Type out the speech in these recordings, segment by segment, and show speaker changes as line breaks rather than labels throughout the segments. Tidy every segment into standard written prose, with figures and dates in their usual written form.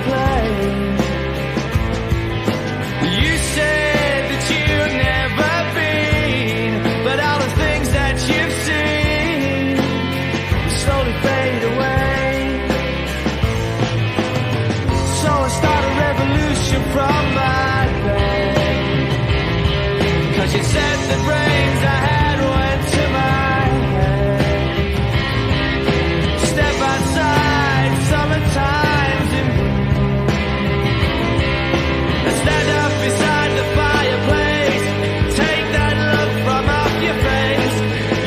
play. You said that you'd never been, but all the things that you've seen slowly fade away. So I start a revolution from my bed, 'cause you said the brains I had went to my head. Step outside, summertime's in bloom. I stand up beside the fireplace, take that look from off your face.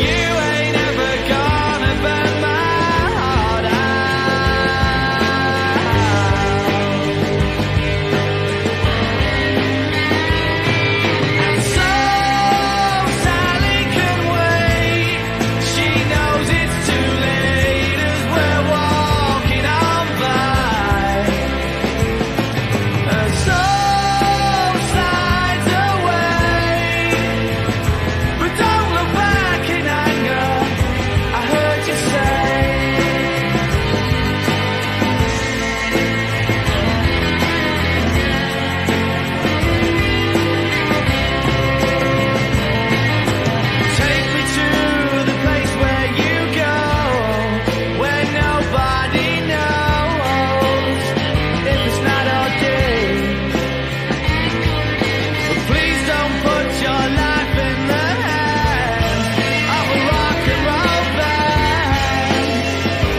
You ain't ever gonna burn my heart out. And so Sally can wait. She knows it's too late as we're walking on by. And so slides away. But don't look back in anger, I heard you say. Take me to the place where you go, where nobody knows if it's not ordained. But please don't put your life in the hands of a rock and roll band.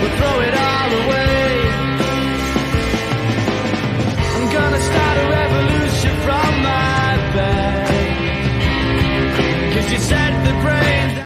We'll throw it all away. I'm gonna start a revolution from my bed, 'cause you said the brains.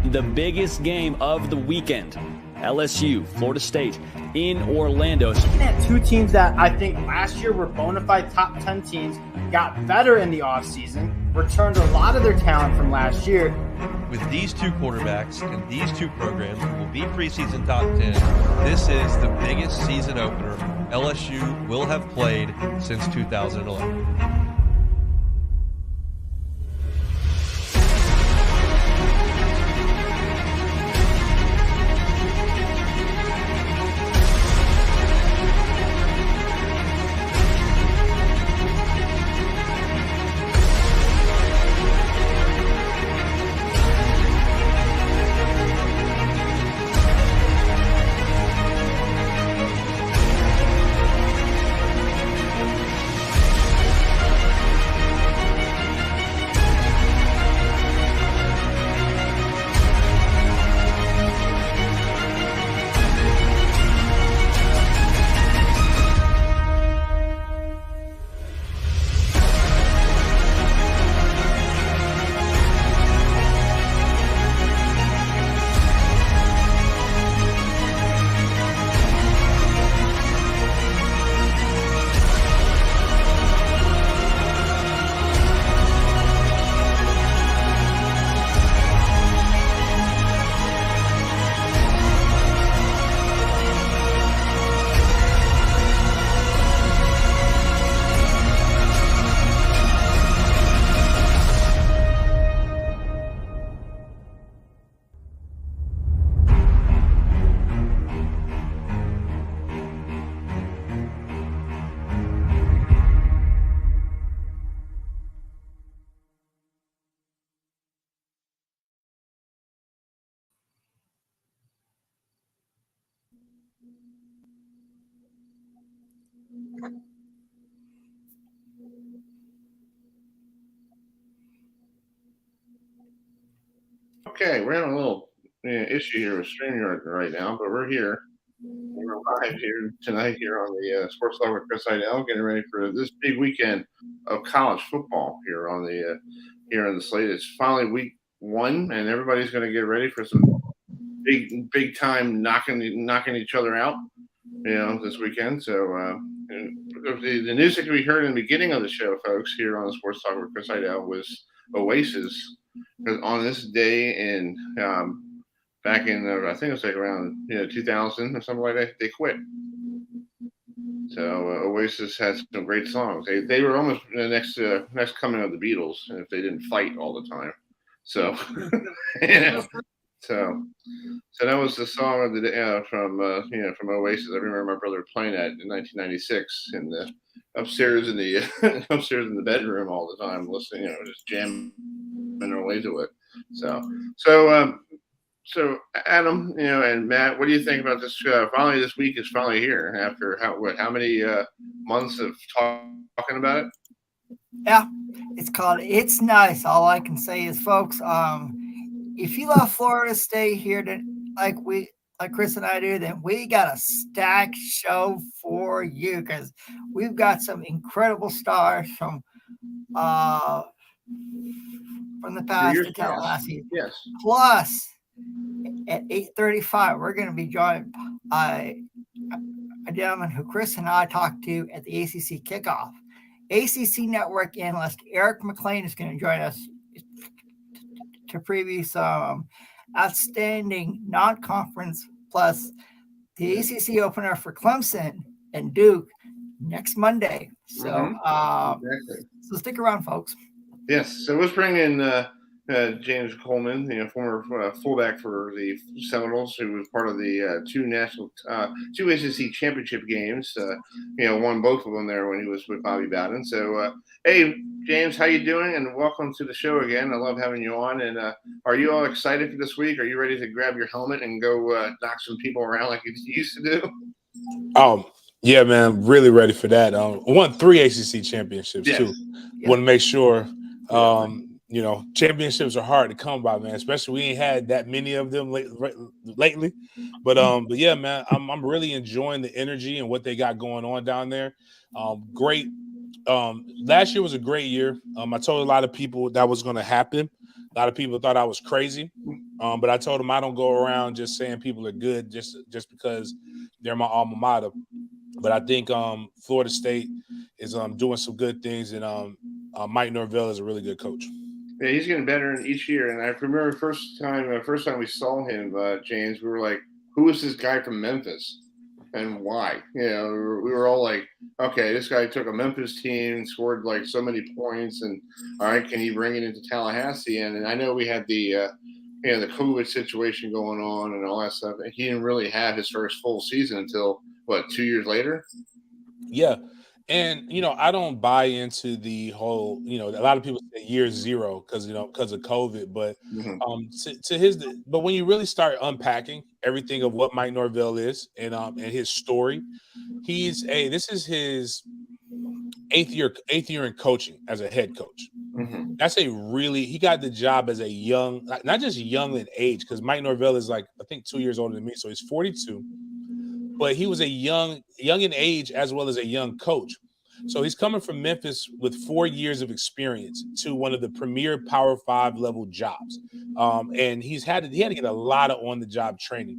The biggest game of the weekend, LSU, Florida State in Orlando.
Looking at two teams that I think last year were bona fide top 10 teams, got better in the offseason, returned a lot of their talent from last year.
With these two quarterbacks and these two programs who will be preseason top 10, this is the biggest season opener LSU will have played since 2011.
Okay, we're having a little issue here with StreamYard right now, but we're here. We're live here tonight here on the SportsTalk with Chris Heidel Aug, getting ready for this big weekend of college football here on the here on the slate. It's finally week 1, and everybody's going to get ready for some big time knocking each other out, this weekend. So we're the music we heard in the beginning of the show, folks, here on the Sports Talk with Chris Heidel was Oasis. Because on this day in back in I think it was like around 2000 or something like that, they quit. So Oasis had some great songs. They were almost the next coming of the Beatles if they didn't fight all the time. So so that was the song of the from Oasis. I remember my brother playing that in 1996 in the upstairs in the upstairs in the bedroom all the time, listening, just jamming our way to it. So Adam, and Matt, what do you think about this? Finally, this week is finally here after how many months of talking about it?
Yeah, it's called It's Nice. All I can say is, folks, if you love Florida State here, like Chris and I do, then we got a stacked show for you because we've got some incredible stars from the past to Tallahassee.
Yes.
Plus, at 8:35, we're going to be joined by a gentleman who Chris and I talked to at the ACC kickoff. ACC Network analyst Eric McLean is going to join us to preview some outstanding non-conference plus the ACC opener for Clemson and Duke next Monday. So,
exactly.
So stick around, folks.
Yes. So let's bring in James Coleman, former fullback for the Seminoles, who was part of the two ACC championship games. Won both of them there when he was with Bobby Bowden. So, hey, James, how you doing? And welcome to the show again. I love having you on. And are you all excited for this week? Are you ready to grab your helmet and go knock some people around like you used to do?
Yeah, man, really ready for that. Won 3 ACC championships too.
Yeah.
Want to make sure. Championships are hard to come by, man. Especially we ain't had that many of them lately. But yeah, man, I'm really enjoying the energy and what they got going on down there. Great. Last year was a great year. I told a lot of people that was going to happen. A lot of people thought I was crazy, but I told them I don't go around just saying people are good just because they're my alma mater. But I think Florida State is doing some good things, and Mike Norvell is a really good coach.
Yeah, he's getting better in each year. And I remember first time we saw him, James, we were like, "Who is this guy from Memphis, and why?" We were all like, "Okay, this guy took a Memphis team, scored like so many points, and all right, can he bring it into Tallahassee?" And I know we had the the COVID situation going on and all that stuff. And he didn't really have his first full season until 2 years later.
Yeah. And, I don't buy into the whole, a lot of people say year 0 because of COVID, but but when you really start unpacking everything of what Mike Norvell is and his story, this is his eighth year in coaching as a head coach.
Mm-hmm.
That's he got the job as a young, not just young in age, because Mike Norvell is I think 2 years older than me. So he's 42. But he was a young in age as well as a young coach. So he's coming from Memphis with 4 years of experience to one of the premier Power 5 level jobs. And he had to get a lot of on-the-job training.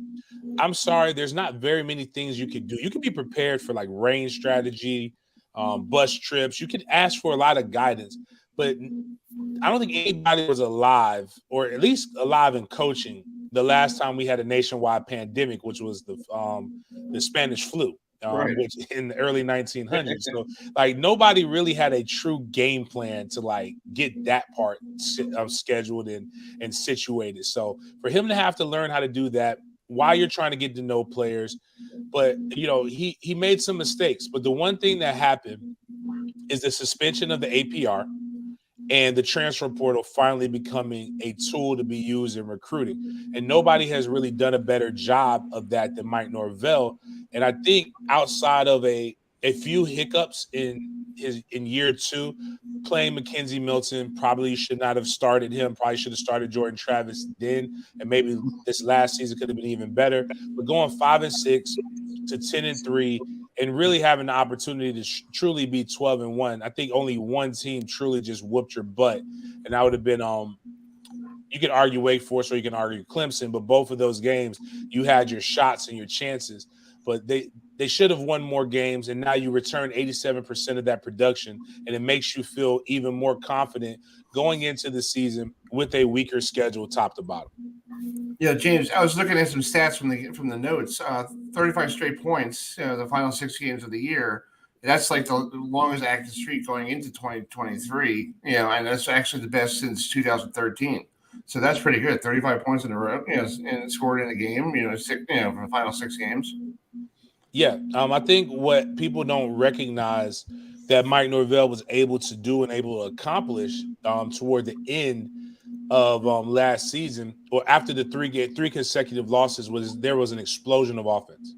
I'm sorry, there's not very many things you could do. You can be prepared for range strategy, bus trips. You can ask for a lot of guidance. But I don't think anybody was alive, or at least alive in coaching, the last time we had a nationwide pandemic, which was the Spanish flu, which in the early 1900s. So, nobody really had a true game plan to get that part scheduled and situated. So for him to have to learn how to do that while you're trying to get to know players, but he made some mistakes. But the one thing that happened is the suspension of the APR. And the transfer portal finally becoming a tool to be used in recruiting. And nobody has really done a better job of that than Mike Norvell. And I think outside of a few hiccups in year 2, playing Mackenzie Milton, probably should not have started him. Probably should have started Jordan Travis then. And maybe this last season could have been even better. But going 5-6 to 10-3, and really having the opportunity to truly be 12-1. I think only one team truly just whooped your butt, and that would have been you can argue Wake Forest or you can argue Clemson, but both of those games you had your shots and your chances. But they should have won more games, and now you return 87% of that production, and it makes you feel even more confident going into the season with a weaker schedule top to bottom.
Yeah, James, I was looking at some stats from the notes. 35 straight points, the final 6 games of the year. That's like the longest active streak going into 2023. And that's actually the best since 2013. So that's pretty good. 35 points in a row, and scored in a game. For the final 6 games.
Yeah, I think what people don't recognize that Mike Norvell was able to do and able to accomplish toward the end of last season, or after the three consecutive losses, was there was an explosion of offense.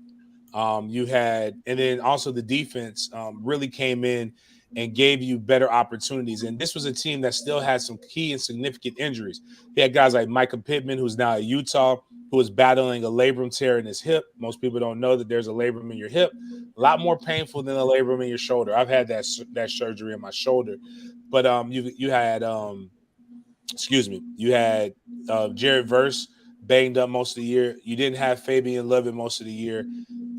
You had, and then also the defense really came in and gave you better opportunities. And this was a team that still had some key and significant injuries. He had guys like Micah Pittman, who's now at Utah, who is battling a labrum tear in his hip. Most people don't know that there's a labrum in your hip. A lot more painful than a labrum in your shoulder. I've had that surgery in my shoulder. But you had Jared Verse banged up most of the year. You didn't have Fabian Lovett most of the year.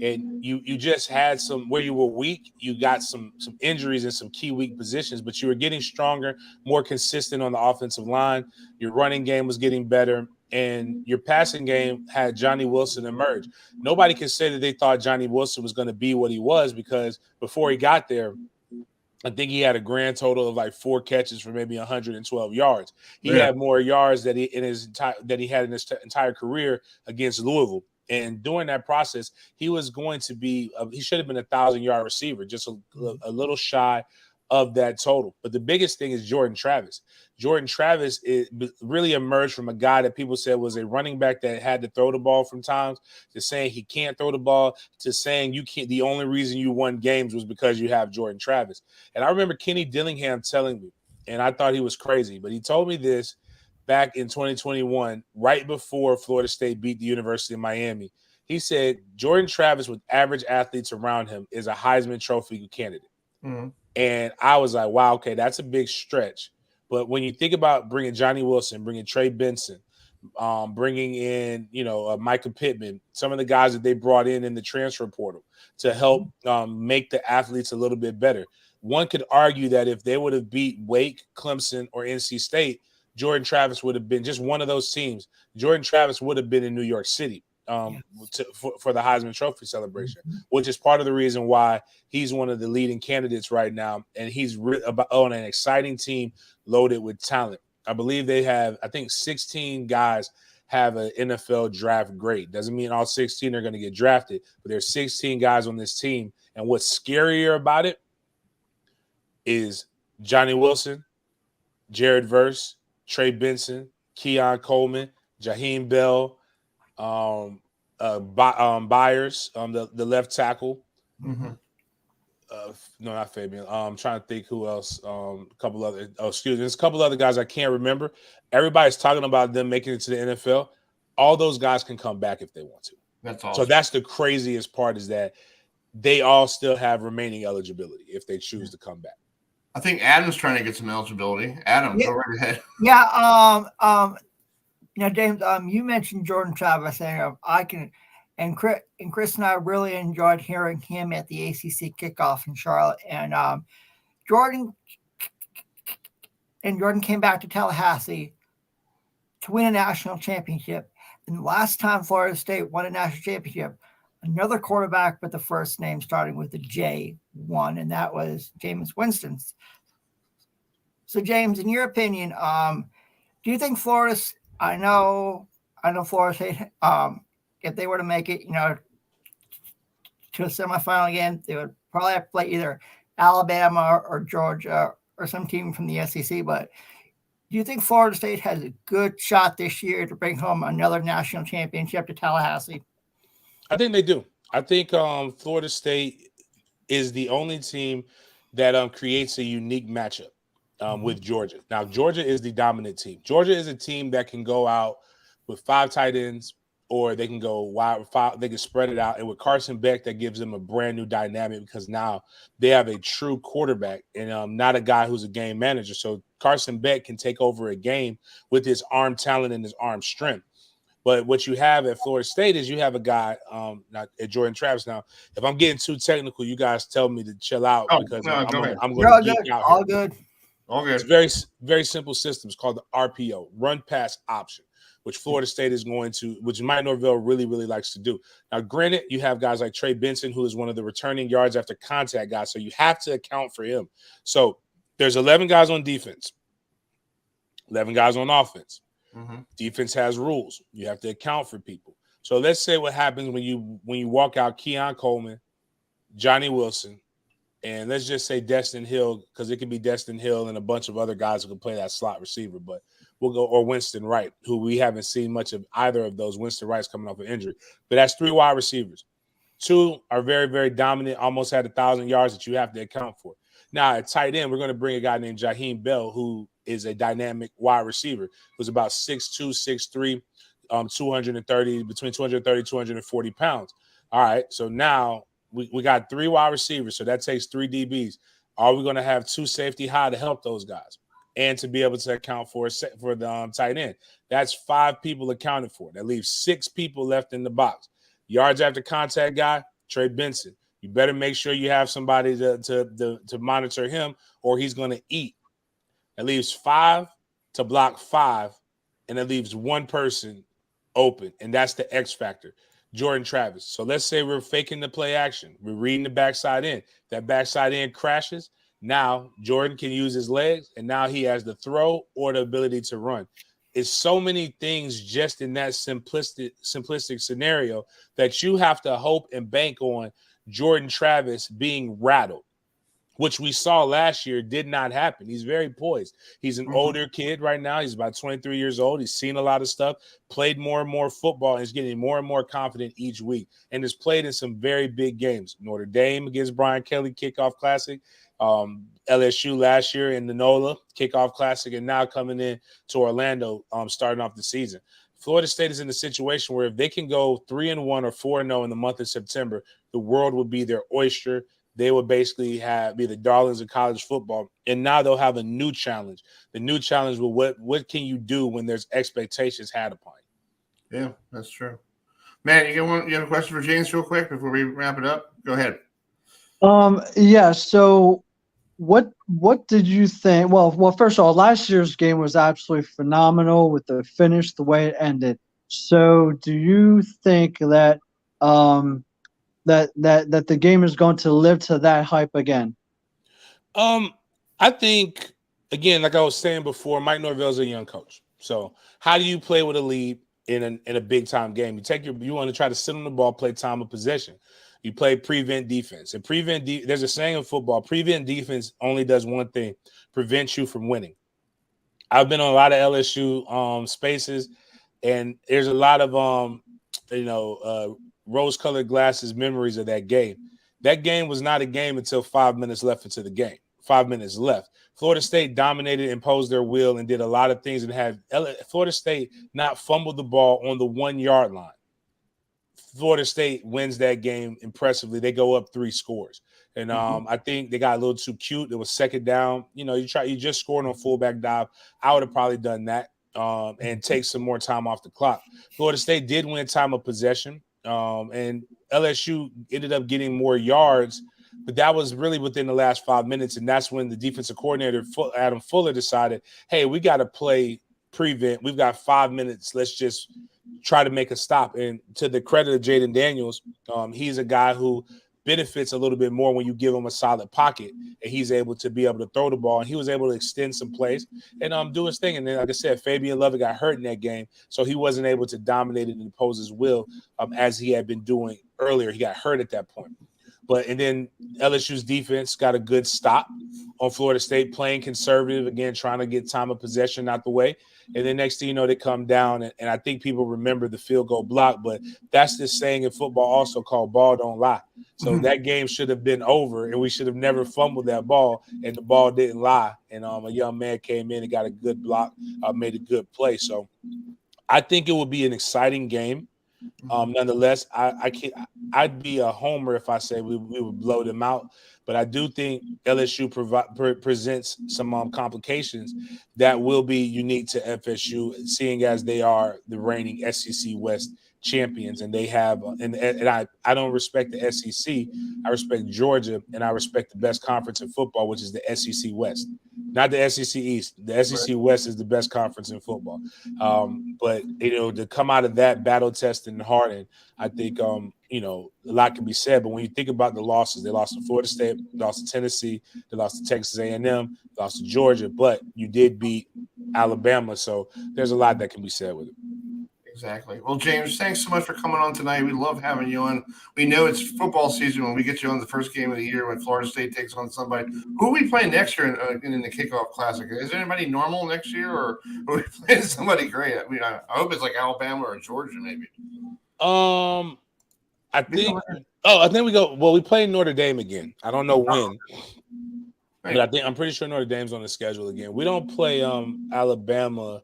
And you just had some where you were weak. You got some injuries in some key weak positions, but you were getting stronger, more consistent on the offensive line. Your running game was getting better, and your passing game had Johnny Wilson emerge. Nobody can say that they thought Johnny Wilson was going to be what he was, because before he got there, I think he had a grand total of like 4 catches for maybe 112 yards. He had more yards that he had in his entire career against Louisville. And during that process, he was going to be he should have been a 1,000-yard receiver, just a little shy of that total. But the biggest thing is Jordan Travis. Jordan Travis really emerged from a guy that people said was a running back that had to throw the ball from times, to saying he can't throw the ball, to saying you can't. The only reason you won games was because you have Jordan Travis. And I remember Kenny Dillingham telling me, and I thought he was crazy, but he told me this back in 2021, right before Florida State beat the University of Miami. He said Jordan Travis, with average athletes around him, is a Heisman Trophy candidate. Mm-hmm. And I was like, wow, okay, that's a big stretch. But when you think about bringing Johnny Wilson, bringing Trey Benson, bringing in, Micah Pittman, some of the guys that they brought in the transfer portal to help make the athletes a little bit better. One could argue that if they would have beat Wake, Clemson, or NC State, Jordan Travis would have been just one of those teams. Jordan Travis would have been in New York City for the Heisman Trophy celebration, which is part of the reason why he's one of the leading candidates right now. And he's on an exciting team loaded with talent. I believe they have, 16 guys have an NFL draft grade. Doesn't mean all 16 are going to get drafted, but there's 16 guys on this team. And what's scarier about it is Johnny Wilson, Jared Verse, Trey Benson, Keon Coleman, Jaheim Bell, Byers, the left tackle. Mm-hmm. No, not Fabian. I'm trying to think who else. There's a couple other guys I can't remember. Everybody's talking about them making it to the NFL. All those guys can come back if they want to. That's awesome. So that's the craziest part, is that they all still have remaining eligibility if they choose to come back.
I think Adam's trying to get some eligibility. Adam, go right ahead.
Yeah. James, you mentioned Jordan Travis, and Chris and I really enjoyed hearing him at the ACC kickoff in Charlotte. And Jordan came back to Tallahassee to win a national championship. And the last time Florida State won a national championship, another quarterback with the first name starting with a J won, and that was Jameis Winston. So, James, in your opinion, do you think Florida? I know Florida State. If they were to make it, to a semifinal again, they would probably have to play either Alabama or Georgia or some team from the SEC. But do you think Florida State has a good shot this year to bring home another national championship to Tallahassee?
I think they do. I think Florida State is the only team that creates a unique matchup with Georgia. Now, Georgia is the dominant team. Georgia is a team that can go out with 5 tight ends, or they can go wide with 5. They can spread it out. And with Carson Beck, that gives them a brand new dynamic, because now they have a true quarterback and not a guy who's a game manager. So Carson Beck can take over a game with his arm talent and his arm strength. But what you have at Florida State is you have a guy, not at Jordan Travis. Now, if I'm getting too technical, you guys tell me to chill out because
no, go ahead.
I'm
You're
going
all
to geek
good.
out
All
here.
good.
All
It's
good.
very simple system. It's called the RPO, run pass option, which Florida State is going to, which Mike Norvell really likes to do. Now, granted, you have guys like Trey Benson, who is one of the returning yards after contact guys, so you have to account for him. So there's 11 guys on defense, 11 guys on offense. Defense has rules. You have to account for people. So let's say what happens when you walk out Keon Coleman, Johnny Wilson, and let's just say Destin Hill, because it could be Destin Hill and a bunch of other guys who can play that slot receiver, but we'll go, or Winston Wright, who we haven't seen much of either of those. Winston Wright's coming off an injury. But that's 3 wide receivers. 2 are very dominant, almost had 1,000 yards that you have to account for. Now, at tight end, we're going to bring a guy named Jaheim Bell, who is a dynamic wide receiver, who's about 6'2", 6'3", 230, between 230, 240 pounds. All right, so now we got 3 wide receivers, so that takes 3 DBs. Are we going to have 2 safety high to help those guys and to be able to account for the tight end? That's 5 people accounted for. That leaves 6 people left in the box. Yards after contact guy, Trey Benson. You better make sure you have somebody to monitor him, or he's going to eat. That leaves 5 to block 5, and it leaves 1 person open, and that's the X factor, Jordan Travis. So let's say we're faking the play action. We're reading the backside end. That backside end crashes. Now Jordan can use his legs, and now he has the throw or the ability to run. It's so many things just in that simplistic scenario that you have to hope and bank on Jordan Travis being rattled, which we saw last year did not happen. He's very poised. He's an older kid right now. He's about 23 years old. He's seen a lot of stuff, played more and more football, and is getting more and more confident each week, and has played in some very big games. Notre Dame against Brian Kelly, Kickoff Classic. LSU last year in the NOLA, Kickoff Classic, and now coming in to Orlando, starting off the season. Florida State is in a situation where if they can go 3-1 or 4-0 in the month of September, the world would be their oyster. They would basically be the darlings of college football, and now they'll have a new challenge. The new challenge will what can you do when there's expectations had upon you?
Yeah, that's true. Man, you have a question for James real quick before we wrap it up? Go ahead.
Yeah. So, what did you think? Well, first of all, last year's game was absolutely phenomenal with the finish, the way it ended. So, do you think that that the game is going to live to that hype again?
I think, again, like I was saying before, Mike Norvell's a young coach. So how do you play with a lead in a big time game? You want to try to sit on the ball, play time of possession. You play prevent defense. And there's a saying in football, prevent defense only does one thing, prevents you from winning. I've been on a lot of LSU spaces, and there's a lot of rose-colored glasses memories of that game. That game was not a game until 5 minutes left into the game. 5 minutes left. Florida State dominated, imposed their will, and did a lot of things, and had Florida State not fumbled the ball on the 1 yard line. Florida State wins that game impressively. They go up 3 scores. And I think they got a little too cute. It was second down. You just scored on fullback dive. I would have probably done that and take some more time off the clock. Florida State did win time of possession, and LSU ended up getting more yards, but that was really within the last 5 minutes, and that's when the defensive coordinator, Adam Fuller, decided, hey, we got to play prevent. We've got 5 minutes. Let's just try to make a stop. And to the credit of Jaden Daniels, he's a guy who benefits a little bit more when you give him a solid pocket, and he's able to throw the ball, and he was able to extend some plays and do his thing. And then, like I said, Fabian Lovett got hurt in that game, so he wasn't able to dominate and impose his will as he had been doing earlier. He got hurt at that point. And then LSU's defense got a good stop on Florida State, playing conservative, again, trying to get time of possession out the way. And then next thing you know, they come down, and I think people remember the field goal block, but that's this saying in football also called ball don't lie. So that game should have been over, and we should have never fumbled that ball, and the ball didn't lie. And a young man came in and got a good block, made a good play. So I think it would be an exciting game. Nonetheless, I'd be a homer if I say we would blow them out. But I do think LSU presents some complications that will be unique to FSU, seeing as they are the reigning SEC West champions, and they have and I don't respect the SEC. I respect Georgia, and I respect the best conference in football, which is the SEC West, not the SEC East. The SEC West is the best conference in football. But to come out of that battle tested and hardened, I think a lot can be said. But when you think about the losses, they lost to Florida State, they lost to Tennessee, they lost to Texas A&M, lost to Georgia, but you did beat Alabama, so there's a lot that can be said with it.
Exactly. Well, James, thanks so much for coming on tonight. We love having you on. We know it's football season when we get you on the first game of the year when Florida State takes on somebody. Who are we playing next year in the kickoff classic? Is there anybody normal next year, or are we playing somebody great? I mean, I hope it's like Alabama or Georgia, maybe.
I think we go. Well, we play Notre Dame again. I don't know when, but I'm pretty sure Notre Dame's on the schedule again. We don't play Alabama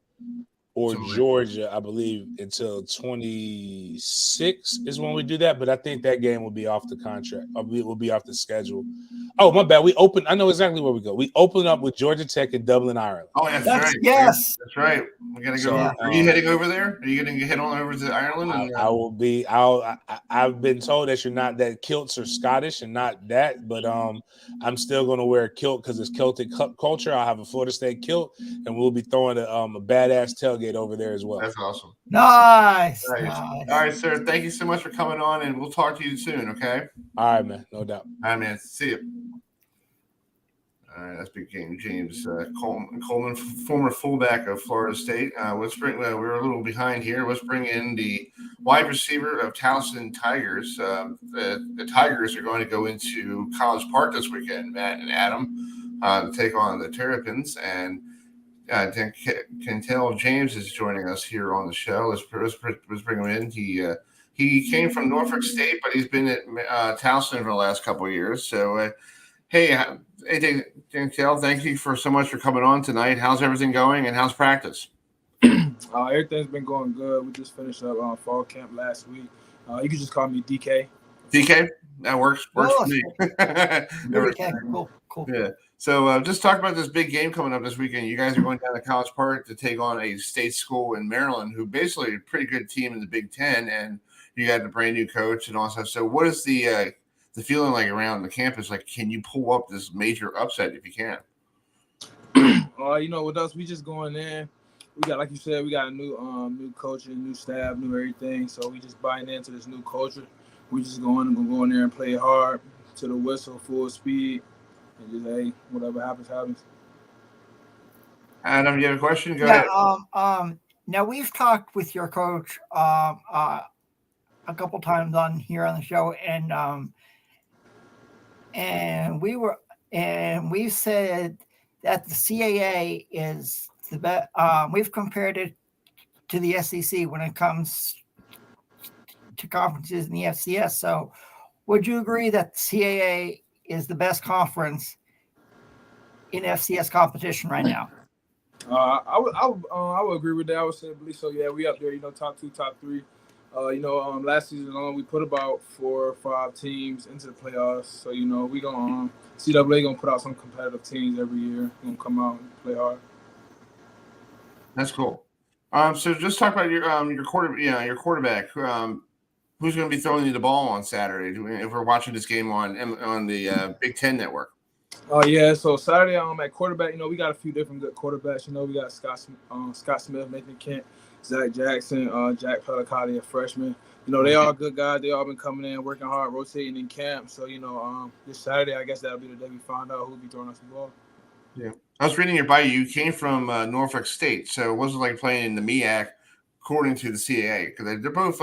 or Georgia, I believe, until 26 is when we do that. But I think that game will be off the contract. Will be off the schedule. Oh, my bad. I know exactly where we go. We open up with Georgia Tech in Dublin, Ireland.
Oh, that's right.
Yes.
That's right. We got to go. Are you heading over there? Are you going to head on over to Ireland?
I will be. I've been told that you're not that kilts are Scottish and not that, but I'm still going to wear a kilt because it's Celtic culture. I'll have a Florida State kilt, and we'll be throwing a badass tailgate over there as well.
That's awesome.
Nice.
All right, sir. Thank you so much for coming on, and we'll talk to you soon, okay?
All right, man. No doubt.
All right, man. See you. All right, that's big game. James Coleman, former fullback of Florida State. We're a little behind here. Let's bring in the wide receiver of Towson Tigers. The Tigers are going to go into College Park this weekend, Matt and Adam, to take on the Terrapins. And Kentel James is joining us here on the show. Let's bring him in. He came from Norfolk State, but he's been at Towson for the last couple of years. So, hey, Kentel, thank you so much for coming on tonight. How's everything going, and how's practice?
Everything's been going good. We just finished up fall camp last week. You can just call me DK.
DK? That works for me.
Okay, cool.
Yeah. So just talk about this big game coming up this weekend. You guys are going down to College Park to take on a state school in Maryland, who basically a pretty good team in the Big Ten, and you got a brand new coach and all stuff. So what is the feeling like around the campus? Like, can you pull up this major upset if you can?
With us, we just going in. We got, like you said, we got a new coach and new staff, new everything. So we just buying into this new culture. We just going in there and play hard to the whistle, full speed. And just, hey, whatever happens, happens.
Adam, you have a question? Go ahead.
Now, we've talked with your coach a couple times on here on the show, and we said that the CAA is the best. We've compared it to the SEC when it comes to conferences in the FCS. So, would you agree that the CAA is the best conference in FCS competition right now?
I would agree with that. I would say, believe so. Yeah, we up there. Top 2, top 3. Last season we put about 4 or 5 teams into the playoffs. So we gonna CAA gonna put out some competitive teams every year. We're gonna come out and play hard.
That's cool. So just talk about your quarterback. Who's going to be throwing you the ball on Saturday if we're watching this game on the Big Ten network?
So Saturday at quarterback, we got a few different good quarterbacks. We got Scott Smith, Nathan Kent, Zach Jackson, Jack Pellicati, a freshman. They all good guys. They all been coming in, working hard, rotating in camp. So, this Saturday, I guess that'll be the day we find out who'll be throwing us the ball.
Yeah. I was reading your bio. You came from Norfolk State. So what was it like playing in the MEAC according to the CAA? Because they're both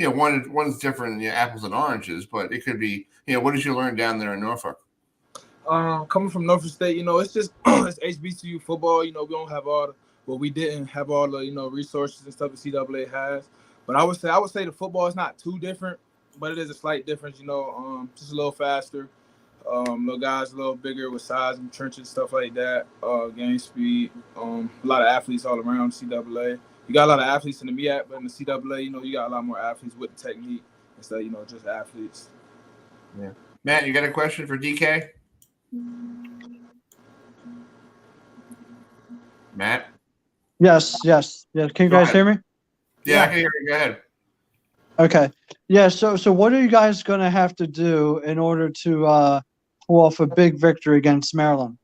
one's different, apples and oranges, but it could be, what did you learn down there in Norfolk?
Coming from Norfolk State, it's just it's HBCU football. We don't have we didn't have all the, resources and stuff the CAA has. But I would say the football is not too different, but it is a slight difference, just a little faster. Little guys a little bigger with size and trenches, stuff like that. Game speed. A lot of athletes all around CAA. you got a lot of athletes in the MEAC, but in the CAA, you got a lot more athletes with the technique instead of, just athletes.
Yeah. Matt, you got a question for DK? Matt?
Yes. Can you guys hear me?
Yeah, I can hear you. Go ahead.
Okay. Yeah. So what are you guys going to have to do in order to pull off a big victory against Maryland?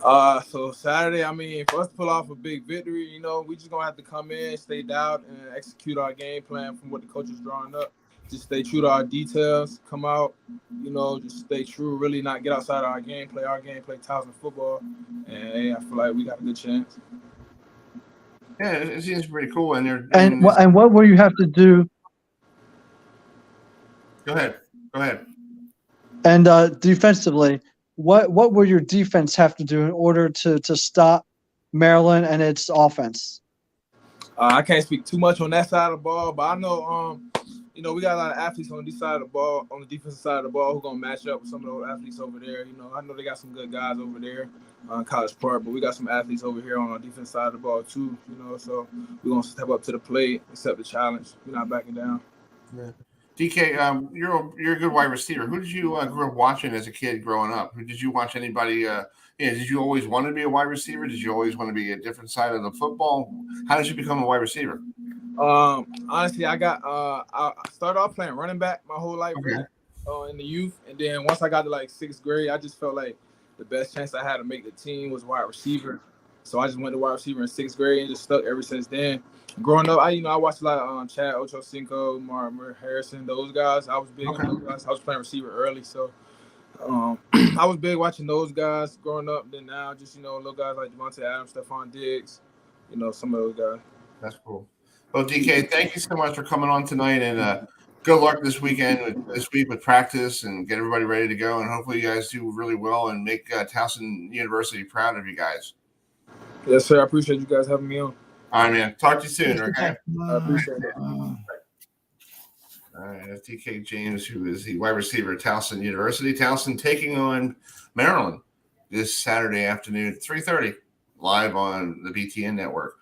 So Saturday, for us to pull off a big victory, we just gonna have to come in, stay down, and execute our game plan from what the coach is drawing up. Just stay true to our details, come out, just stay true, really not get outside our gameplay. Our gameplay ties in football, and I feel like we got a good chance.
Yeah, it seems pretty cool. And
what will you have to do?
Go ahead.
And defensively, what will your defense have to do in order to stop Maryland and its offense?
I can't speak too much on that side of the ball, but I know, we got a lot of athletes on this side of the ball, on the defensive side of the ball, who are gonna match up with some of those athletes over there. I know they got some good guys over there on College Park, but we got some athletes over here on our defense side of the ball too. So we're gonna step up to the plate, accept the challenge. We're not backing down.
Yeah. DK, you're a good wide receiver. Who did you grow up watching as a kid growing up? Did you watch anybody? Did you always want to be a wide receiver? Did you always want to be a different side of the football? How did you become a wide receiver?
Honestly, I started off playing running back my whole life, really, in the youth, and then once I got to like 6th grade, I just felt like the best chance I had to make the team was wide receiver. So I just went to wide receiver in 6th grade and just stuck ever since then. Growing up, I watched a lot of Chad Ochocinco, Martin Harrison, those guys. I was big on those guys. I was playing receiver early, so I was big watching those guys growing up. Then now, just little guys like Devontae Adams, Stephon Diggs, some of those guys.
That's cool. Well, DK, thank you so much for coming on tonight, and good luck this week with practice, and get everybody ready to go. And hopefully, you guys do really well and make Towson University proud of you guys.
Yes, sir. I appreciate you guys having me on.
All right, man. Talk to you soon. Okay.
I appreciate it.
All right, that's DK James, who is the wide receiver at Towson University. Towson taking on Maryland this Saturday afternoon at 3:30, live on the BTN network.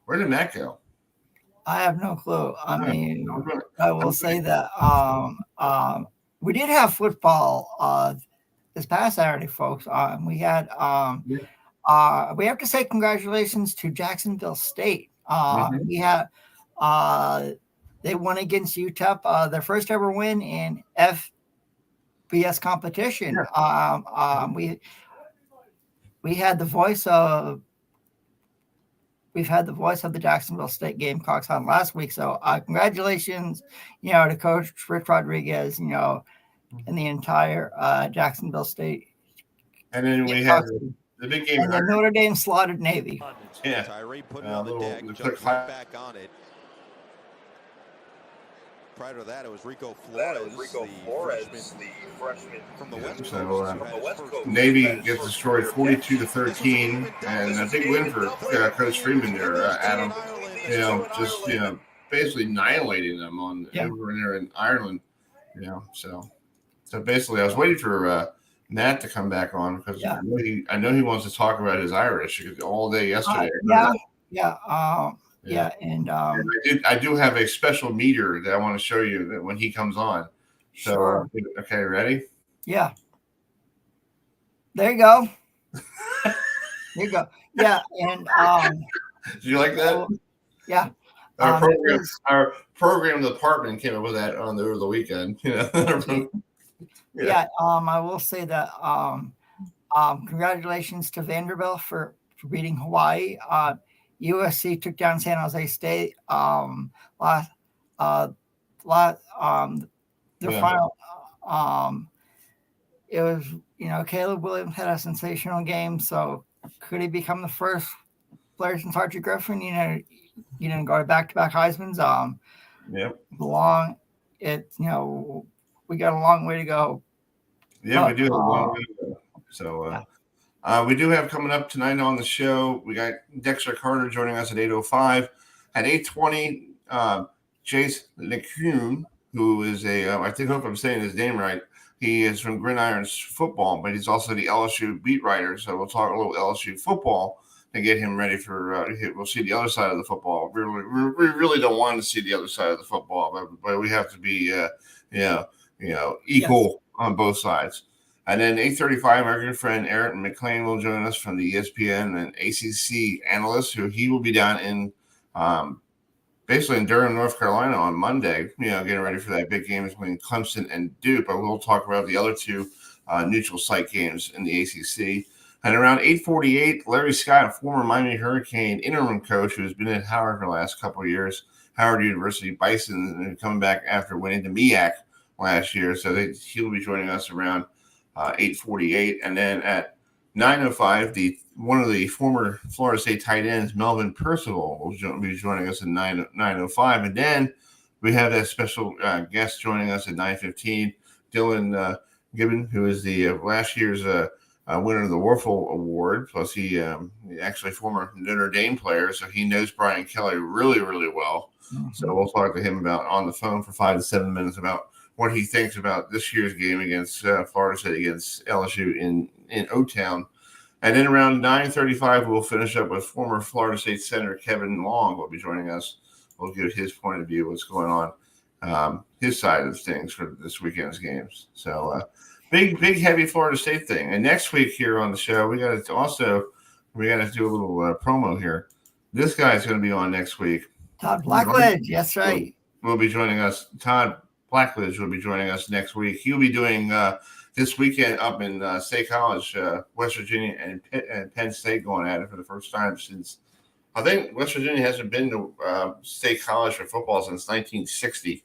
Where did Matt go?
I have no clue. I will say that we did have football this past Saturday, folks. We had we have to say congratulations to Jacksonville State. We had they won against UTEP, their first ever win in FBS competition. We've had the voice of the Jacksonville State Gamecocks on last week. So congratulations, to Coach Rich Rodriguez, and the entire Jacksonville State.
And then we have the big game.
And the Notre Dame slaughtered Navy.
Yeah.
Tyree put it on the deck, jumped right back on it. Prior to that, it was Rico Flores, the freshman from the West Coast.
Navy gets destroyed 42-13, and a big win for Coach Freeman there, Adam. Just basically annihilating them over there in Ireland. So basically, I was waiting for Matt to come back on because I know he wants to talk about his Irish all day yesterday.
And
I do have a special meter that I want to show you when he comes on. So,
sure.
Okay, ready?
Yeah. There you go. There you go. Yeah, and
did you like that?
Yeah.
Our program department came up with that over the weekend.
Yeah. I will say that congratulations to Vanderbilt for beating Hawaii. USC took down San Jose State. Their final. It was Caleb Williams had a sensational game. So could he become the first player since Archie Griffin? You didn't go to back-to-back Heisman's. We got a long way to go.
Yeah, we do have a long way to go. So. We do have coming up tonight on the show. We got Dexter Carter joining us at 8:05. At 8:20, Jace LeCune, who is hope I'm saying his name right. He is from Gridirons Football, but he's also the LSU beat writer. So we'll talk a little LSU football and get him ready for. We'll see the other side of the football. We really don't want to see the other side of the football, but we have to be equal on both sides. And then 8:35, our good friend Eric McLean will join us from the ESPN and ACC analyst, who he will be down in basically in Durham, North Carolina on Monday, getting ready for that big game between Clemson and Duke. But we'll talk about the other two neutral site games in the ACC. And around 8:48, Larry Scott, a former Miami Hurricane interim coach who has been at Howard for the last couple of years, Howard University Bison, and coming back after winning the MEAC last year. So he'll be joining us around 8:48. And then at 9:05, one of the former Florida State tight ends, Melvin Percival, will be joining us at 9:05. And then we have that special guest joining us at 9:15, Dylan Gibbon, who is the last year's winner of the Warfel Award. Plus, he actually former Notre Dame player, so he knows Brian Kelly really, really well. Mm-hmm. So we'll talk to him on the phone for 5 to 7 minutes about what he thinks about this year's game against Florida State against LSU in O-Town. And then around 9:35, we'll finish up with former Florida State Senator Kevin Long will be joining us. We'll give his point of view, what's going on, his side of things for this weekend's games. So big, heavy Florida State thing. And next week here on the show, we got to do a little promo here. This guy's going to be on next week.
Todd Blackledge, that's right.
Will be joining us. Todd Blackledge will be joining us next week. He'll be doing this weekend up in State College, West Virginia, and Penn State going at it for the first time since I think West Virginia hasn't been to State College for football since 1960.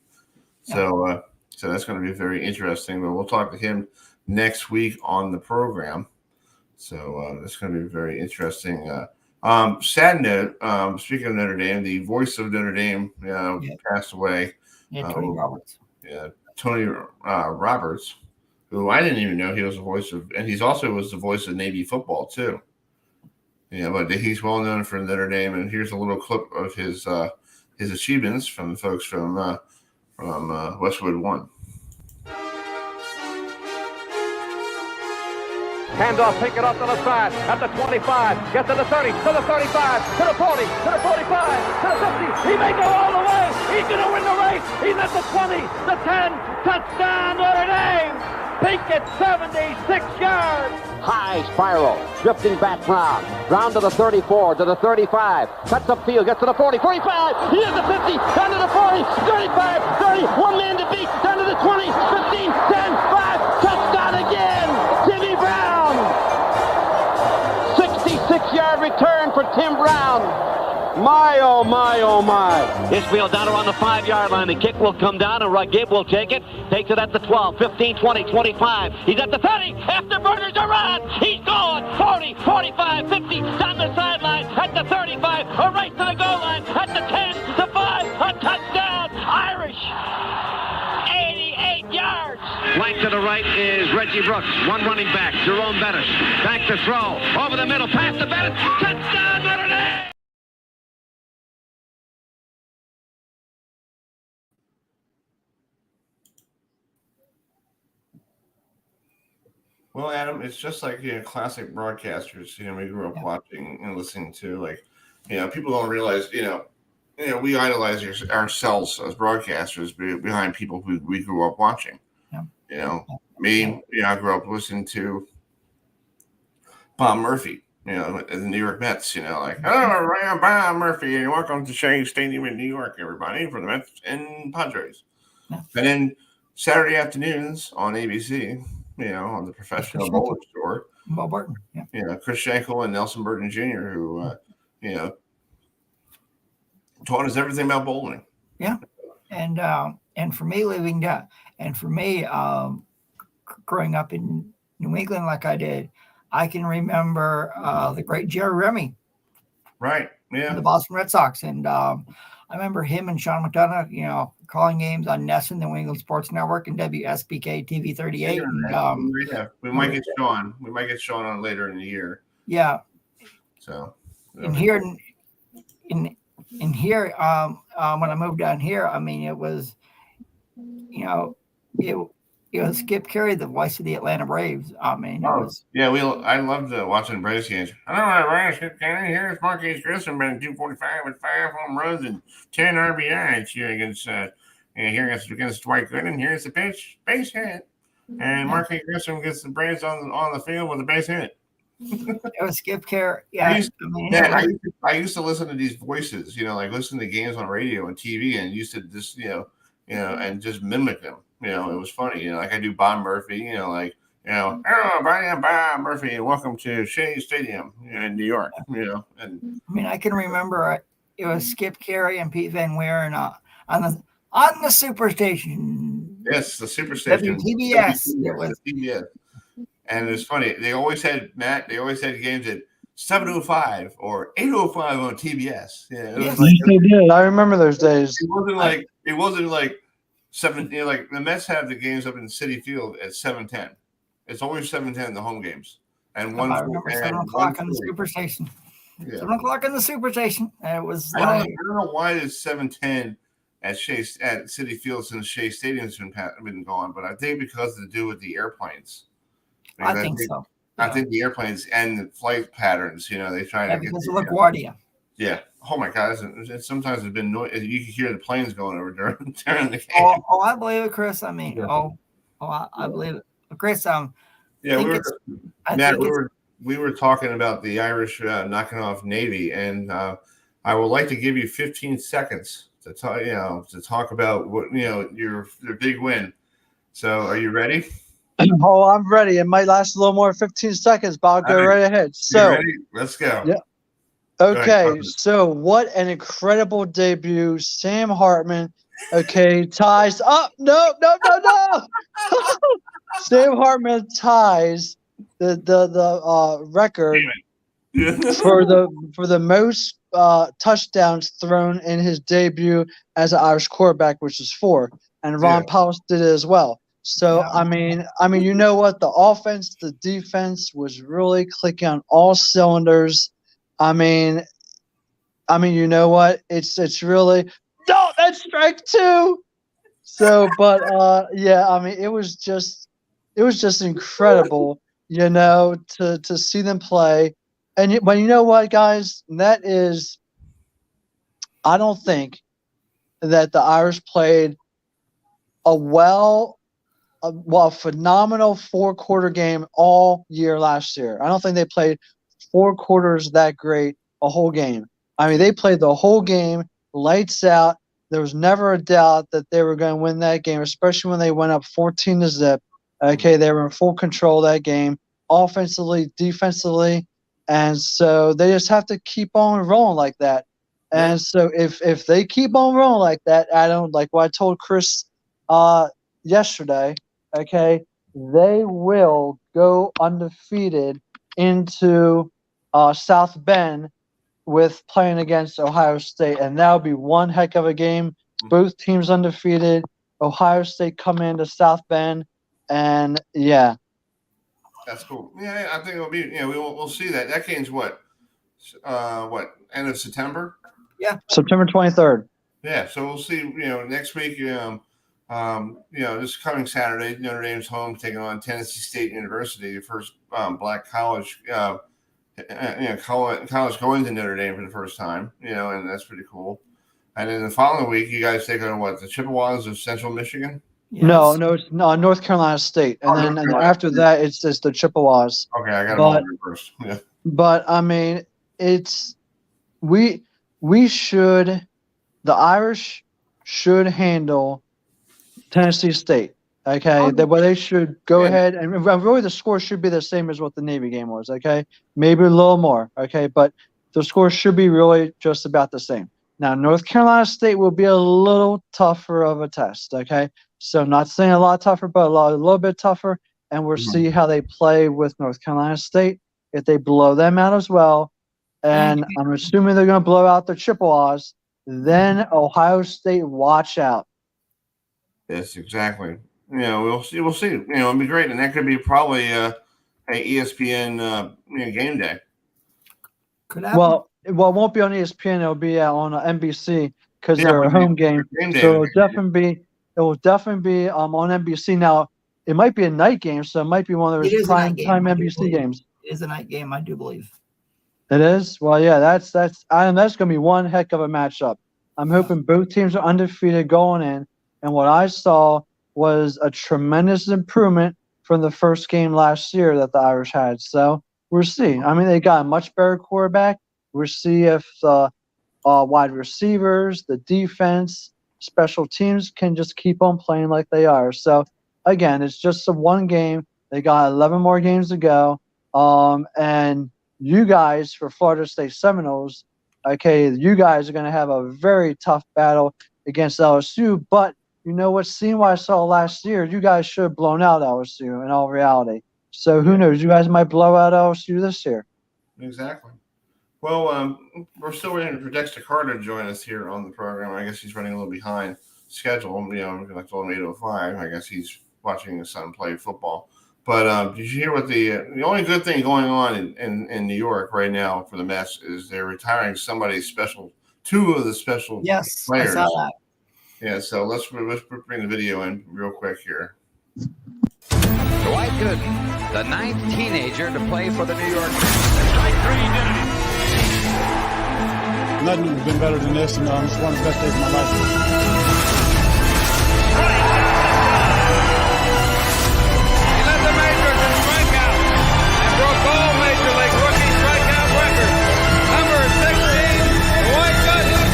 So that's going to be very interesting. But we'll talk to him next week on the program. So that's going to be very interesting. Sad note, speaking of Notre Dame, the voice of Notre Dame passed away.
Yeah, Tony Roberts.
Yeah, Tony Roberts, who I didn't even know he was the voice of, and he's also was the voice of Navy football too. Yeah, but he's well known for Notre Dame, and here's a little clip of his achievements from the folks from Westwood One.
Handoff, pick it up to the side, at the 25, get to the 30, to the 35, to the 40, to the 45, to the 50. He may go all the way. He's going to win the race. He's at the 20, the 10, touchdown Notre Dame. Pinkett, 76 yards.
High spiral, drifting back round to the 34, to the 35, cuts up field, gets to the 40, 45, he is the 50, down to the 40, 35, 30, one man to beat, down to the 20, 15, 10, 5, touchdown again, Timmy Brown. 66-yard return for Tim Brown. My, oh, my, oh, my.
This field down around the 5-yard line. The kick will come down, and Gabe will take it. Takes it at the 12, 15, 20, 25. He's at the 30. Afterburners are on. He's going 40, 45, 50. Down the sideline at the 35. A race to the goal line at the 10, the 5. A touchdown. Irish. 88 yards. Flank to the right is Reggie Brooks. One running back, Jerome Bettis. Back to throw. Over the middle, past the Bettis. Touchdown, Notre Dame.
Well, Adam, it's just like classic broadcasters. We grew up watching and listening to. Like, people don't realize. We idolize ourselves as broadcasters behind people who we grew up watching. Yeah. Me, I grew up listening to Bob Murphy. The New York Mets. Like, oh, Bob Murphy, and welcome to Shea Stadium in New York, everybody, for the Mets and Padres. Yeah. And then Saturday afternoons on ABC. On the Professional Bowler Store.
Bob Barton,
Chris Schenkel and Nelson Burton Jr., who, taught us everything about bowling.
Yeah. And for me growing up in New England like I did, I can remember the great Jerry Remy.
Right, yeah.
The Boston Red Sox. And I remember him and Sean McDonough, calling games on NESN, the New England Sports Network, and WSBK TV 38.
We might get Sean. We might get Sean on later in the year.
Yeah.
So.
And here, when I moved down here, I mean, it was, Skip Carey, the voice of the Atlanta Braves. I mean, it was.
Yeah, I loved watching Braves games. Hello, Skip Carey. Here's Marquise Grissom, batting 245 with 5 home runs and 10 RBIs here against Dwight Gooden. Here's the pitch, base hit, and Marquise Grissom gets the Braves on the field with a base hit.
It was Skip Carey. Yeah,
I used to listen to these voices, like listen to games on radio and TV, and used to just and just mimic them. It was funny. Like I do Bob Murphy. Hello, everybody, I'm Bob Murphy, and welcome to Shea Stadium in New York. And
I mean, I can remember it was Skip Carey and Pete Van Wieren on the Superstation.
Yes, the Superstation.
WTBS.
It was TBS. And it's funny. They always had games at 7:05 or 8:05 on TBS. Yeah, it was
they did. I remember those days.
It wasn't like 7. Like the Mets have the games up in City Field at 7:10. It's always 7:10 the home games, and
I remember 7 o'clock on the Superstation.
Yeah.
7 o'clock on the Superstation. It was.
I don't know why it's 7:10 at City Field since Shea Stadium's been gone, but I think because to do with the airplanes.
I think so.
I think the airplanes and the flight patterns, they try to get
because of LaGuardia.
Yeah. Oh my God! Sometimes it's been noise. You can hear the planes going over during the game.
Oh, I believe it, Chris. I mean, I believe it, Chris.
We were talking about the Irish knocking off Navy, and I would like to give you 15 seconds to talk about what your big win. So, are you ready?
Oh, I'm ready. It might last a little more than 15 seconds, but I'll go right ahead. So,
ready? Let's go.
Yeah. Okay, so what an incredible debut. Sam Hartman, ties up. No. Sam Hartman ties the record for the most touchdowns thrown in his debut as an Irish quarterback, which is 4. And Ron Powell did it as well. So, I mean, you know what? The offense, the defense was really clicking on all cylinders. I mean, you know what? It's really that's strike 2. So, but it was just incredible, to see them play. But you know what, guys? That is, I don't think that the Irish played a phenomenal 4-quarter game all year last year. I don't think they played 4 quarters that great a whole game. I mean, they played the whole game, lights out. There was never a doubt that they were going to win that game, especially when they went up 14-0. They were in full control of that game, offensively, defensively, and so they just have to keep on rolling like that. And so if they keep on rolling like that, like what I told Chris yesterday, they will go undefeated into South Bend with playing against Ohio State, and that would be one heck of a game. Both teams undefeated. Ohio State coming into South Bend, and
that's cool. Yeah, I think it'll be. We'll see that. That game's what end of September?
Yeah,
September 23rd.
Yeah, so we'll see. Next week. This coming Saturday, Notre Dame's home taking on Tennessee State University, the first black college. College going to Notre Dame for the first time, and that's pretty cool. And then the following week, you guys take on the Chippewas of Central Michigan?
Yes. No, it's North Carolina State, and then after that, it's just the Chippewas.
Okay, I got them all reversed. Yeah.
But I mean, the Irish should handle Tennessee State. They should go ahead, and really the score should be the same as what the Navy game was. Maybe a little more. But the score should be really just about the same. Now, North Carolina State will be a little tougher of a test. So I'm not saying a lot tougher, but a little bit tougher, and we'll see how they play with North Carolina State if they blow them out as well. And I'm assuming they're going to blow out the Chippewas. Then Ohio State, watch out.
Yes, exactly. We'll see. It'll be great, and that could be probably a ESPN game day.
Could happen.
Well, it won't be on ESPN. It'll be on NBC because they're a home game. So it will definitely be on NBC. Now, it might be a night game, so it might be one of
It
those
is a night
prime
game,
time
I do
NBC
believe.
games.
It is a night game, I do believe.
It is? Well, yeah, that's going to be one heck of a matchup. I'm hoping both teams are undefeated going in, and what I saw was a tremendous improvement from the first game last year that the Irish had. So we'll see. I mean, they got a much better quarterback. We'll see if the wide receivers, the defense, special teams can just keep on playing like they are. So, again, it's just a one game. They got 11 more games to go. And you guys, for Florida State Seminoles, okay, you guys are going to have a very tough battle against LSU. But you know what? Seeing what I saw last year, you guys should have blown out LSU in all reality. So who knows? You guys might blow out LSU this year.
Exactly. Well, we're still waiting for Dexter Carter to join us here on the program. I guess he's running a little behind schedule. You know, like told him 8:05. I guess he's watching his son play football. But did you hear what the only good thing going on in New York right now for the Mets is they're retiring somebody's special, two of the special players.
I saw that.
Yeah, so let's bring the video in real quick here.
Dwight Gooden, the ninth teenager to play for the New York Mets. Strike three, he did it.
Nothing has been better than this, and it's one of the best days of my life.
He led the majors in strikeouts and broke all major league rookie strikeout records. Number 16, Dwight Gooden.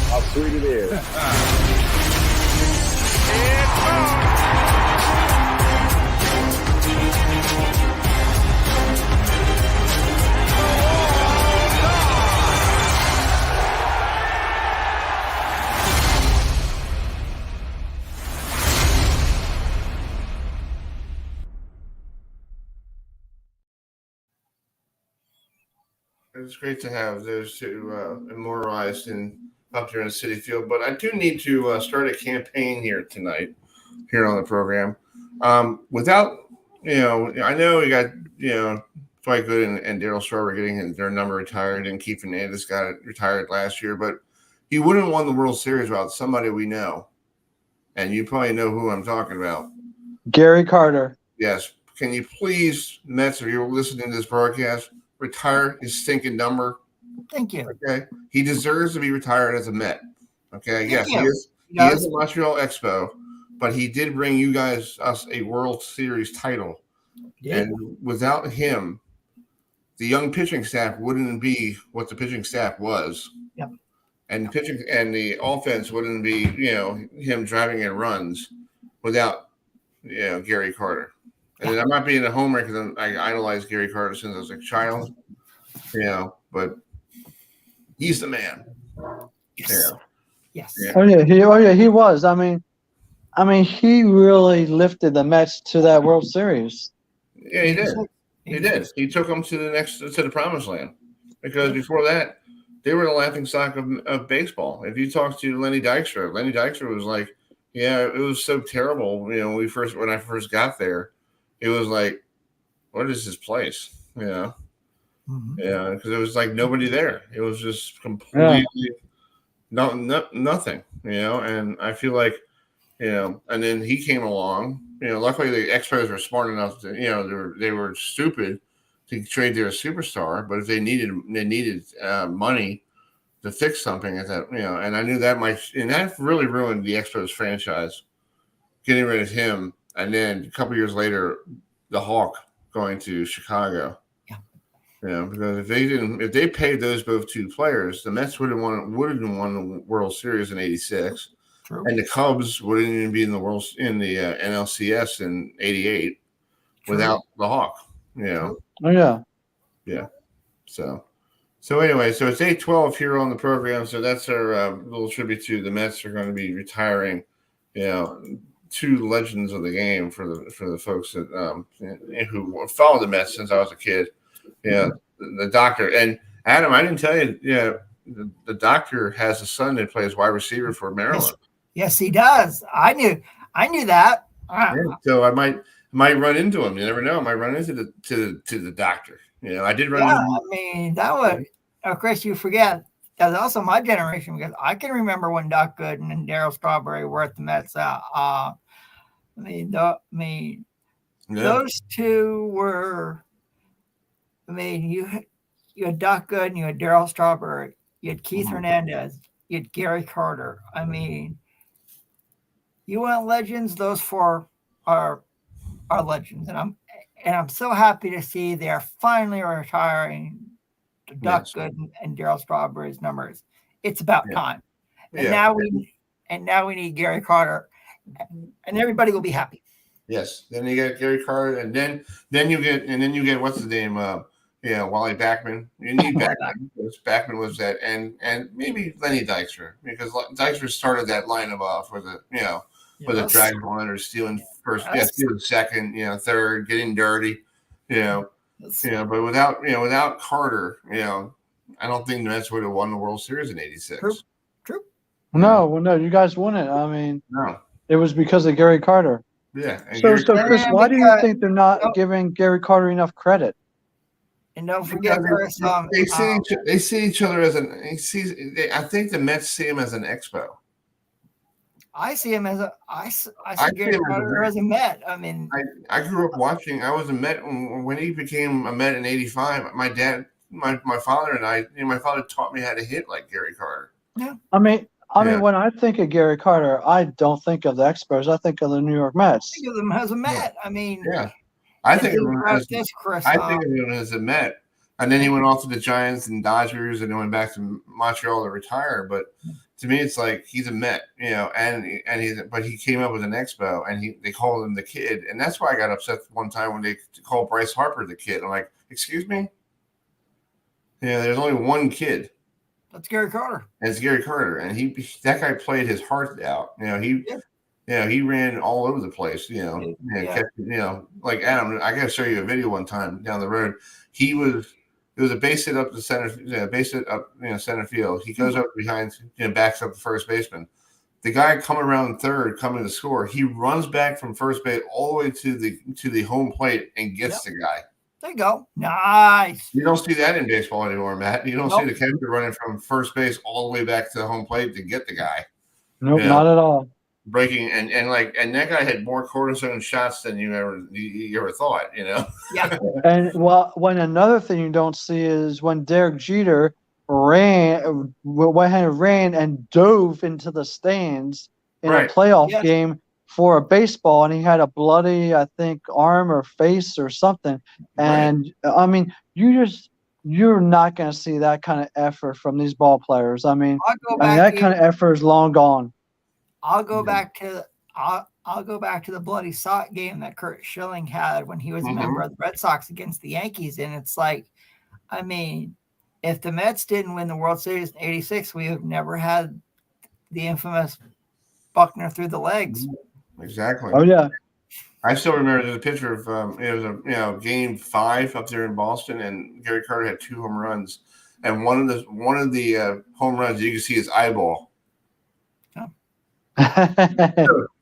How sweet it is.
It's great to have those two immortalized up there in City Field. But I do need to start a campaign here tonight, here on the program. Without, I know we got, Dwight Gooden and Darryl Strawberry getting their number retired, and Keith Fernandez got it retired last year. But he wouldn't have won the World Series without somebody we know. And you probably know who I'm talking about.
Gary Carter.
Yes. Can you please, Mets, if you're listening to this broadcast, retire his stinking number?
Thank you.
Okay. He deserves to be retired as a Met. Okay.
Thank
yes,
you.
He is a Montreal Expo, but he did bring us a World Series title.
Yeah.
And without him, the young pitching staff wouldn't be what the pitching staff was.
Yep.
And the pitching and the offense wouldn't be, him driving in runs without, Gary Carter. And I'm not being a homer because I idolized Gary Carter since I was a child, but he's the man.
Yes.
Yeah.
Yes.
Yeah.
Oh yeah, he was. I mean, he really lifted the Mets to that World Series.
Yeah, he did. He did. He took them to the promised land, because before that, they were the laughing stock of baseball. If you talk to Lenny Dykstra was like, yeah, it was so terrible. When I first got there, it was like, what is this place?
Mm-hmm.
Yeah, because it was like nobody there. It was just completely nothing. And I feel like, and then he came along. Luckily the Expos were smart enough to, they were stupid to trade their superstar, but if they needed money to fix something at that, and I knew that and that really ruined the Expos franchise, getting rid of him, and then a couple years later, the Hawk going to Chicago. Because if they paid those both two players, the Mets would have won the World Series in '86.
True.
And the Cubs wouldn't even be in the NLCS in '88 without the Hawk.
Oh yeah.
Yeah. So anyway, so it's 8:12 here on the program. So that's our little tribute to the Mets. Are going to be retiring, two legends of the game for the folks that who followed the Mets since I was a kid. The doctor, and Adam, I didn't tell you. The doctor has a son that plays wide receiver for Maryland.
Yes, he does. I knew that.
So I might run into him. You never know. I might run into the doctor. I did run.
Yeah, I mean, that was, Chris, you forget, that was also my generation because I can remember when Doc Gooden and Darryl Strawberry were at the Mets. Those two were, you had Doc Gooden, you had Darryl Strawberry, you had Keith Hernandez, you had Gary Carter. I mean, you want legends, those four are legends. And I'm so happy to see they're finally retiring Doc Gooden and Darryl Strawberry's numbers. It's about time. And now we need Gary Carter, and everybody will be happy.
Yes. Then you get Gary Carter, and then you get what's his name? Wally Backman. You need Backman because Backman was that, and maybe Lenny Dykstra because Dykstra started that lineup off with a drag one or stealing first, stealing second, third, getting dirty, But without Carter, I don't think the Mets would have won the World Series in '86.
True.
No, you guys won it. I mean,
no,
it was because of Gary Carter.
Yeah.
So Chris, why do you think they're not giving Gary Carter enough credit?
And don't forget, Chris,
they see each other as I think the Mets see him as an expo.
I see him as I see Gary Carter as a Met. I mean,
I grew up watching. I was a Met when he became a Met in '85. My dad, my father, and I. My father taught me how to hit like Gary Carter.
Yeah.
I mean, when I think of Gary Carter, I don't think of the Expos. I think of the New York Mets.
I think of them as a Met. I mean,
I think of him as a Met. And then he went off to the Giants and Dodgers, and then went back to Montreal to retire. But to me, it's like he's a Met, but he came up with an Expo, and they called him the Kid, and that's why I got upset one time when they called Bryce Harper the Kid. I'm like, excuse me? There's only one kid.
That's Gary Carter.
And it's Gary Carter, and that guy played his heart out. He ran all over the place. Like Adam. I got to show you a video one time down the road. It was a base hit up the center, center field. He goes up behind, backs up the first baseman. The guy coming around third, coming to score. He runs back from first base all the way to the home plate and gets the guy.
There you go. Nice.
You don't see that in baseball anymore, Matt. You don't see the catcher running from first base all the way back to the home plate to get the guy.
Nope, not at all.
Breaking and that guy had more cortisone shots than you ever thought,
Yeah.
And when another thing you don't see is when Derek Jeter ran and dove into the stands in a playoff game for a baseball, and he had a bloody, I think, arm or face or something. And I mean, you're not going to see that kind of effort from these ball players. I mean, that kind of effort is long gone.
I'll go back to the bloody sock game that Kurt Schilling had when he was a member of the Red Sox against the Yankees, and it's like, I mean, if the Mets didn't win the World Series in '86, we have never had the infamous Buckner through the legs.
Exactly.
Oh yeah.
I still remember there's a picture of it was Game 5 up there in Boston, and Gary Carter had 2 home runs, and one of the home runs you can see his eyeball.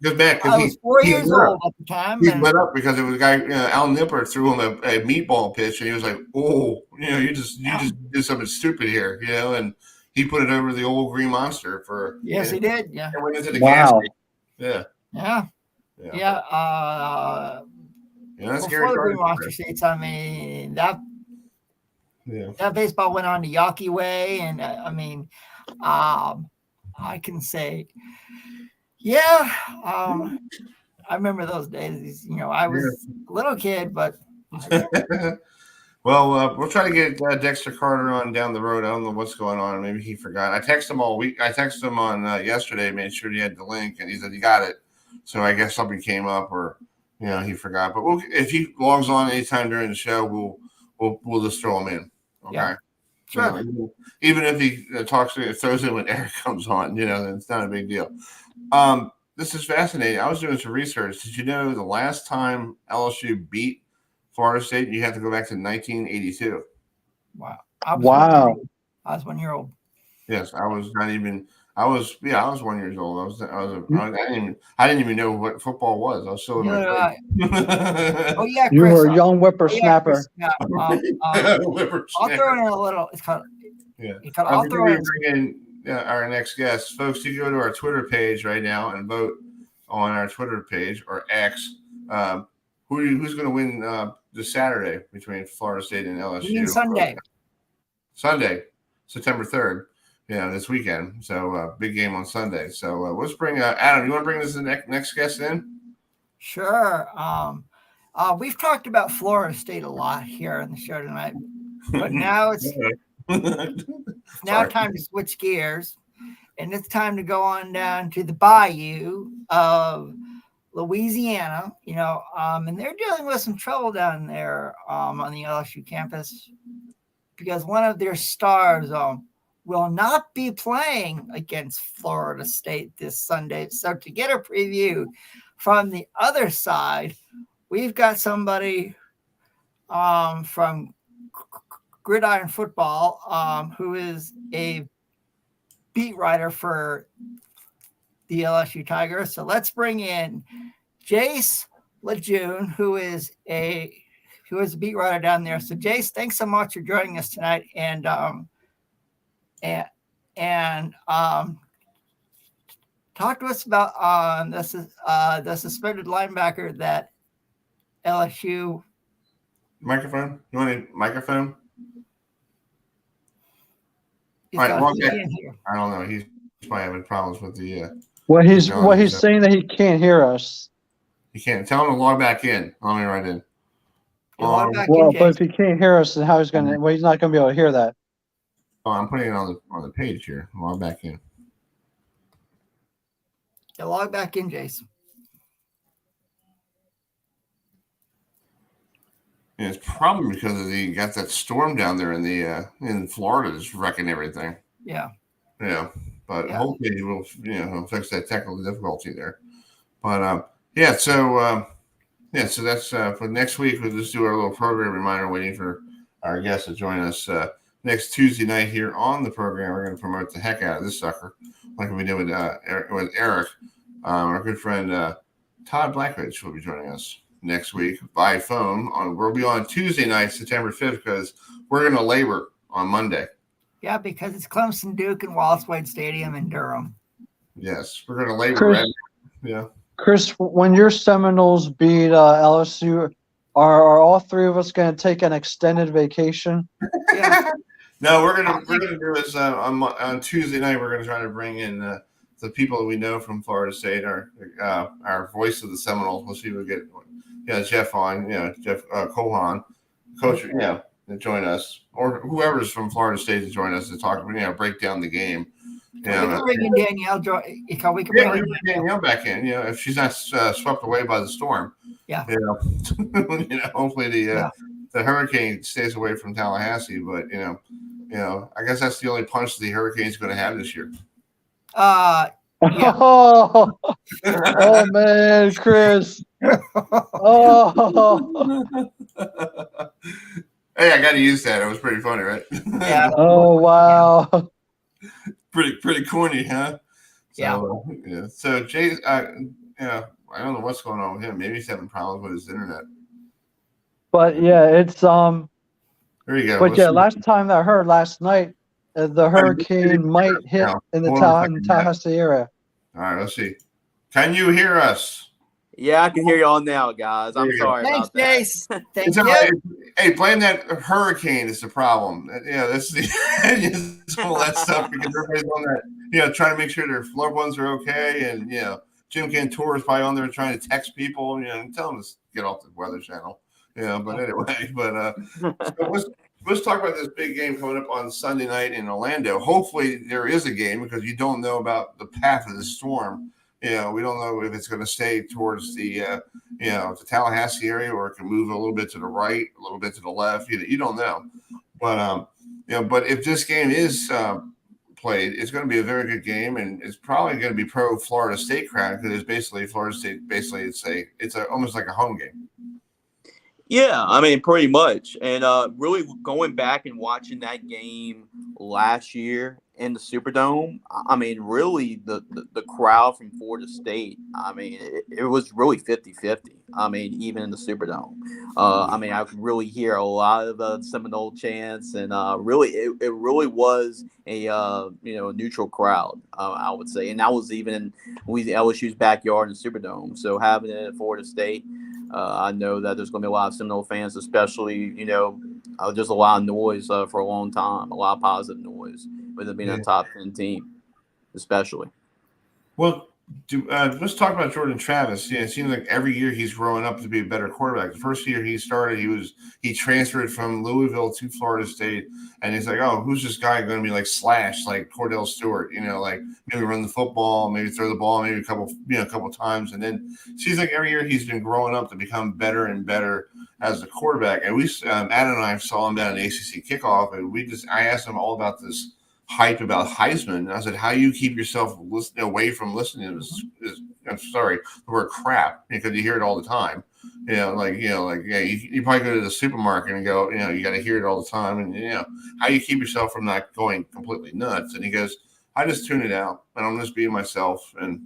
Good man,
I was 4 years old at the time.
He lit up because it was a guy, Al Nipper, threw him a meatball pitch, and he was like, "Oh, you just did something stupid here," and he put it over the old Green Monster for.
Yes, he did. Yeah.
And went into the gas station.
Yeah.
That's
before the Green Monster seats, I mean that baseball went on the Yawkey way, and I can say. Yeah, I remember those days. I was a little kid, but.
Well, we'll try to get Dexter Carter on down the road. I don't know what's going on. Maybe he forgot. I texted him all week. I texted him on yesterday, made sure he had the link, and he said he got it. So I guess something came up, or he forgot. But if he logs on anytime during the show, we'll just throw him in. Okay.
Yeah. Sure.
Even if he throws in when Eric comes on, it's not a big deal. This is fascinating. I was doing some research. Did you know the last time LSU beat Florida State, you have to go back to 1982?
Wow. I was 1 year old.
Yes, I was not even. I was 1 year old. I didn't even know what football was. I was still in my crib.
Oh yeah,
You
Chris.
were a young
Yeah,
whippersnapper.
Chris. Yeah, I'll throw in a little.
Yeah.
I'll throw in.
Bring in our next guest, folks. You go to our Twitter page right now and vote on our Twitter page or X. Who's going to win this Saturday between Florida State and LSU? Sunday, September 3rd. Yeah, this weekend. So big game on Sunday. So let's bring Adam. You want to bring this next guest in?
Sure. We've talked about Florida State a lot here on the show tonight, but now it's time to switch gears, and it's time to go on down to the bayou of Louisiana. And they're dealing with some trouble down there on the LSU campus because one of their stars will not be playing against Florida State this Sunday. So to get a preview from the other side, we've got somebody from Gridiron Football who is a beat writer for the LSU Tigers. So let's bring in Jace Lejeune, who is a beat writer down there. So Jace, thanks so much for joining us tonight. And talk to us about the suspended linebacker that LSU.
Microphone? You want a microphone?
All right,
I don't know. He's probably having problems with the.
He's saying that he can't hear us.
He can't. Tell him to log back in. Let me right in.
But if he can't hear us, then how he's going to? Well, he's not going to be able to hear that.
Oh, I'm putting it on the page here. Log back in.
Yeah, log back in, Jace.
Yeah, it's probably because you got that storm down there in Florida that's wrecking everything.
Yeah.
Yeah, but hopefully he will he'll fix that technical difficulty there. But so that's for next week. We'll just do our little program reminder, waiting for our guest to join us next Tuesday night here on the program. We're going to promote the heck out of this sucker, like we did with Eric. Our good friend Todd Blackridge will be joining us next week by phone. We'll be on Tuesday night, September 5th, because we're going to labor on Monday.
Yeah, because it's Clemson, Duke, and Wallace Wade Stadium in Durham.
Yes, we're going to labor.
Chris, when your Seminoles beat LSU, are all three of us going to take an extended vacation?
Yeah.
No, we're gonna do is on Tuesday night. We're going to try to bring in the people that we know from Florida State, our voice of the Seminoles. We'll see if we get Jeff on, Jeff Cohan, coach, to join us, or whoever's from Florida State to join us to talk, break down the game.
We can bring in Danielle. We can bring
Danielle back in. If she's not swept away by the storm.
Yeah.
Hopefully the hurricane stays away from Tallahassee. But I guess that's the only punch the hurricane's going to have this year.
Yeah.
Oh man, Chris. Oh.
Hey, I got to use that. It was pretty funny, right?
Yeah.
Oh wow.
Pretty corny, huh?
So,
yeah. So Jay, I don't know what's going on with him. Maybe he's having problems with his internet.
But yeah, it's
There you go.
But last time I heard last night, the hurricane might hit in the Tallahassee area.
All right, let's see. Can you hear us?
Yeah, I can hear y'all now, guys. I'm sorry about that.
Thanks, Jace. Thank you.
Hey, blame that hurricane is the problem. That's all that stuff because everybody's on that, trying to make sure their loved ones are okay. And, Jim Cantor is probably on there trying to text people, and tell them to get off the Weather Channel. But anyway, so let's talk about this big game coming up on Sunday night in Orlando. Hopefully there is a game because you don't know about the path of the storm. We don't know if it's going to stay towards the Tallahassee area or it can move a little bit to the right, a little bit to the left. You don't know. But if this game is played, it's going to be a very good game, and it's probably going to be pro Florida State crowd because it's basically Florida State. Basically, it's almost like a home game.
Yeah, I mean, pretty much. And really going back and watching that game last year in the Superdome, I mean, really the crowd from Florida State, I mean, it was really 50-50. I mean, even in the Superdome. I mean, I could really hear a lot of Seminole chants, and really, it really was a neutral crowd, I would say. And that was even in LSU's backyard in the Superdome. So having it at Florida State, I know that there's going to be a lot of Seminole fans, especially, there's a lot of noise for a long time, a lot of positive noise with it being a top 10 team, especially.
Well, let's talk about Jordan Travis. Yeah, it seems like every year he's growing up to be a better quarterback. The first year he started, he transferred from Louisville to Florida State, and he's like, oh, who's this guy going to be like Slash, like Cordell Stewart? Like maybe run the football, maybe throw the ball, maybe a couple times, and then it seems like every year he's been growing up to become better and better as a quarterback. And we, Adam and I saw him down at ACC kickoff, and I asked him all about this hype about Heisman. And I said, how do you keep yourself away from listening to this? I'm sorry, the word crap, because you hear it all the time. You probably go to the supermarket and go, you got to hear it all the time. And, how do you keep yourself from not going completely nuts? And he goes, I just tune it out and I'm just being myself. And,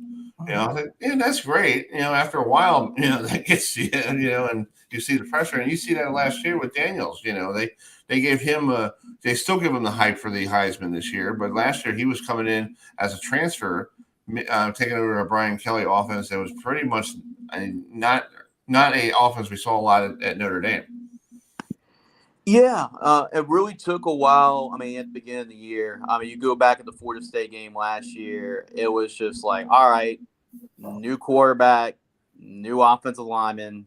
I was like, yeah, that's great. After a while, that gets you, and you see the pressure. And you see that last year with Daniels, they gave him they still give him the hype for the Heisman this year. But last year he was coming in as a transfer, taking over a Brian Kelly offense that was pretty much not a offense we saw a lot at Notre Dame.
Yeah, it really took a while. I mean, at the beginning of the year, you go back at the Florida State game last year, it was just like, all right, new quarterback, new offensive lineman,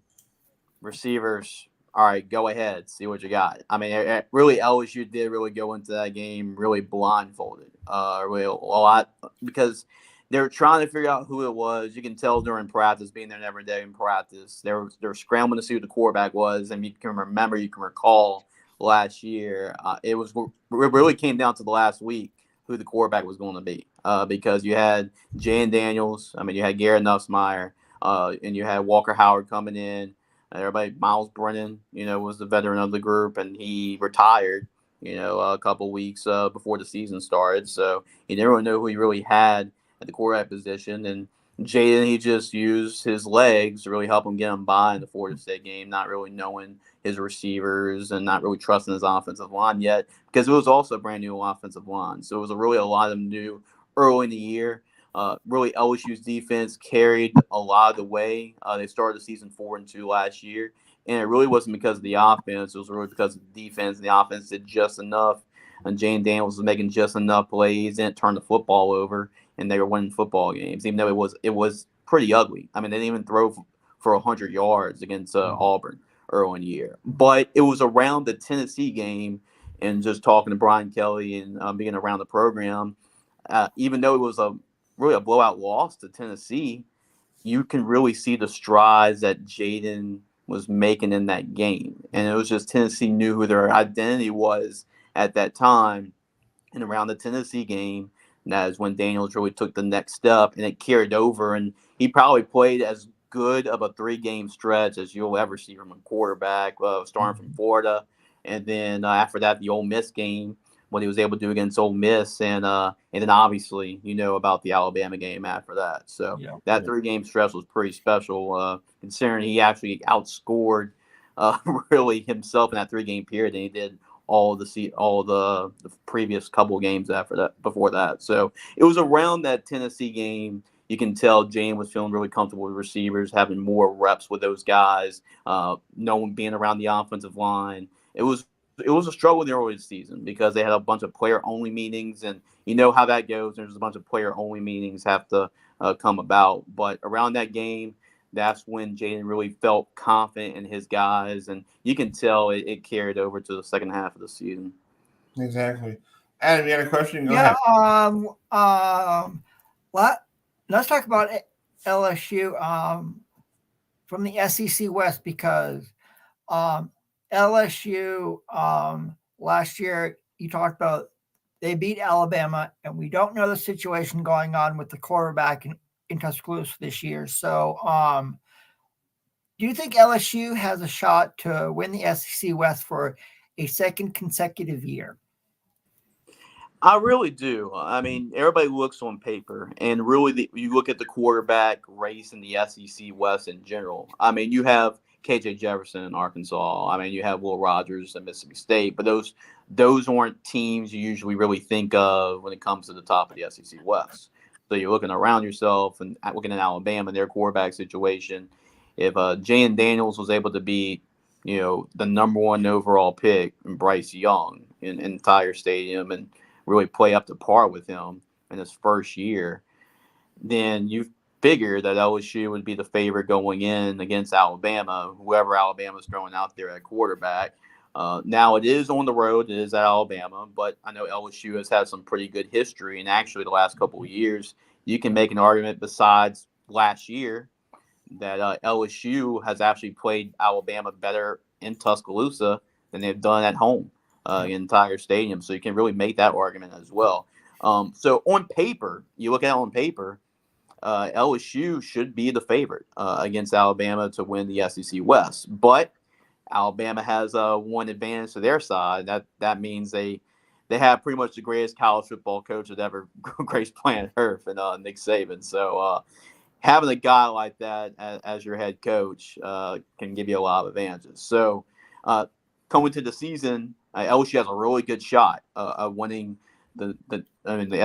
receivers. All right, go ahead, see what you got. I mean, really, LSU did really go into that game really blindfolded, really a lot, because they were trying to figure out who it was. You can tell during practice, being there every day in practice, they were scrambling to see who the quarterback was. And you can recall last year, it really came down to the last week who the quarterback was going to be, because you had Jan Daniels, you had Garrett Nussmeier, and you had Walker Howard coming in. Everybody, Miles Brennan, was the veteran of the group, and he retired, a couple weeks before the season started. So you never know who he really had at the quarterback position. And Jaden, he just used his legs to really help him get him by in the Florida State game, not really knowing his receivers and not really trusting his offensive line yet, because it was also a brand new offensive line. So it was really a lot of them new early in the year. Really, LSU's defense carried a lot of the way. They started the season 4-2 last year, and it really wasn't because of the offense. It was really because of the defense, and the offense did just enough. And Jane Daniels was making just enough plays, didn't turn the football over, and they were winning football games, even though it was pretty ugly. They didn't even throw for 100 yards against Auburn early in the year. But it was around the Tennessee game, and just talking to Brian Kelly and being around the program, even though it was really a blowout loss to Tennessee, you can really see the strides that Jaden was making in that game. And it was just Tennessee knew who their identity was at that time. And around the Tennessee game, that is when Daniels really took the next step, and it carried over. And he probably played as good of a 3-game stretch as you'll ever see from a quarterback, starting from Florida. And then after that, the Ole Miss game, what he was able to do against Ole Miss, and then obviously about the Alabama game after that. So that 3-game stretch was pretty special, considering he actually outscored really himself in that 3-game period than he did all the previous couple games before that. So it was around that Tennessee game. You can tell Jane was feeling really comfortable with receivers, having more reps with those guys, being around the offensive line. It was a struggle in the early season because they had a bunch of player-only meetings, and you know how that goes. There's a bunch of player-only meetings have to come about. But around that game, that's when Jaden really felt confident in his guys, and you can tell it carried over to the second half of the season.
Exactly. Adam, you had a question? Go
ahead. Let's talk about LSU from the SEC West, because LSU last year, you talked about they beat Alabama, and we don't know the situation going on with the quarterback in Tuscaloosa this year. So do you think LSU has a shot to win the SEC West for a second consecutive year?
I really do. I mean, everybody looks on paper, and really, you look at the quarterback race in the SEC West in general. I mean, you have KJ Jefferson in Arkansas. I mean, you have Will Rogers at Mississippi State, but those aren't teams you usually really think of when it comes to the top of the SEC West. So you're looking around yourself and looking at Alabama and their quarterback situation. If Jaden Daniels was able to be, the number one overall pick, and Bryce Young in entire stadium, and really play up to par with him in his first year, then you figure that LSU would be the favorite going in against Alabama, whoever Alabama's throwing out there at quarterback. Now it is on the road, it is at Alabama, but I know LSU has had some pretty good history, and actually the last couple of years, you can make an argument besides last year that LSU has actually played Alabama better in Tuscaloosa than they've done at home. Entire stadium, so you can really make that argument as well. So on paper, you look at it on paper, LSU should be the favorite against Alabama to win the SEC West, but Alabama has one advantage to their side. That means they have pretty much the greatest college football coach that ever graced planet Earth, and Nick Saban. So having a guy like that as your head coach can give you a lot of advantages. So coming to the season, LSU has a really good shot of winning the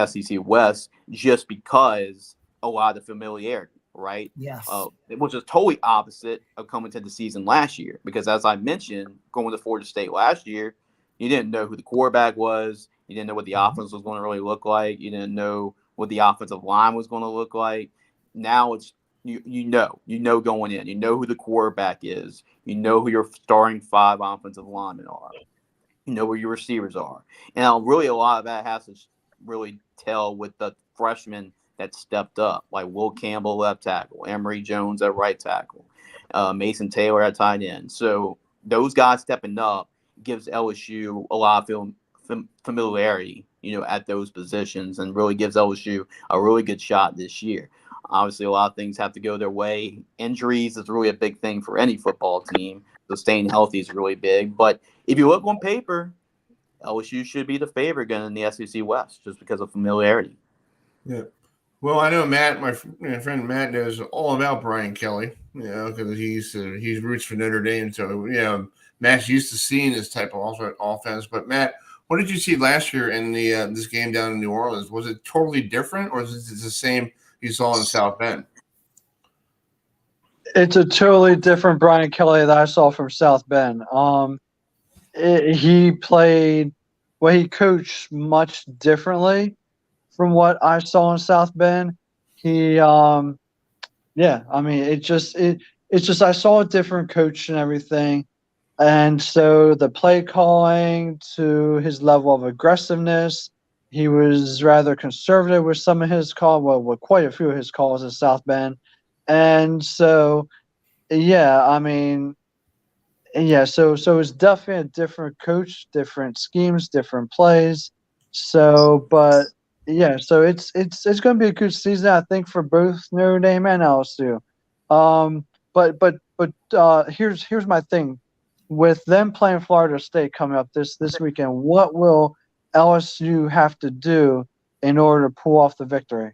SEC West just because a lot of familiarity, right?
Yes.
Which is totally opposite of coming to the season last year, because as I mentioned, going to Florida State last year, you didn't know who the quarterback was. You didn't know what the offense was going to really look like. You didn't know what the offensive line was going to look like. Now it's you know going in. You know who the quarterback is. You know who your starting 5 offensive linemen are. You know where your receivers are. And really a lot of that has to really tell with the freshmen that stepped up, like Will Campbell, left tackle, Emory Jones at right tackle, Mason Taylor at tight end. So those guys stepping up gives LSU a lot of familiarity, at those positions, and really gives LSU a really good shot this year. Obviously, a lot of things have to go their way. Injuries is really a big thing for any football team. So staying healthy is really big. But if you look on paper, LSU should be the favorite again in the SEC West just because of familiarity.
Yeah. Well, I know Matt, my friend Matt, knows all about Brian Kelly, because he's roots for Notre Dame. So, Matt's used to seeing this type of offense. But Matt, what did you see last year in the this game down in New Orleans? Was it totally different, or is it the same you saw in South Bend?
It's a totally different Brian Kelly that I saw from South Bend. He coached much differently from what I saw in South Bend. It's just I saw a different coach and everything. And so the play calling to his level of aggressiveness, he was rather conservative with some of his calls, with quite a few of his calls in South Bend. And so, so it's definitely a different coach, different schemes, different plays. So it's going to be a good season, I think, for both Notre Dame and LSU. Here's my thing. With them playing Florida State coming up this weekend, what will LSU have to do in order to pull off the victory?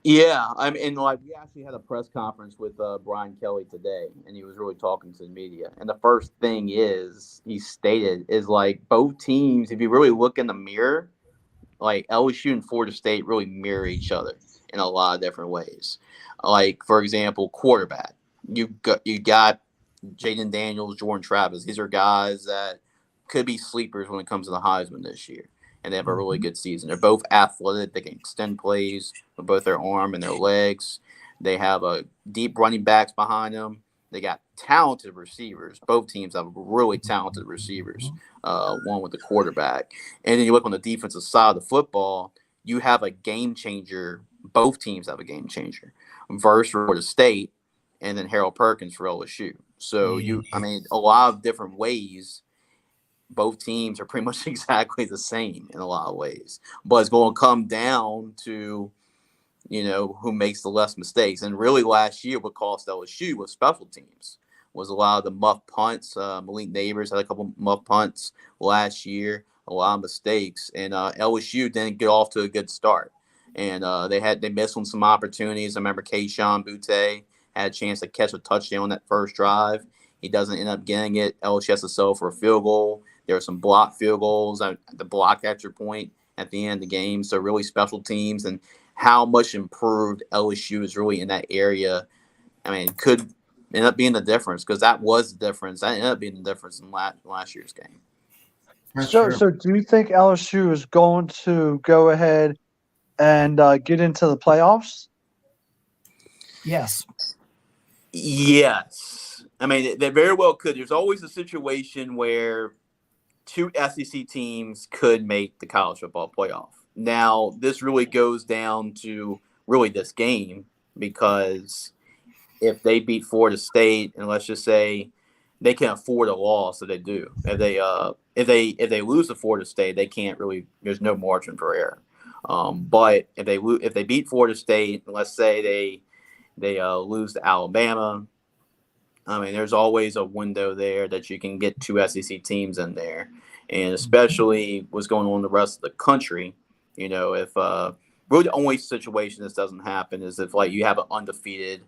Yeah, I mean, we actually had a press conference with Brian Kelly today, and he was really talking to the media. And the first thing he stated is both teams, if you really look in the mirror, LSU and Florida State really mirror each other in a lot of different ways. For example, quarterback. You got Jaden Daniels, Jordan Travis. These are guys that could be sleepers when it comes to the Heisman this year, and they have a really good season. They're both athletic. They can extend plays with both their arm and their legs. They have deep running backs behind them. They got talented receivers. Both teams have really talented receivers, one with the quarterback. And then you look on the defensive side of the football, you have a game changer. Both teams have a game changer. Versus Florida State, and then Harold Perkins for LSU. So a lot of different ways. Both teams are pretty much exactly the same in a lot of ways. But it's going to come down to, who makes the less mistakes. And really last year what cost LSU was special teams. Was a lot of the muff punts. Malik Neighbors had a couple muff punts last year. a lot of mistakes, and LSU didn't get off to a good start. And they missed on some opportunities. I remember Keyshawn Butte had a chance to catch a touchdown on that first drive. He doesn't end up getting it. LSU has to settle for a field goal. There were some blocked field goals at the block extra point at the end of the game. So really special teams and how much improved LSU is really in that area. I mean, could end up being the difference, because that was the difference. That ended up being the difference in last year's game.
So do you think LSU is going to go ahead and get into the playoffs?
Yes.
Yes. I mean, they very well could. There's always a situation where two SEC teams could make the college football playoff. Now, this really goes down to really this game, because if they beat Florida State, and let's just say they can afford a loss, so they do. If they lose to Florida State, they can't really. There's no margin for error. But if they beat Florida State, and let's say they lose to Alabama, I mean, there's always a window there that you can get two SEC teams in there, and especially what's going on in the rest of the country. You know, if really the only situation this doesn't happen is if like you have an undefeated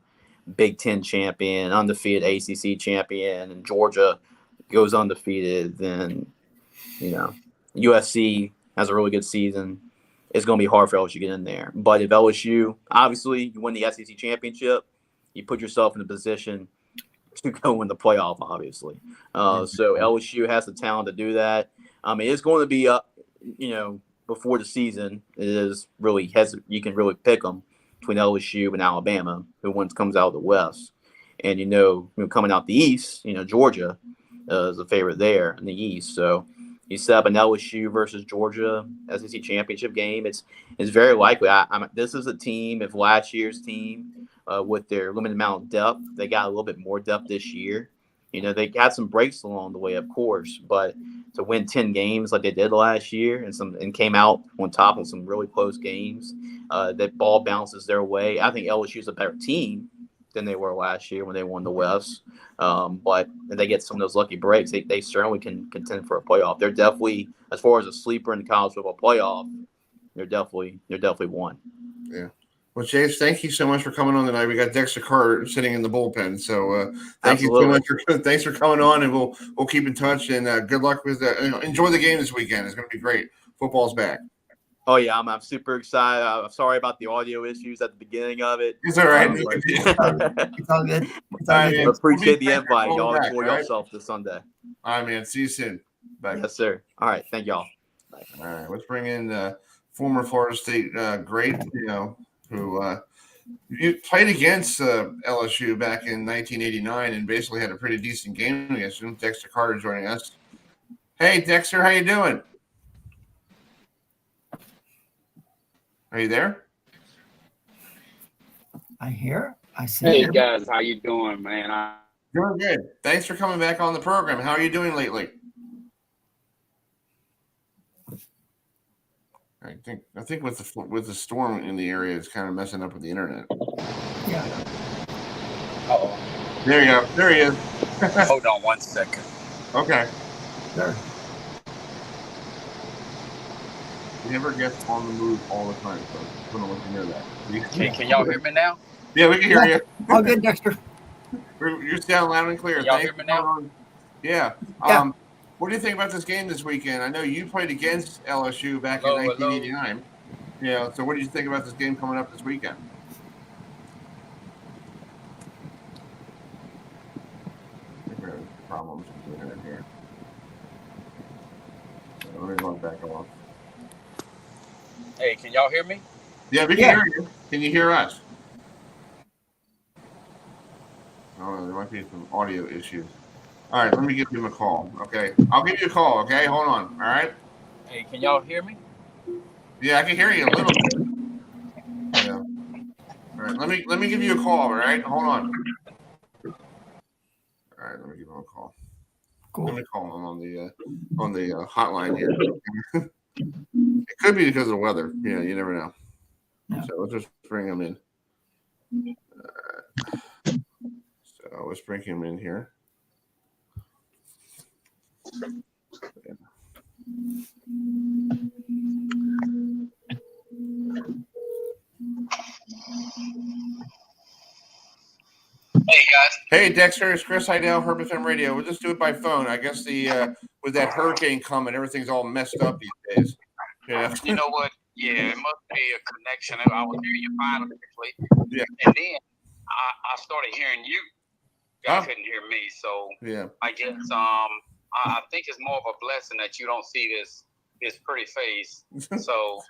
Big Ten champion, undefeated ACC champion, and Georgia goes undefeated, then USC has a really good season. It's going to be hard for LSU to get in there. But if LSU, obviously, you win the SEC championship, you put yourself in a position to go in the playoff, obviously. So LSU has the talent to do that. I mean, it's going to be up, before the season. It is really you can really pick them between LSU and Alabama, who one comes out of the West. And, coming out the East, Georgia is a favorite there in the East. So you set up an LSU versus Georgia SEC championship game. It's very likely. This is a team, if last year's team, with their limited amount of depth, they got a little bit more depth this year. They had some breaks along the way, of course, but to win 10 games like they did last year and came out on top of some really close games, that ball bounces their way. I think LSU is a better team than they were last year when they won the West. But if they get some of those lucky breaks, they certainly can contend for a playoff. They're definitely, as far as a sleeper in the college football playoff, they're definitely one.
Yeah. Well, Chase, thank you so much for coming on tonight. We got Dexter Carter sitting in the bullpen, so thank you so much thanks for coming on, and we'll keep in touch, and good luck with enjoy the game this weekend. It's going to be great. Football's back.
Oh yeah, I'm super excited. I'm sorry about the audio issues at the beginning of it.
It's all right.
It's all good.
I appreciate the invite. Y'all enjoy yourself this Sunday.
All right, man. See you soon. Bye.
Yes, sir. All right. Thank y'all. Bye.
All right. Let's bring in former Florida State great, who you played against LSU back in 1989 and basically had a pretty decent game against him. Dexter Carter joining us. Hey, Dexter, how you doing? Are you there?
I see.
Hey guys, how you doing, man?
Doing good. Thanks for coming back on the program. How are you doing lately? I think with the storm in the area, it's kind of messing up with the internet.
Yeah.
Uh-oh.
There you go. There he is.
Hold on 1 second.
Okay.
Sure.
He never gets on the move all the time, so I don't know if you know that.
Can y'all hear me now?
Yeah, we can hear you.
All good, Dexter.
You're sounding loud and clear.
Can y'all hear me now?
Yeah. What do you think about this game this weekend? I know you played against LSU back in 1989. Yeah. So what do you think about this game coming up this weekend? I think we're having problems with the internet here. So let me log back on.
Hey, can y'all hear me?
Yeah, we can hear you. Can you hear us? Oh, there might be some audio issues. All right, let me give him a call. Okay, I'll give you a call. Okay, hold on. All right.
Hey, can y'all hear me?
Yeah, I can hear you a little bit. Yeah. All right, let me give you a call. All right, hold on. All right, let me give him a call.
Cool.
Let me call him on the hotline here. It could be because of the weather. Yeah, you never know.
Yeah.
So let's just bring him in. So let's bring him in here.
Hey guys.
Hey Dexter, it's Chris Heidel, Herb FM Radio. We'll just do it by phone. I guess with that hurricane coming, everything's all messed up these days. Yeah.
You know what? Yeah, it must be a connection. I was hearing you fine initially,
Yeah.
and then I started hearing you. Guys couldn't hear me, so
Yeah.
I guess I think it's more of a blessing that you don't see this pretty face. So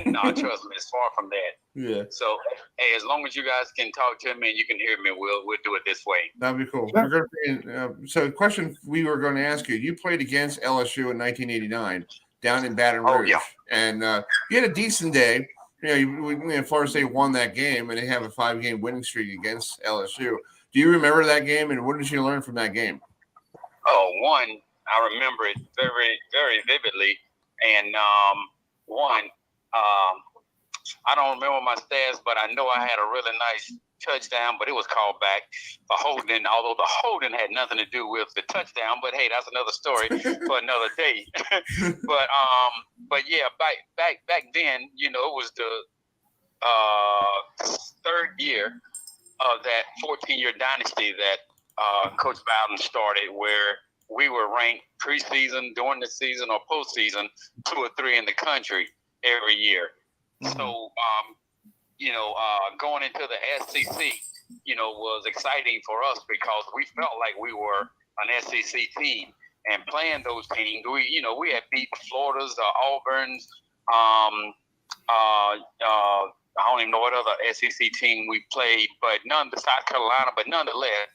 no, trust me, it's far from that.
Yeah.
So hey, as long as you guys can talk to me and you can hear me, we'll do it this way.
That'd be cool. We're gonna so the question we were going to ask you: you played against LSU in 1989 down in Baton Rouge, and you had a decent day. Florida State won that game, and they have a 5-game winning streak against LSU. Do you remember that game, and what did you learn from that game?
Oh, one, I remember it very, very vividly, and I don't remember my stats, but I know I had a really nice touchdown, but it was called back for holding, although the holding had nothing to do with the touchdown. But hey, that's another story for another day. But yeah, back then, it was the third year of that 14-year dynasty that Coach Bowden started, where we were ranked preseason, during the season, or postseason 2 or 3 in the country every year. Mm-hmm. So, going into the SEC, was exciting for us because we felt like we were an SEC team, and playing those teams, we had beat Florida's, Auburn's, I don't even know what other SEC team we played, but South Carolina, but nonetheless,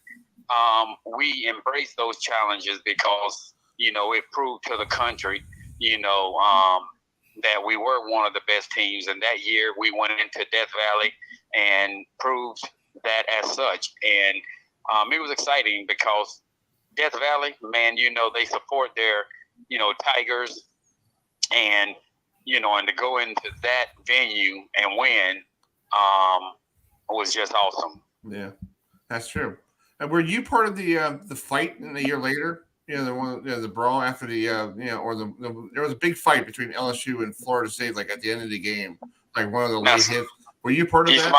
we embraced those challenges because, it proved to the country, that we were one of the best teams. And that year we went into Death Valley and proved that as such. And it was exciting because Death Valley, man, they support their, Tigers, and, and to go into that venue and win was just awesome.
Yeah, that's true. And were you part of the fight in the year later? The brawl after there was a big fight between LSU and Florida State, like at the end of the game, like one of the late hits. Were you part of that?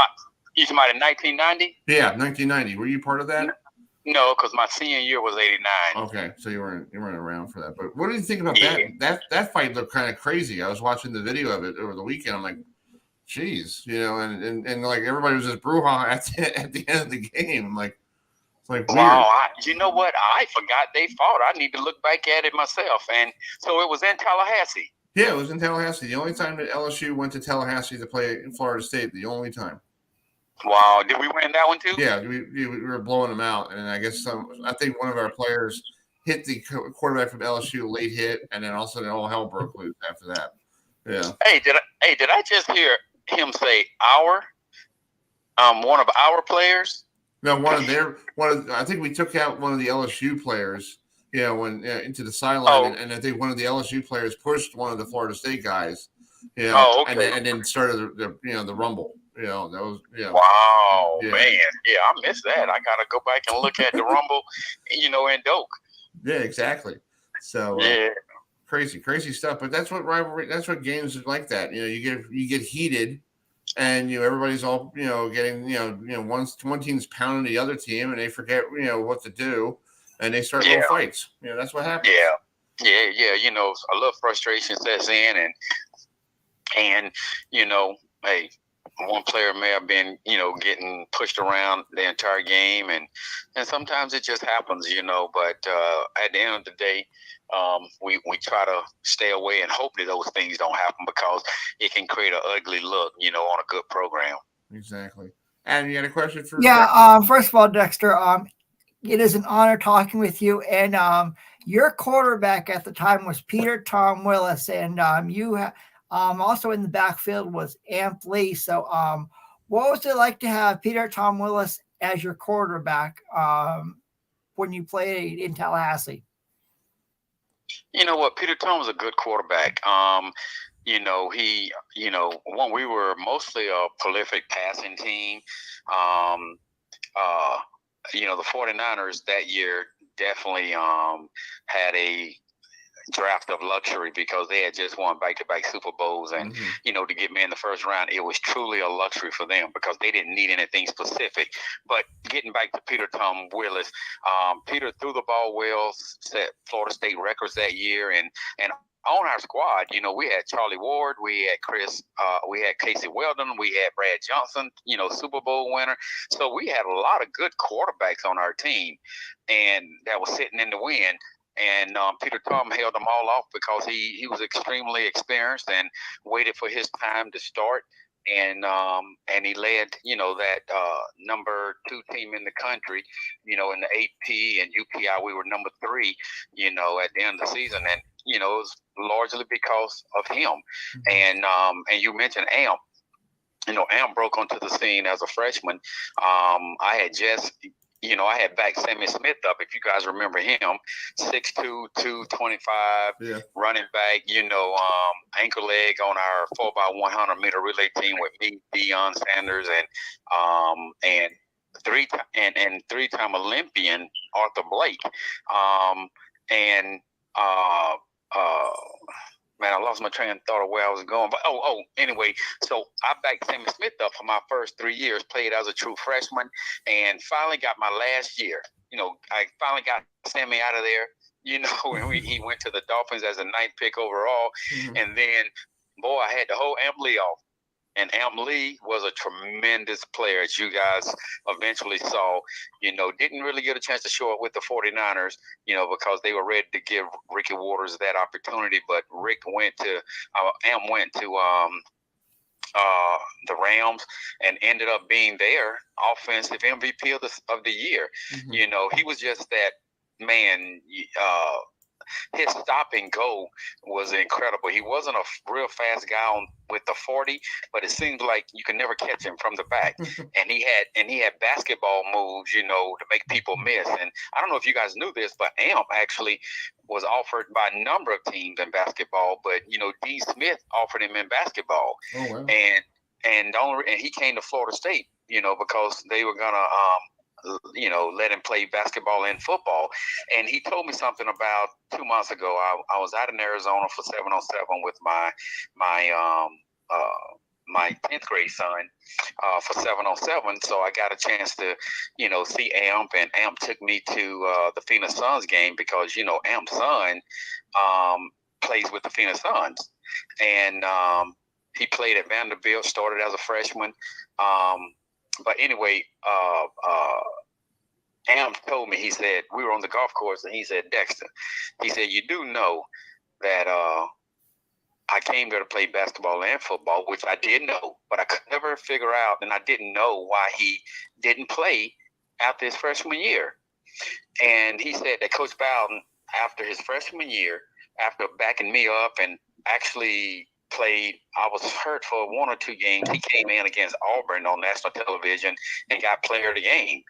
You talking about in 1990?
Yeah, 1990. Were you part of that?
No, because my senior year was 89.
Okay, so you weren't around for that. But what do you think about that? That fight looked kind of crazy. I was watching the video of it over the weekend. I'm like, geez, and like everybody was just brouhaha at the end of the game. I'm like, it's like weird.
Wow, you know what? I forgot they fought. I need to look back at it myself. And so it was in Tallahassee.
Yeah, it was in Tallahassee. The only time that LSU went to Tallahassee to play in Florida State, the only time.
Wow, did we win that one too?
Yeah, we were blowing them out, and I guess I think one of our players hit the quarterback from LSU, late hit, and then also all hell broke loose after that. Yeah.
Hey, did I just hear him say one of our players?
No, I think we took out one of the LSU players, into the sideline, and I think one of the LSU players pushed one of the Florida State guys,
okay.
and then started the rumble. That was
Wow,
yeah.
Man, yeah, I missed that. I gotta go back and look at the rumble, in Doak.
Yeah, exactly. So
yeah,
crazy stuff. But that's what rivalry. That's what games are like that. You get heated. And everybody's all getting one team's pounding the other team, and they forget what to do, and they start little fights. That's what happens.
Yeah. A little frustration sets in, and hey, one player may have been getting pushed around the entire game, and sometimes it just happens, But at the end of the day, we try to stay away and hope that those things don't happen because it can create an ugly look, on a good program.
Exactly. And you had a question for?
Yeah. First of all, Dexter, it is an honor talking with you. And your quarterback at the time was Peter Tom Willis, and you also in the backfield was Amp Lee. So, what was it like to have Peter Tom Willis as your quarterback when you played in Tallahassee?
You know what? Peter Tom was a good quarterback. We were mostly a prolific passing team. The 49ers that year definitely had a draft of luxury because they had just won back-to-back Super Bowls, and to get me in the first round, it was truly a luxury for them because they didn't need anything specific. But getting back to Peter Tom Willis, Peter threw the ball well, set Florida State records that year, and on our squad, we had Charlie Ward, we had Chris, we had Casey Weldon, we had Brad Johnson, Super Bowl winner. So we had a lot of good quarterbacks on our team, and that was sitting in the wind. And Peter Tom held them all off because he was extremely experienced and waited for his time to start. And he led, that number 2 team in the country, in the AP and UPI. We were number 3, at the end of the season. And, it was largely because of him. And you mentioned Amp. Amp broke onto the scene as a freshman. I had just I had backed Sammy Smith up, if you guys remember him, 6'2", 225, running back, anchor leg on our 4x100 meter relay team with me, Deion Sanders, and three-time Olympian Arthur Blake. Man, I lost my train of thought of where I was going. But anyway, so I backed Sammy Smith up for my first 3 years, played as a true freshman, and finally got my last year. I finally got Sammy out of there, and he went to the Dolphins as a 9th pick overall. And then, boy, I had the whole Amp Lee off. And Amp Lee was a tremendous player, as you guys eventually saw. Didn't really get a chance to show up with the 49ers, because they were ready to give Ricky Waters that opportunity. But Amp went to the Rams and ended up being their offensive MVP of the year. He was just that man. His stop and go was incredible. He wasn't a real fast guy with the 40, but it seemed like you could never catch him from the back. And he had basketball moves, to make people miss. And I don't know if you guys knew this, but Amp actually was offered by a number of teams in basketball, but Dean Smith offered him in basketball. Oh, wow. And he came to Florida State, because they were gonna let him play basketball and football. And he told me something about 2 months ago. I was out in Arizona for 7-on-7 with my 10th grade son for 7-on-7. So I got a chance to, see Amp, and Amp took me to the Phoenix Suns game because, Amp's son plays with the Phoenix Suns. And he played at Vanderbilt, started as a freshman. But anyway, Amp told me, he said, we were on the golf course, and he said, Dexter, he said, you do know that I came there to play basketball and football, which I did know, but I could never figure out, and I didn't know why he didn't play after his freshman year. And he said that Coach Bowden, after his freshman year, after backing me up and actually played, I was hurt for 1 or 2 games. He came in against Auburn on national television and got player of the game.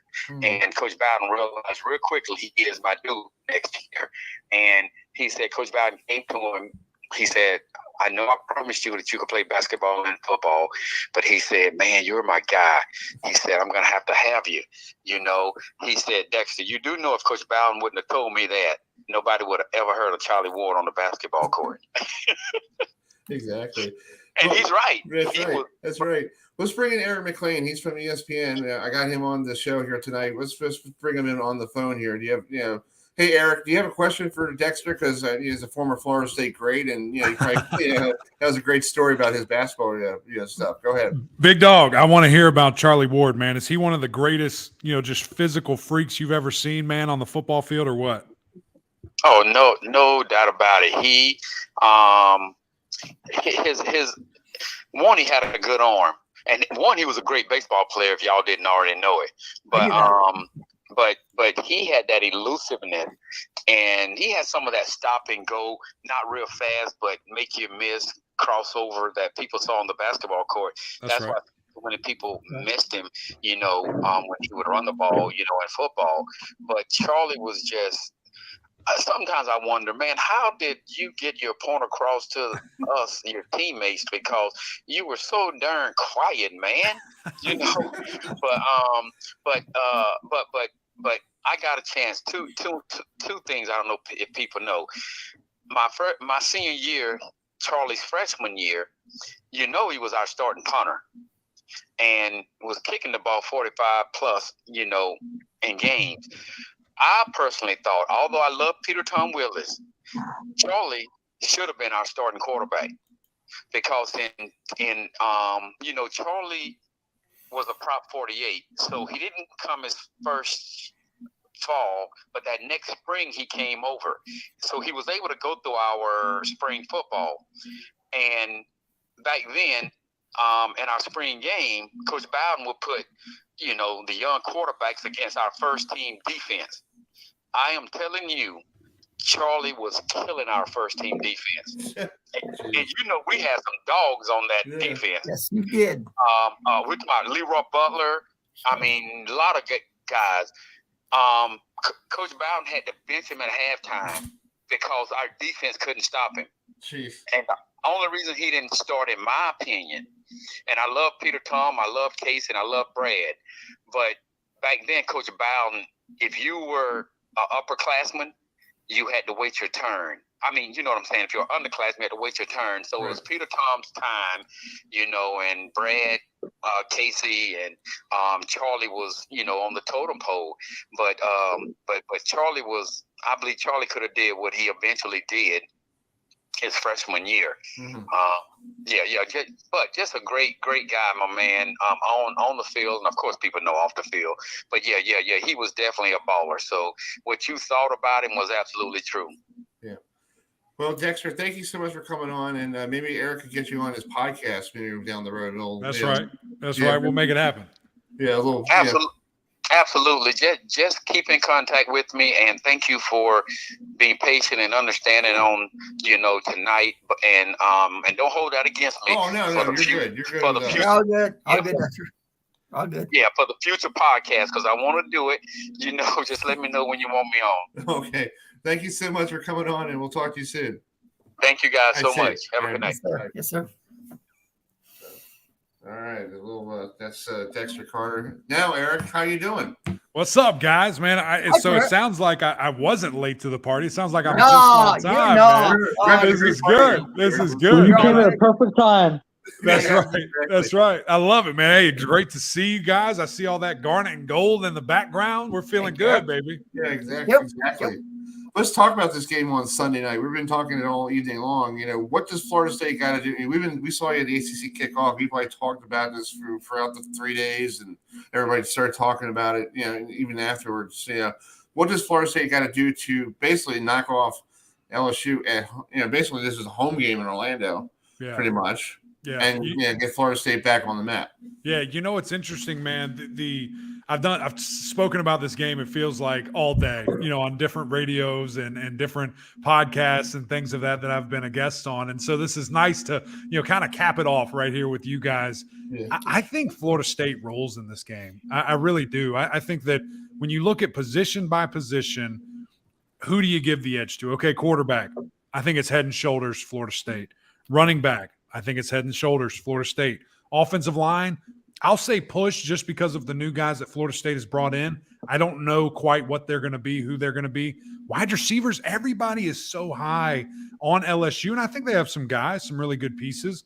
And Coach Bowden realized real quickly he is my dude next year. And he said, Coach Bowden came to him. He said, I know I promised you that you could play basketball and football, but he said, man, you're my guy. He said, I'm going to have you. He said, Dexter, you do know if Coach Bowden wouldn't have told me that, nobody would have ever heard of Charlie Ward on the basketball court.
Exactly.
And he's right.
That's right. Let's bring in Eric McLean. He's from ESPN. I got him on the show here tonight. Let's just bring him in on the phone here. Do you have, hey, Eric, do you have a question for Dexter? Because he's a former Florida State great, and you probably that was a great story about his basketball stuff. Go ahead.
Big dog, I want to hear about Charlie Ward, man. Is he one of the greatest, just physical freaks you've ever seen, man, on the football field, or what?
Oh, no doubt about it. He he had a good arm, and he was a great baseball player, if y'all didn't already know it. But he had that elusiveness, and he had some of that stop and go, not real fast, but make you miss crossover that people saw on the basketball court. That's right. Why when people missed him, when he would run the ball, in football. But Charlie was just, sometimes I wonder, man, how did you get your point across to us, your teammates? Because you were so darn quiet, man. But I got a chance. Two things I don't know if people know. my senior year, Charlie's freshman year, he was our starting punter and was kicking the ball 45 plus, in games. I personally thought, although I love Peter Tom Willis, Charlie should have been our starting quarterback because Charlie was a prop 48, so he didn't come his first fall, but that next spring he came over. So he was able to go through our spring football. And back then, in our spring game, Coach Bowden would put, the young quarterbacks against our first team defense. I am telling you, Charlie was killing our first team defense. And we had some dogs on that defense.
Yes, you did.
We're talking about Leroy Butler. I mean, a lot of good guys. Coach Bowden had to bench him at halftime because our defense couldn't stop him.
Jeez.
And the only reason he didn't start, in my opinion, and I love Peter Tom, I love Casey, and I love Brad, but back then, Coach Bowden, if you were an upperclassman, you had to wait your turn. I mean, you know what I'm saying? If you're an underclassman, you had to wait your turn. So It was Peter Tom's time, and Brad, Casey, and Charlie was, on the totem pole. But Charlie was, I believe Charlie could have did what he eventually did his freshman year.
Mm-hmm.
Just a great guy, my man, on the field, and of course people know off the field. But he was definitely a baller. So what you thought about him was absolutely true.
Yeah. Well, Dexter, thank you so much for coming on, and maybe Eric could get you on his podcast maybe down the road.
That's right. That's right. We'll make it happen.
Yeah, a little.
Absolutely. Absolutely. Just keep in contact with me, and thank you for being patient and understanding on, tonight. And don't hold that against me.
Oh no, you're good. You're good.
All good. All good. All good.
Yeah, for the future podcast, because I want to do it. Just let me know when you want me on.
Okay. Thank you so much for coming on, and we'll talk to you soon.
Thank you guys so much. Have a good night.
Yes, sir.
All right, that's Dexter Carter. Now, Eric, how you doing?
What's up, guys? Man, it sounds like I wasn't late to the party. It sounds like I'm
just on
time, man. This is good. This is good.
You came at a perfect time.
That's right. That's right. I love it, man. Hey, it's great to see you guys. I see all that garnet and gold in the background. We're feeling good, baby.
Yeah, exactly. Exactly. Let's talk about this game on Sunday night. We've been talking it all evening long. What does Florida State got to do? We saw you at the ACC kickoff. We probably talked about this throughout the 3 days, and everybody started talking about it. Even afterwards. What does Florida State got to do to basically knock off LSU? Basically this is a home game in Orlando, pretty much.
Yeah,
and get Florida State back on the map.
Yeah, it's interesting, man. I've spoken about this game, it feels like all day, on different radios and different podcasts and things of that I've been a guest on. And so this is nice to, kind of cap it off right here with you guys. Yeah. I think Florida State rolls in this game. I really do. I think that when you look at position by position, who do you give the edge to? Okay, quarterback, I think it's head and shoulders Florida State. Running back, I think it's head and shoulders Florida State. Offensive line, I'll say push just because of the new guys that Florida State has brought in. I don't know quite what they're going to be, who they're going to be. Wide receivers, everybody is so high on LSU, and I think they have some guys, some really good pieces.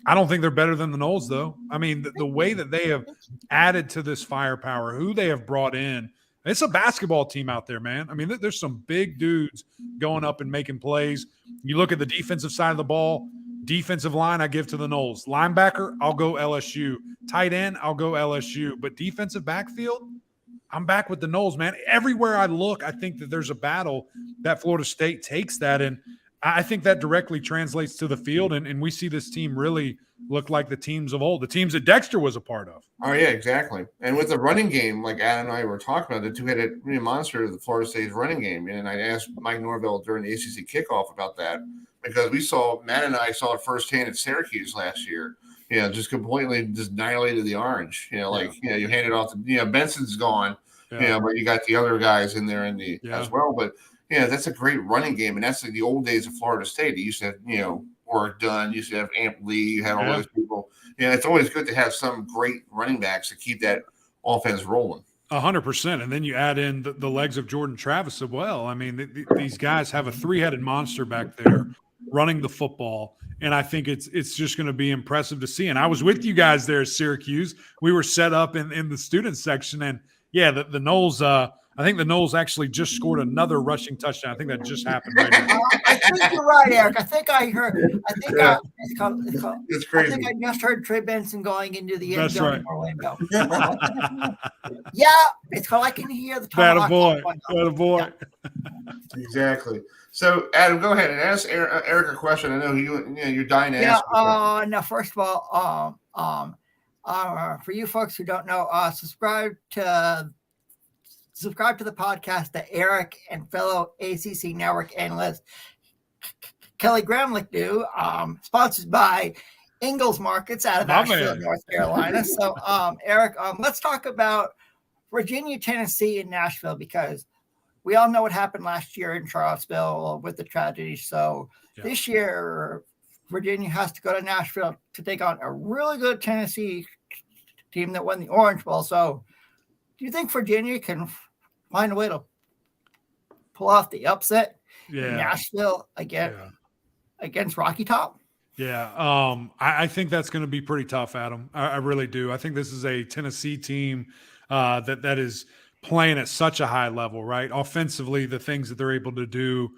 I don't think they're better than the Noles, though. I mean, the way that they have added to this firepower, who they have brought in, it's a basketball team out there, man. I mean, there's some big dudes going up and making plays. You look at the defensive side of the ball, defensive line, I give to the Noles. Linebacker, I'll go LSU. Tight end, I'll go LSU. But defensive backfield, I'm back with the Noles, man. Everywhere I look, I think that there's a battle that Florida State takes that. And I think that directly translates to the field. And we see this team really look like the teams of old, the teams that Dexter was a part of.
Oh, yeah, exactly. And with the running game, like Adam and I were talking about, the two-headed monster of the Florida State's running game. And I asked Mike Norvell during the ACC kickoff about that, because Matt and I saw it firsthand at Syracuse last year. Just completely just annihilated the Orange. You hand it off to, Benson's gone, but you got the other guys in there as well. But, that's a great running game. And that's like the old days of Florida State. They used to have, Warwick Dunn, used to have Amp Lee, you had all those people. It's always good to have some great running backs to keep that offense rolling.
100%. And then you add in the legs of Jordan Travis as well. I mean, these guys have a three-headed monster back there running the football. And I think it's just going to be impressive to see. And I was with you guys there at Syracuse. We were set up in the student section. And, yeah, the Noles I think the Noles actually just scored another rushing touchdown. I think that just happened right now.
I think you're right, Eric. I think I heard.
It's crazy.
I think I just heard Trey Benson going into the end
That's
zone
right.
in Orlando. Yeah, it's called. I can hear the
That a
tomahawk
boy.
going on.
That a boy.
Exactly. So, Adam, go ahead and ask Eric a question. I know you're dying to ask.
Now, first of all, for you folks who don't know, subscribe to the podcast that Eric and fellow ACC network analyst Kelly Gramlich do, sponsored by Ingalls Markets out of Asheville, North Carolina. So, Eric, let's talk about Virginia, Tennessee, and Nashville, because we all know what happened last year in Charlottesville with the tragedy. So this year, Virginia has to go to Nashville to take on a really good Tennessee team that won the Orange Bowl. So do you think Virginia can find a way to pull off the upset in Nashville against Rocky Top?
Yeah, I think that's going to be pretty tough, Adam. I really do. I think this is a Tennessee team that is playing at such a high level, right? Offensively, the things that they're able to do,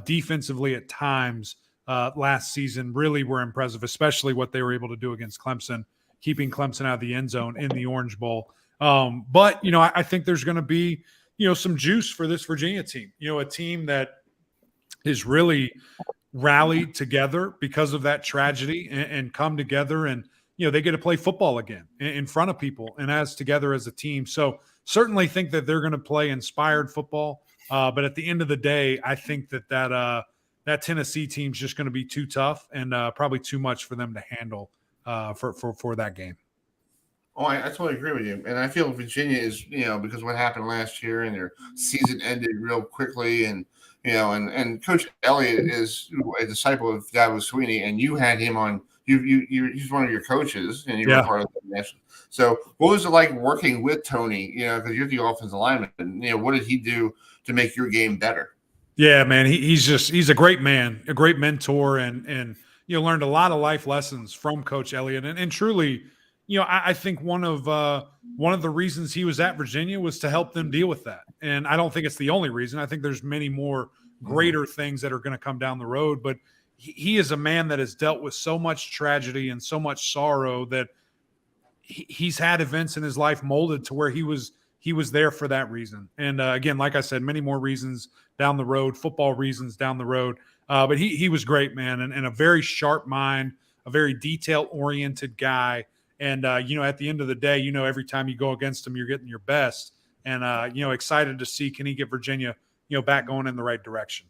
defensively at times last season really were impressive, especially what they were able to do against Clemson, keeping Clemson out of the end zone in the Orange Bowl. But, I think there's going to be, some juice for this Virginia team, a team that is really rallied together because of that tragedy and come together and, they get to play football again in front of people and as together as a team. So certainly think that they're going to play inspired football. But at the end of the day, I think that Tennessee team's just going to be too tough and probably too much for them to handle for that game.
Oh, I totally agree with you. And I feel Virginia is, because what happened last year and their season ended real quickly. And, and Coach Elliott is a disciple of Dabo Swinney, and you had him on. He's one of your coaches, and you were part of the national. So, what was it like working with Tony? Because you're the offensive lineman. What did he do to make your game better?
Yeah, man, he's a great man, a great mentor, and learned a lot of life lessons from Coach Elliott, and truly. I think one of the reasons he was at Virginia was to help them deal with that. And I don't think it's the only reason. I think there's many more greater things that are going to come down the road. But he is a man that has dealt with so much tragedy and so much sorrow that he's had events in his life molded to where he was there for that reason. And again, like I said, many more reasons down the road, football reasons down the road. But he was great, man, and a very sharp mind, a very detail-oriented guy. And, at the end of the day, every time you go against him, you're getting your best. And, excited to see, can he get Virginia, back going in the right direction?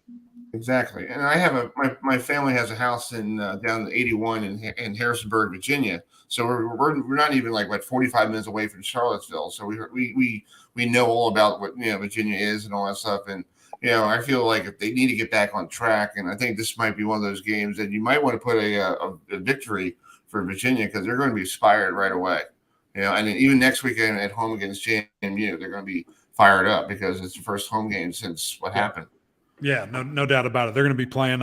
Exactly. And I have my family has a house in down 81 in Harrisonburg, Virginia. So we're not even 45 minutes away from Charlottesville. So we know all about what, Virginia is and all that stuff. And, I feel like if they need to get back on track, and I think this might be one of those games that you might want to put a victory for Virginia, because they're going to be inspired right away, and then even next weekend at home against JMU, they're going to be fired up because it's the first home game since what happened.
Yeah, no doubt about it. They're going to be playing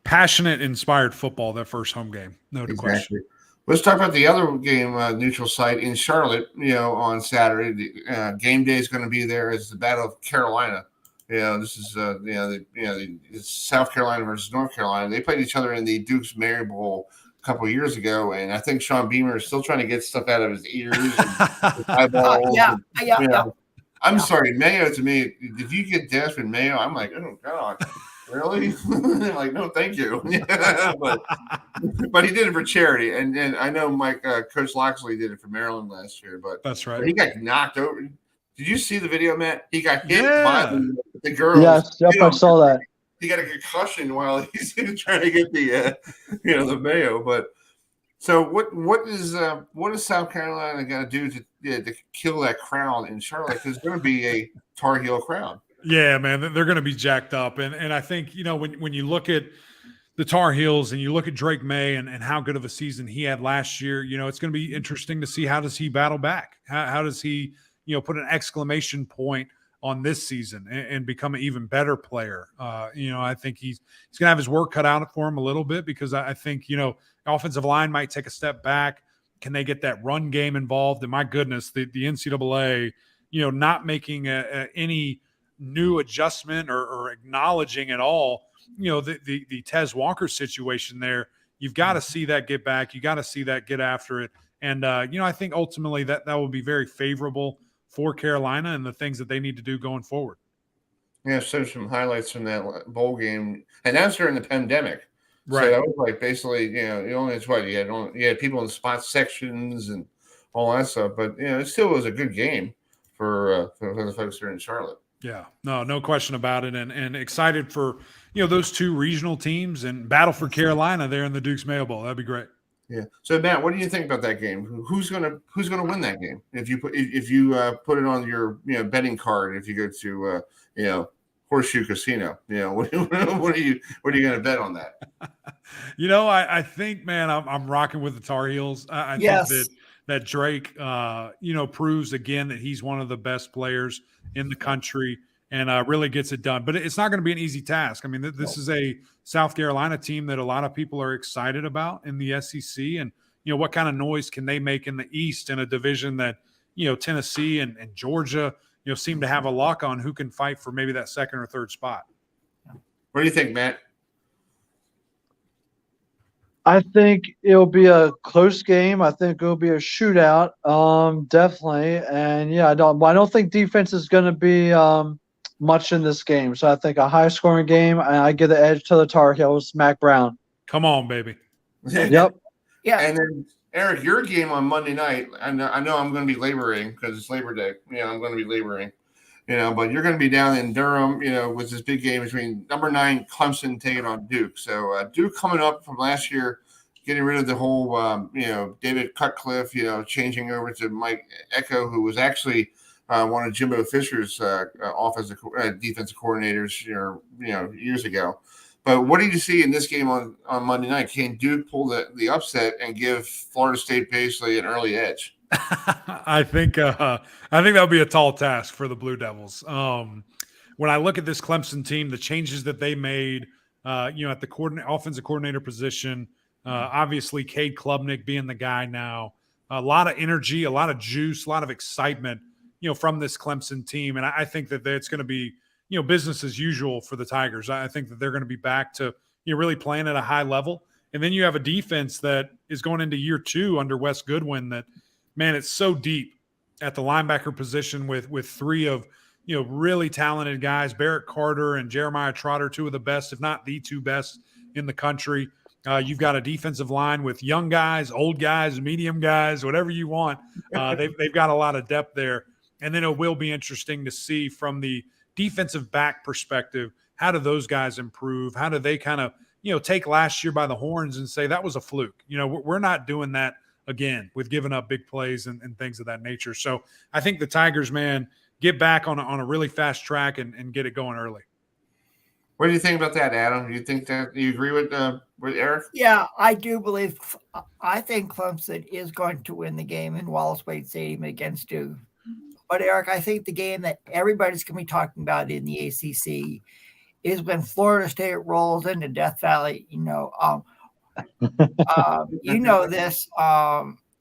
passionate, inspired football that first home game. No question.
Let's talk about the other game, neutral site in Charlotte. On Saturday, the game day is going to be there. It's the Battle of Carolina. This is it's South Carolina versus North Carolina. They played each other in the Duke's Mayo Bowl a couple of years ago, and I think Sean Beamer is still trying to get stuff out of his ears and his eyeballs. I'm sorry, Mayo to me, did you get desperate Mayo? I'm like, oh God, really? No, thank you. but he did it for charity, and I know Coach Loxley did it for Maryland last year, but
that's right.
He got knocked over. Did you see the video, Matt? He got hit by the girls.
Yes, I saw that.
He got a concussion while he's trying to get the the Mayo. But so what is South Carolina going to do to kill that crowd in Charlotte? Because it's going to be a Tar Heel crowd.
Yeah, man, they're going to be jacked up, and I think when you look at the Tar Heels and you look at Drake May and how good of a season he had last year, it's going to be interesting to see how does he battle back. How does he put an exclamation point on this season and become an even better player. I think he's going to have his work cut out for him a little bit, because I think, offensive line might take a step back. Can they get that run game involved? And my goodness, the NCAA, not making any new adjustment or acknowledging at all, the Tez Walker situation there. You've got to see that get back. You got to see that get after it. And, I think ultimately that will be very favorable for Carolina and the things that they need to do going forward.
Yeah, so some highlights from that bowl game, and that's during the pandemic.
Right.
So that was like basically, you only it's what you had people in the spot sections and all that stuff, but it still was a good game for the folks here in Charlotte.
Yeah, no question about it, and excited for those two regional teams and battle for Carolina there in the Duke's Mayo Bowl. That'd be great.
Yeah. So Matt, what do you think about that game? Who's gonna win that game? If you put it on your betting card, if you go to Horseshoe Casino, what are you gonna bet on that?
I think, man, I'm rocking with the Tar Heels. I think that Drake, proves again that he's one of the best players in the country and really gets it done. But it's not going to be an easy task. I mean, this is a South Carolina team that a lot of people are excited about in the SEC. And, what kind of noise can they make in the East in a division that, Tennessee and Georgia, seem to have a lock on who can fight for maybe that second or third spot.
What do you think, Matt?
I think it'll be a close game. I think it'll be a shootout, definitely. And I don't think defense is going to be much in this game. So I think a high-scoring game, and I give the edge to the Tar Heels. Mac Brown.
Come on, baby.
Yep.
Yeah.
And then Eric, your game on Monday night. I know I'm going to be laboring because it's Labor Day. I'm going to be laboring. But you're going to be down in Durham, with this big game between number 9 Clemson taking on Duke. So Duke coming up from last year, getting rid of the whole, David Cutcliffe, changing over to Mike Echo, who was actually one of Jimbo Fisher's defensive coordinators, years ago. But what did you see in this game on Monday night? Can Duke pull the upset and give Florida State basically an early edge?
I think that'll be a tall task for the Blue Devils. When I look at this Clemson team, the changes that they made, at the offensive coordinator position, obviously Cade Klubnik being the guy now, a lot of energy, a lot of juice, a lot of excitement, from this Clemson team. And I think that it's going to be, business as usual for the Tigers. I think that they're going to be back to, really playing at a high level. And then you have a defense that is going into year 2 under Wes Goodwin that, man, it's so deep at the linebacker position with 3 of, really talented guys, Barrett Carter and Jeremiah Trotter, 2 of the best, if not the 2 best in the country. You've got a defensive line with young guys, old guys, medium guys, whatever you want. They've got a lot of depth there. And then it will be interesting to see from the defensive back perspective, how do those guys improve? How do they kind of, take last year by the horns and say that was a fluke? We're not doing that again with giving up big plays and things of that nature. So I think the Tigers, man, get back on a really fast track and get it going early.
What do you think about that, Adam? Do you think that you agree with Eric?
Yeah, I do believe. I think Clemson is going to win the game in Wallace Wade Stadium against Duke. But Eric, I think the game that everybody's going to be talking about in the ACC is when Florida State rolls into Death Valley. This,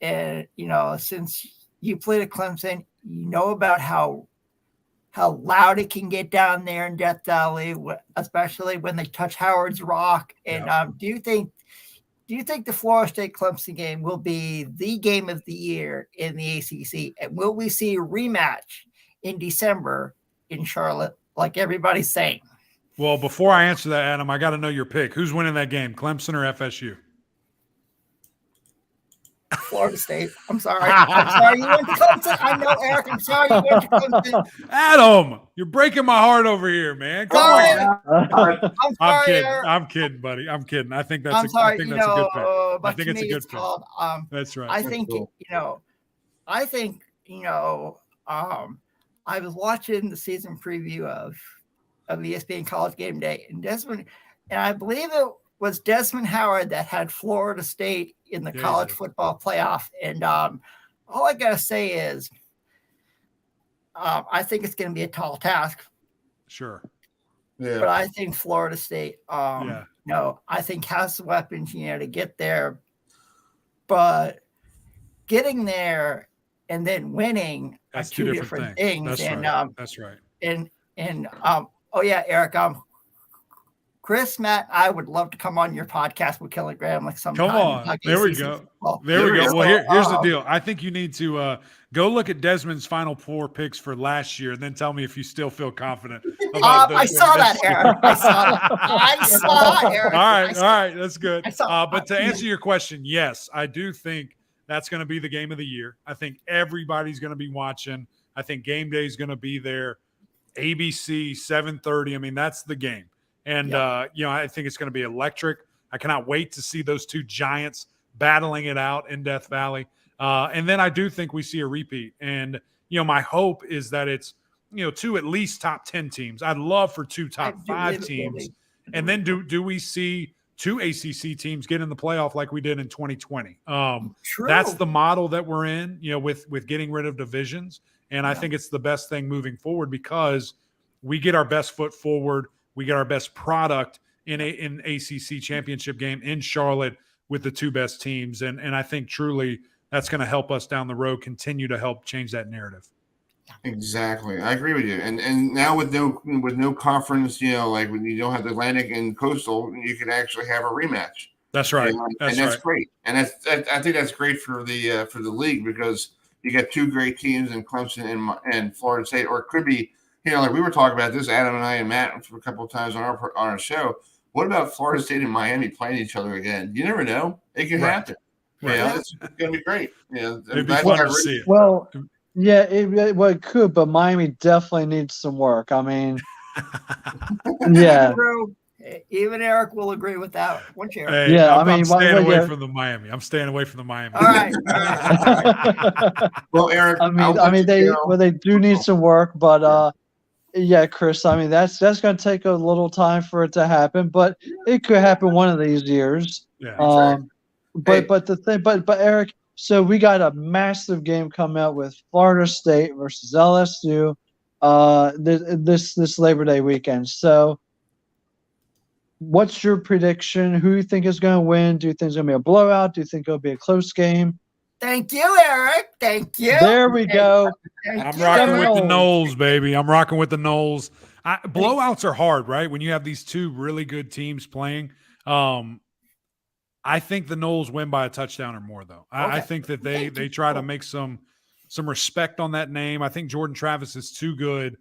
and since you played at Clemson, about how loud it can get down there in Death Valley, especially when they touch Howard's Rock. And do you think the Florida State Clemson game will be the game of the year in the ACC? And will we see a rematch in December in Charlotte, like everybody's saying?
Well, before I answer that, Adam, I got to know your pick. Who's winning that game, Clemson or FSU?
Florida State. I'm sorry. You went to Clemson. I know, Eric. I'm sorry you went to Clemson.
Adam, you're breaking my heart over here, man. Come on.
I'm sorry.
I'm kidding, buddy. I'm kidding. I think that's
I'm sorry.
I think that's a good pick.
But
I think it's a good pick. That's right.
I think I was watching the season preview of ESPN College Game Day, and I believe it was Desmond Howard that had Florida State in the college football playoff. And all I got to say is I think it's going to be a tall task.
Sure.
Yeah.
But I think Florida State, I think has the weapons, to get there. But getting there and then winning are two different things.
That's
and
right. That's right.
Eric, Chris, Matt, I would love to come on your podcast with Kilogram sometime.
Come on. There we go. There we go. Well, here's the deal. I think you need to go look at Desmond's Final Four picks for last year and then tell me if you still feel confident about
I saw that, Eric. I saw Eric.
All right. That's good. But to answer your question, yes, I do think that's going to be the game of the year. I think everybody's going to be watching. I think game day is going to be there. ABC, 7:30. I mean, that's the game. And, I think it's going to be electric. I cannot wait to see those two giants battling it out in Death Valley. And then I do think we see a repeat. And, my hope is that it's, two at least top 10 teams. I'd love for two top 5 teams. And then do we see two ACC teams get in the playoff like we did in 2020? That's the model that we're in, with getting rid of divisions. And I think it's the best thing moving forward because we get our best foot forward. We get our best product in ACC championship game in Charlotte with the two best teams. And I think truly that's going to help us down the road, continue to help change that narrative.
Exactly. I agree with you. And now with no conference, like when you don't have the Atlantic and Coastal, you could actually have a rematch.
That's right.
That's great. And I think that's great for the league because you got two great teams in Clemson and Florida State, or it could be, like we were talking about this, Adam and I and Matt, for a couple of times on our show. What about Florida State and Miami playing each other again? You never know. It can happen. Right. It's going to be great.
It'd be fun to see it.
Well, yeah, it could, but Miami definitely needs some work. I mean, yeah.
Even Eric will agree with that. What's Eric?
Hey, I'm staying away from the Miami. I'm staying away from the Miami.
All right.
Well, Eric,
they do need some work, but yeah, Chris. I mean, that's going to take a little time for it to happen, but it could happen one of these years.
Yeah.
But Eric, so we got a massive game coming out with Florida State versus LSU, this Labor Day weekend. So, what's your prediction? Who do you think is going to win? Do you think it's going to be a blowout? Do you think it'll be a close game?
Thank you, Eric. Thank you.
There we go.
I'm rocking with the Noles, baby. I'm rocking with the Noles. Blowouts are hard, right? When you have these two really good teams playing. I think the Noles win by a touchdown or more, though. I think that they try to make some respect on that name. I think Jordan Travis is too good.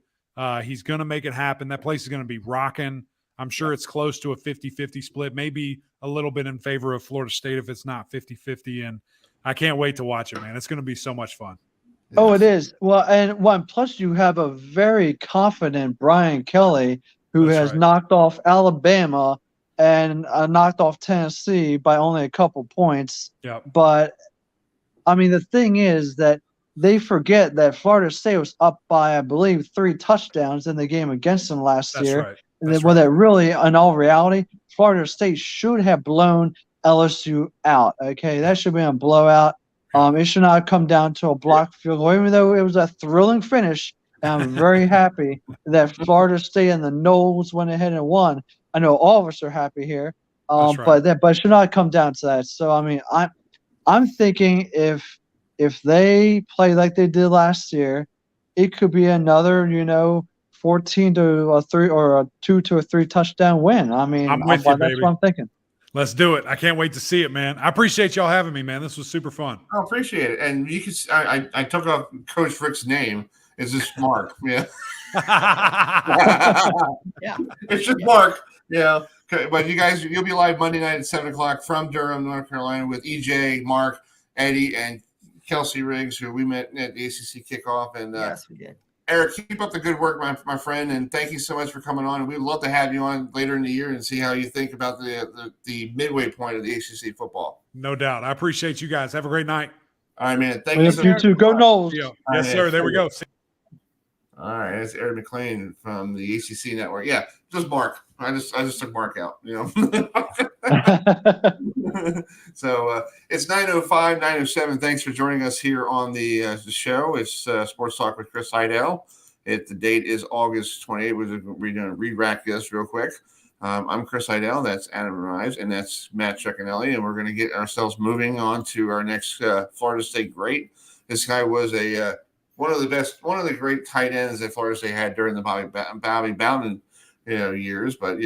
He's going to make it happen. That place is going to be rocking. I'm sure it's close to a 50-50 split, maybe a little bit in favor of Florida State if it's not 50-50. And I can't wait to watch it, man. It's going to be so much fun.
Oh, it is. Well, and plus you have a very confident Brian Kelly who has knocked off Alabama and knocked off Tennessee by only a couple points.
Yeah.
But, I mean, the thing is that they forget that Florida State was up by, I believe, 3 touchdowns in the game against them last year.
Right.
That really, in all reality, Florida State should have blown LSU out. Okay, that should be a blowout. It should not come down to a blocked field goal, even though it was a thrilling finish. And I'm very happy that Florida State and the Noles went ahead and won. I know all of us are happy here, but it should not come down to that. So I mean, I'm thinking if they play like they did last year, it could be another 14 to a 3 or a 2 to a 3 touchdown win. I mean,
I'm with you,
that's
baby.
what I'm thinking.
Let's do it. I can't wait to see it, man. I appreciate y'all having me, man. This was super fun.
I appreciate it. And you can. I took off Coach Rick's name. It's just Mark. Yeah.
Yeah.
It's just Mark. Yeah. But you'll be live Monday night at 7:00 from Durham, North Carolina, with EJ, Mark, Eddie, and Kelsey Riggs, who we met at the ACC kickoff. And
yes, we did.
Eric, keep up the good work, my friend, and thank you so much for coming on. And we'd love to have you on later in the year and see how you think about the midway point of the ACC football.
No doubt. I appreciate you guys. Have a great night.
All right, man. Thank you.
You too. Go Noles.
Yes, sir. There we go.
All right, that's Eric McLean from the ACC Network. Yeah, just Mark. I just took Mark out. So it's 9:05, 9:07. Thanks for joining us here on the show. It's Sports Talk with Chris Heidel. The date is August 28th. We're going to re-rack this real quick. I'm Chris Heidel. That's Adam Rives, and that's Matt Cecchinelli. And we're going to get ourselves moving on to our next Florida State great. This guy was one of the great tight ends that Florida State had during the Bobby Bowden years. But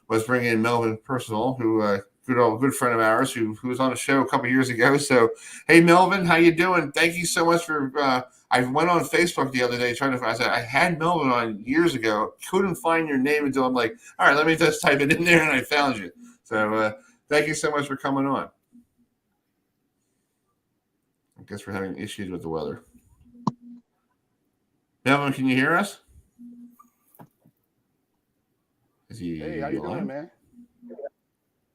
was bringing in Melvin Personal, who good friend of ours who was on a show a couple years ago. So, hey Melvin, how you doing? Thank you so much for. I went on Facebook the other day I had Melvin on years ago. Couldn't find your name until I'm like, all right, let me just type it in there, and I found you. So thank you so much for coming on. I guess we're having issues with the weather. Melvin, can you hear us?
Hey, how you doing, man?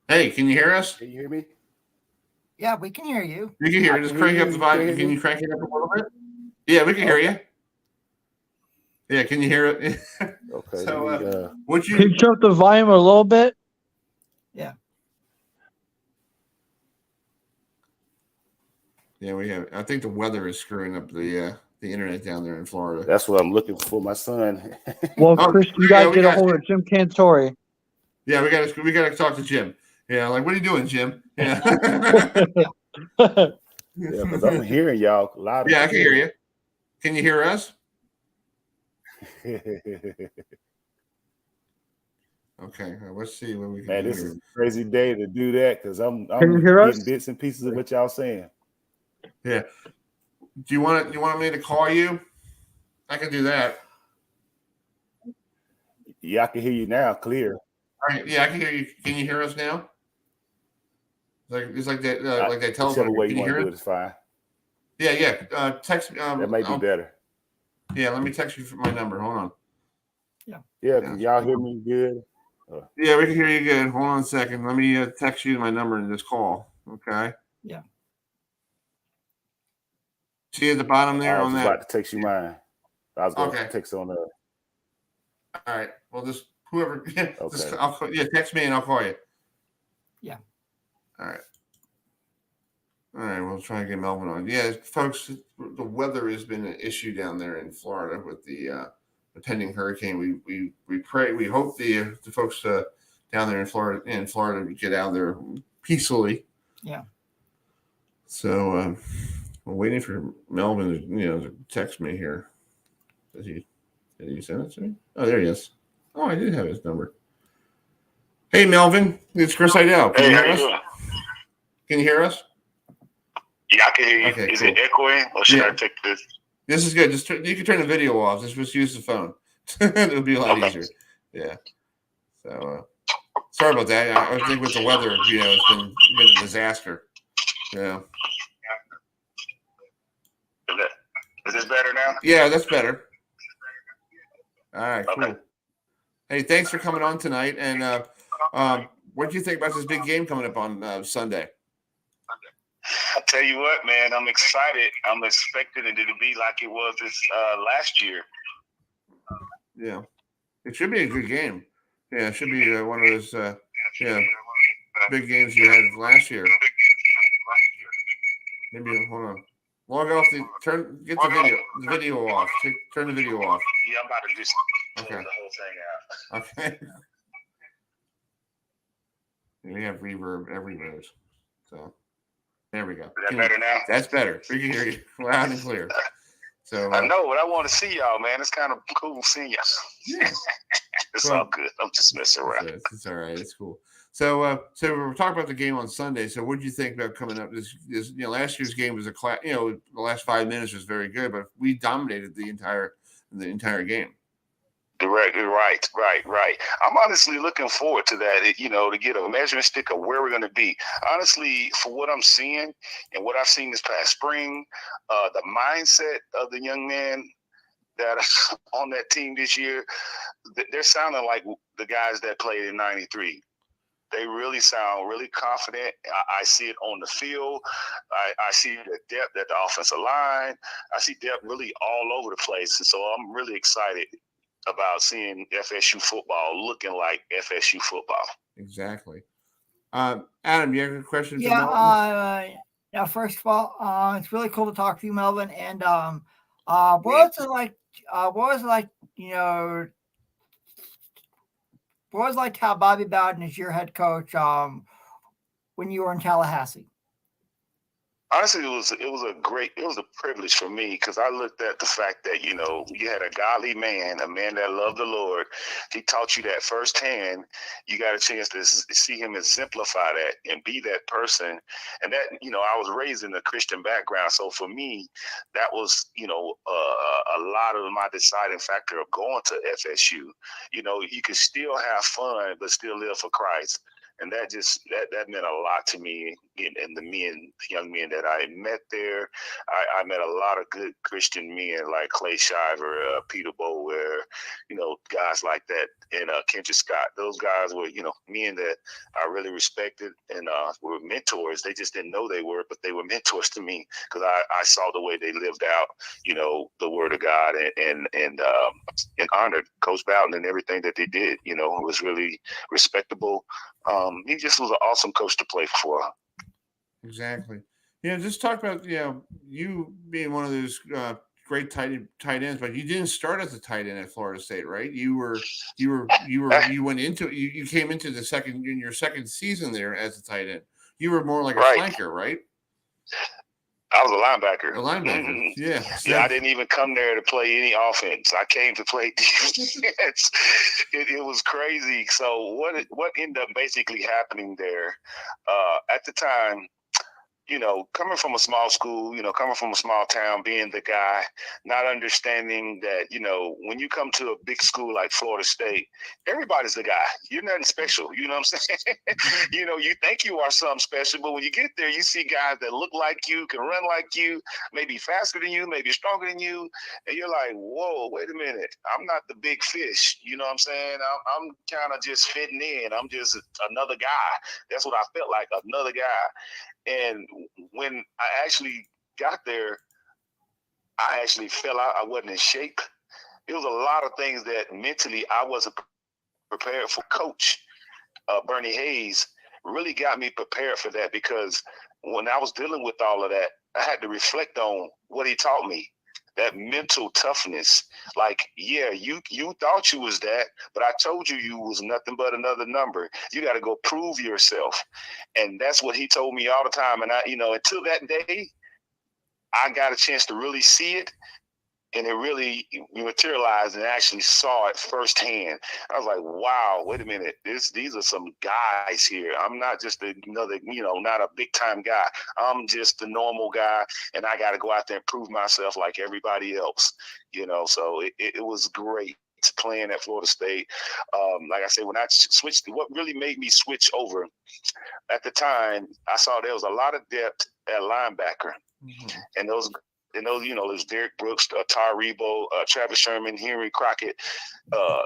Hey, can you hear us?
Can you hear me?
Yeah, we can hear you.
You can hear it. Just crank up the volume. Can you crank it up a little bit? Yeah, we can hear you. Yeah, can you hear it?
Okay.
So,
Can you turn up the volume a little bit?
Yeah.
Yeah, we have. I think the weather is screwing up the internet down there in Florida.
That's what I'm looking for, my son.
Well, Chris, you got to get a hold of Jim Cantori.
Yeah, we got to talk to Jim. Yeah, like, what are you doing, Jim? Yeah.
Yeah, because I'm hearing y'all loud.
Yeah, I can hear you. Can you hear us? Okay, let's see what we can do.
Man, this is a crazy day to do that because I'm
Can you hear
getting
us?
bits and pieces of what y'all saying.
Yeah. Do you want me to call you? I can do that.
Yeah, I can hear you now, clear.
All right. Yeah, I can hear you. Can you hear us now? It's like that telephone.
Whichever way
Can
you
you
want to
hear
do
it?
it is fine.
Yeah. Text me.
That might be better.
Yeah, let me text you my number. Hold on.
Yeah, can y'all hear me good?
Yeah, we can hear you good. Hold on a second. Let me text you my number and just call. Okay.
Yeah.
See at the bottom there
I was
on
just
that.
about to text you mine. I was going to text on
All right. Well, just whoever.
Okay.
Text me and I'll call you.
Yeah.
All right. All right. We'll try and get Melvin on. Yeah, folks, the weather has been an issue down there in Florida with the pending hurricane. We pray. We hope the folks down there in Florida get out there peacefully.
Yeah.
So we're waiting for Melvin to text me here. Did he send it to me? Oh, there he is. Oh, I did have his number. Hey, Melvin, it's Chris Heidel. Can you hear us? Can you hear us?
Yeah, I can hear you.
Okay,
Is
cool.
it echoing, or should I take this?
This is good. You can turn the video off. Just use the phone. It'll be a lot easier. Yeah. So sorry about that. I think with the weather, it's been a disaster. Yeah.
Is this better now?
Yeah, that's better. All right, cool. Hey, thanks for coming on tonight. And what do you think about this big game coming up on Sunday?
I tell you what, man, I'm excited. I'm expecting it to be like it was this last year.
Yeah, it should be a good game. Yeah, it should be one of those big games you had last year. Maybe hold on. Log off get the video off. Turn the video off.
Yeah, I'm about to just close the whole thing out.
Okay. We have reverb everywhere. So there we go.
Is that better now?
That's better. We can hear you loud and clear. So
I know, but I want to see y'all, man. It's kind of cool seeing y'all.
Yeah.
It's all good. I'm just messing around.
It's all right. It's cool. So we're talking about the game on Sunday. So what do you think about coming up? This last year's game was the last 5 minutes was very good, but we dominated the entire game.
Right. I'm honestly looking forward to that, to get a measuring stick of where we're going to be. Honestly, for what I'm seeing and what I've seen this past spring, the mindset of the young men that are on that team this year, they're sounding like the guys that played in '93. They really sound really confident. I see it on the field. I see the depth at the offensive line. I see depth really all over the place. And so I'm really excited about seeing FSU football looking like FSU football.
Exactly. Adam, you have a question for
Yeah.
Melvin?
Now, first of all, it's really cool to talk to you, Melvin. And what was it like? What was it like? What was it like to have Bobby Bowden as your head coach when you were in Tallahassee?
Honestly, it was a privilege for me because I looked at the fact that, you had a godly man, a man that loved the Lord. He taught you that firsthand. You got a chance to see him exemplify that and be that person. And that, I was raised in a Christian background. So for me, that was, a lot of my deciding factor of going to FSU. You can still have fun, but still live for Christ. And that meant a lot to me and the young men that I met there. I met a lot of good Christian men like Clay Shiver, Peter Bower, guys like that, and Kendra Scott. Those guys were, men that I really respected and were mentors. They just didn't know they were, but they were mentors to me because I saw the way they lived out, the Word of God and honored Coach Bowden and everything that they did. It was really respectable. He just was an awesome coach to play for.
Exactly. Just talk about you being one of those great tight ends, but you didn't start as a tight end at Florida State, right? You went into you came into your second season there as a tight end. You were more like a flanker, right?
I was a linebacker.
A linebacker, yeah.
Yeah, I didn't even come there to play any offense. I came to play defense. It was crazy. So what ended up basically happening there at the time, coming from a small school, coming from a small town, being the guy, not understanding that, when you come to a big school like Florida State, everybody's the guy. You're nothing special. You know what I'm saying? You think you are something special, but when you get there, you see guys that look like you, can run like you, maybe faster than you, maybe stronger than you. And you're like, whoa, wait a minute. I'm not the big fish. You know what I'm saying? I'm kind of just fitting in. I'm just another guy. That's what I felt like, another guy. And when I actually got there, I actually fell out. I wasn't in shape. It was a lot of things that mentally I wasn't prepared for. Coach Bernie Hayes really got me prepared for that because when I was dealing with all of that, I had to reflect on what he taught me. That mental toughness, like, yeah, you thought you was that, but I told you was nothing but another number. You got to go prove yourself. And that's what he told me all the time. And I, until that day, I got a chance to really see it. And it really materialized and actually saw it firsthand. I was like, wow, wait a minute. These are some guys here. I'm not just another, not a big time guy. I'm just a normal guy. And I got to go out there and prove myself like everybody else, so it was great playing at Florida State. Like I said, when I switched, what really made me switch over at the time, I saw there was a lot of depth at linebacker. Mm-hmm. And those, there's Derek Brooks, Tar Rebo, Travis Sherman, Henry Crockett,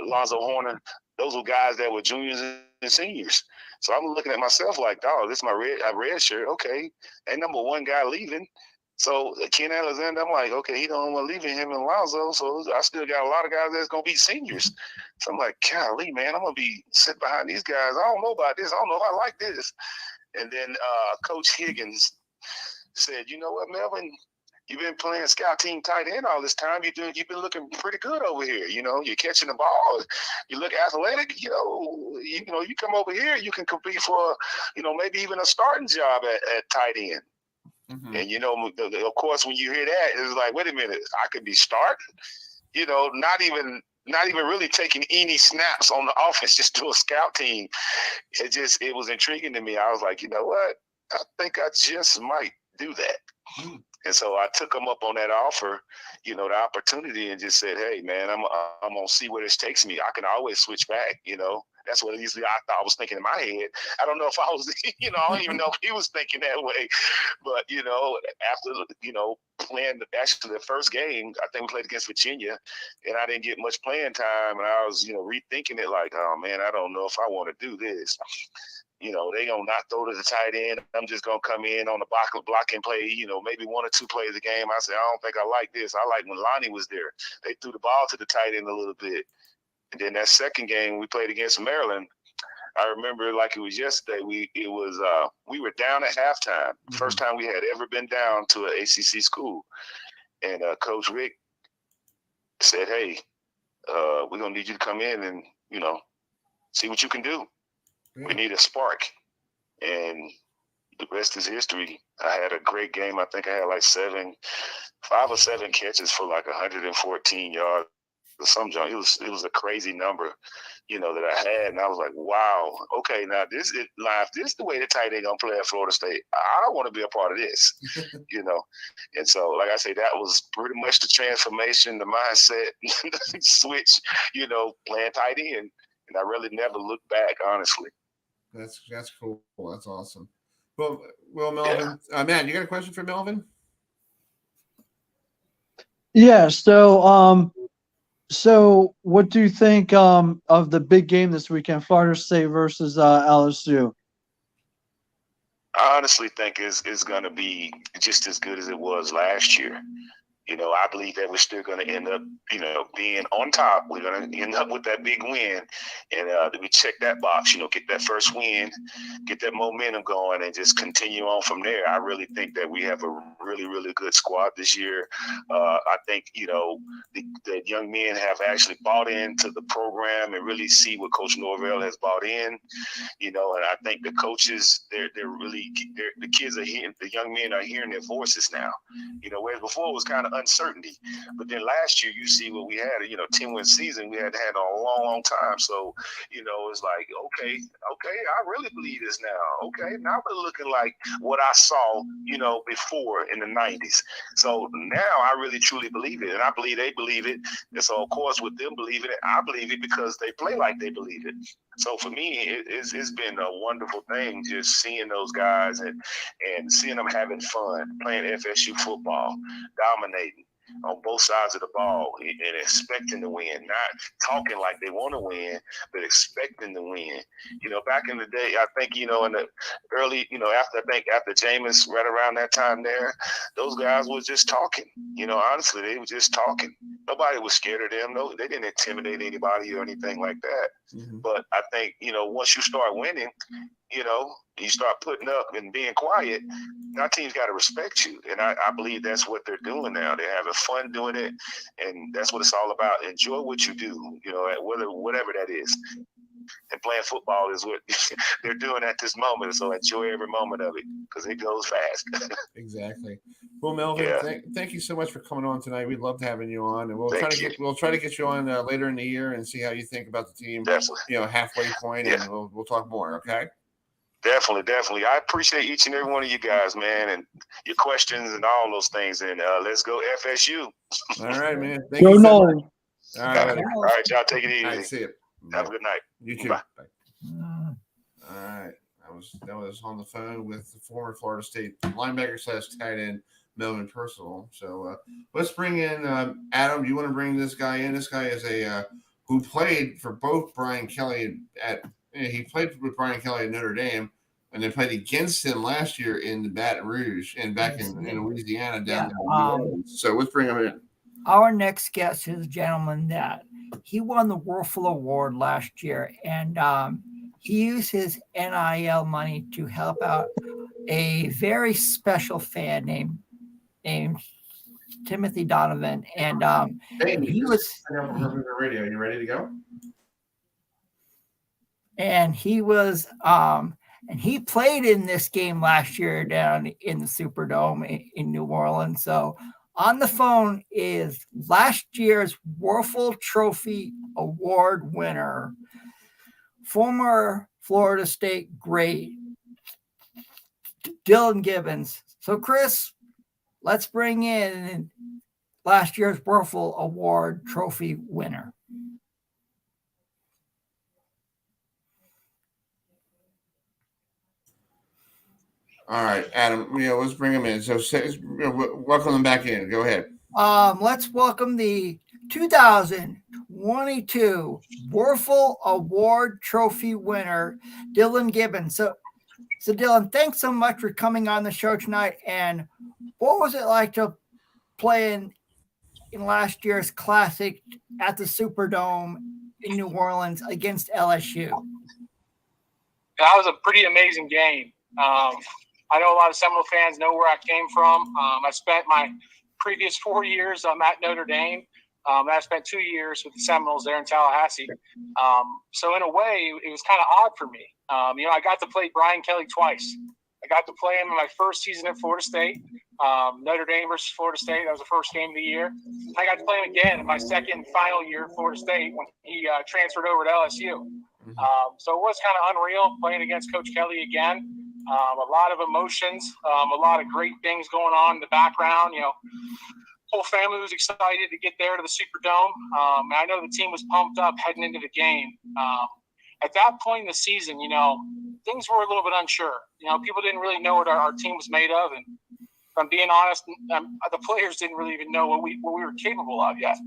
Lonzo Horner. Those were guys that were juniors and seniors. So I'm looking at myself like, dog, this is my red shirt. Okay. And number one guy leaving. So Ken Alexander, I'm like, okay, he don't want to leave him and Lonzo. So I still got a lot of guys that's going to be seniors. So I'm like, golly, man, I'm going to be sitting behind these guys. I don't know about this. I don't know if I like this. And then Coach Higgins said, you know what, Melvin, you've been playing scout team tight end all this time. You've been looking pretty good over here. You're catching the ball. You look athletic. You come over here, you can compete for, maybe even a starting job at tight end. Mm-hmm. And of course, when you hear that, it's like, wait a minute, I could be starting. Not even really taking any snaps on the offense, just do a scout team. It was intriguing to me. I was like, you know what? I think I just might do that. Mm-hmm. And so I took him up on that offer, the opportunity, and just said, hey, man, I'm going to see where this takes me. I can always switch back, That's what usually I was thinking in my head. I don't know if I was, I don't even know if he was thinking that way. But, after, playing actually the first game, I think we played against Virginia, and I didn't get much playing time. And I was, rethinking it like, oh, man, I don't know if I want to do this. they gonna not throw to the tight end. I'm just gonna come in on the block and play, maybe 1 or 2 plays a game. I said, I don't think I like this. I like when Lonnie was there. They threw the ball to the tight end a little bit. And then that second game we played against Maryland, I remember like it was yesterday. We were down at halftime. First time we had ever been down to an ACC school. And Coach Rick said, hey, we're going to need you to come in and, see what you can do. We need a spark. And the rest is history. I had a great game. I think I had like 5 or 7 catches for like 114 yards or some junk. It was a crazy number, that I had. And I was like, wow, okay, now this is live. This is the way the tight end gonna play at Florida State. I don't want to be a part of this, And so, like I say, that was pretty much the transformation, the mindset switch, playing tight end. And I really never looked back, honestly.
That's cool. That's awesome. Well, Melvin, man, you got a question for Melvin?
Yeah. So what do you think of the big game this weekend, Florida State versus LSU?
I honestly think it's going to be just as good as it was last year. I believe that we're still going to end up, being on top. We're going to end up with that big win. And we check that box, get that first win, get that momentum going, and just continue on from there. I really think that we have a really, really good squad this year. I think, the young men have actually bought into the program and really see what Coach Norvell has bought in, and I think the coaches, the kids are hearing, the young men are hearing their voices now, whereas before it was kind of uncertainty. But then last year, you see what we had, 10-win season we had a long, long time. So, it's like, okay, I really believe this now. Okay, now we're looking like what I saw, before in the 90s. So now I really, truly believe it. And I believe they believe it. And so, of course, with them believing it, I believe it because they play like they believe it. So for me, it's been a wonderful thing just seeing those guys and seeing them having fun, playing FSU football, dominating on both sides of the ball and expecting to win, not talking like they want to win, but expecting to win. Back in the day, I think, in the early, after Jameis, right around that time there, those guys was just talking. Honestly, they were just talking. Nobody was scared of them. No, they didn't intimidate anybody or anything like that. But I think, once you start winning, you start putting up and being quiet, our team's got to respect you. And I believe that's what they're doing now. They're having fun doing it, and that's what it's all about. Enjoy what you do, whatever that is. And playing football is what they're doing at this moment. So enjoy every moment of it because it goes fast.
Exactly. Well, Melvin, thank you so much for coming on tonight. We'd love having you on, and we'll try to get you on later in the year and see how you think about the team.
Definitely.
Halfway point, and we'll talk more. Okay.
Definitely. I appreciate each and every one of you guys, man, and your questions and all those things. And let's go FSU.
All right, man. Thank you so much. All right,
y'all take it easy.
All right, see you.
Have a good night.
You too. Bye. All right. That was on the phone with the former Florida State linebacker / tight end Melvin Percival. So let's bring in Adam. Do you want to bring this guy in? This guy is who played for both Brian Kelly he played with Brian Kelly at Notre Dame, and they played against him last year in the Baton Rouge and back in Louisiana down there. So let's bring him in.
Our next guest is a gentleman that he won the Werfel Award last year, and he used his NIL money to help out a very special fan named Timothy Donovan. And he was
radio. You ready to go?
And he was and he played in this game last year down in the Superdome in New Orleans. So on the phone is last year's Werfel Trophy Award winner, former Florida State great Dylan Gibbons. So Chris, let's bring in last year's Werfel Award Trophy winner.
All right, Adam, let's bring him in. So welcome him back in. Go ahead.
Let's welcome the 2000 22 Werfel Award Trophy winner, Dylan Gibbons. So Dylan, thanks so much for coming on the show tonight. And what was it like to play in last year's Classic at the Superdome in New Orleans against LSU?
That was a pretty amazing game. I know a lot of Seminole fans know where I came from. I spent my previous 4 years at Notre Dame. I spent 2 years with the Seminoles there in Tallahassee. So in a way, it was kind of odd for me. I got to play Brian Kelly twice. I got to play him in my first season at Florida State, Notre Dame versus Florida State. That was the first game of the year. I got to play him again in my second and final year at Florida State when he transferred over to LSU. So it was kind of unreal playing against Coach Kelly again. A lot of emotions, a lot of great things going on in the background. Whole family was excited to get there to the Superdome. I know the team was pumped up heading into the game. At that point in the season, things were a little bit unsure. People didn't really know what our team was made of, and if I'm being honest, the players didn't really even know what we were capable of yet.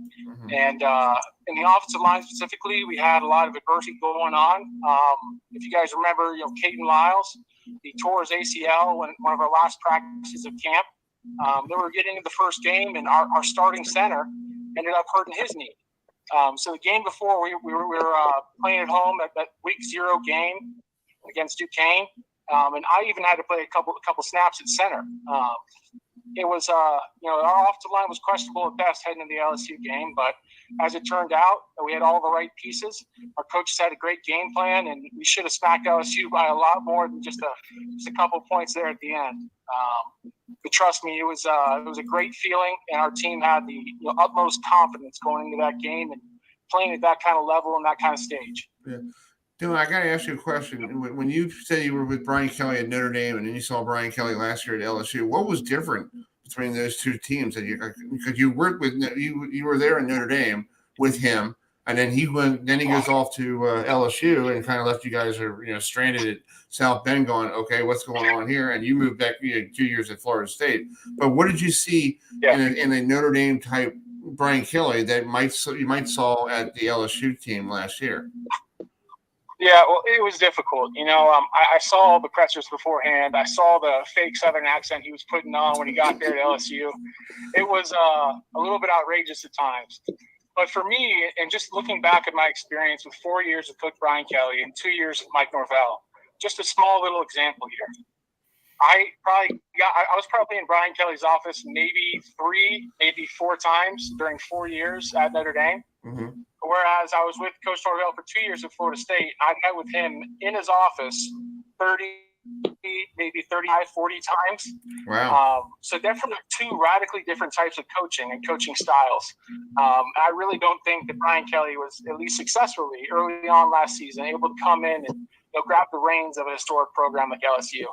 And in the offensive line specifically, we had a lot of adversity going on. If you guys remember, Caden Lyles, he tore his ACL in one of our last practices of camp. They were getting into the first game, and our starting center ended up hurting his knee. So the game before, we were playing at home at that week 0 game against Duquesne, and I even had to play a couple snaps at center. It was, our offensive line was questionable at best heading into the LSU game, but as it turned out, we had all the right pieces. Our coaches had a great game plan, and we should have smacked LSU by a lot more than just a couple points there at the end. But trust me, it was a great feeling, and our team had the utmost confidence going into that game and playing at that kind of level and that kind of stage.
Yeah. Dylan, I got to ask you a question. When you said you were with Brian Kelly at Notre Dame and then you saw Brian Kelly last year at LSU, what was different between those two teams? Because you worked with you were there in Notre Dame with him, and then he goes off to LSU and kind of left you guys stranded at South Bend, going, okay, what's going on here? And you moved back 2 years at Florida State. But what did you see in a Notre Dame type Brian Kelly that you might saw at the LSU team last year?
Yeah, well, it was difficult. I saw all the pressers beforehand. I saw the fake Southern accent he was putting on when he got there to LSU. It was a little bit outrageous at times. But for me, and just looking back at my experience with 4 years with Coach Brian Kelly and 2 years with Mike Norvell, just a small little example here. I was probably in Brian Kelly's office maybe 3, maybe 4 times during 4 years at Notre Dame.
Mm-hmm.
Whereas I was with Coach Norvell for 2 years at Florida State, I met with him in his office 30, maybe 35, 40 times.
Wow.
So definitely 2 radically different types of coaching and coaching styles. I really don't think that Brian Kelly was, at least successfully, early on last season, able to come in and grab the reins of a historic program like LSU.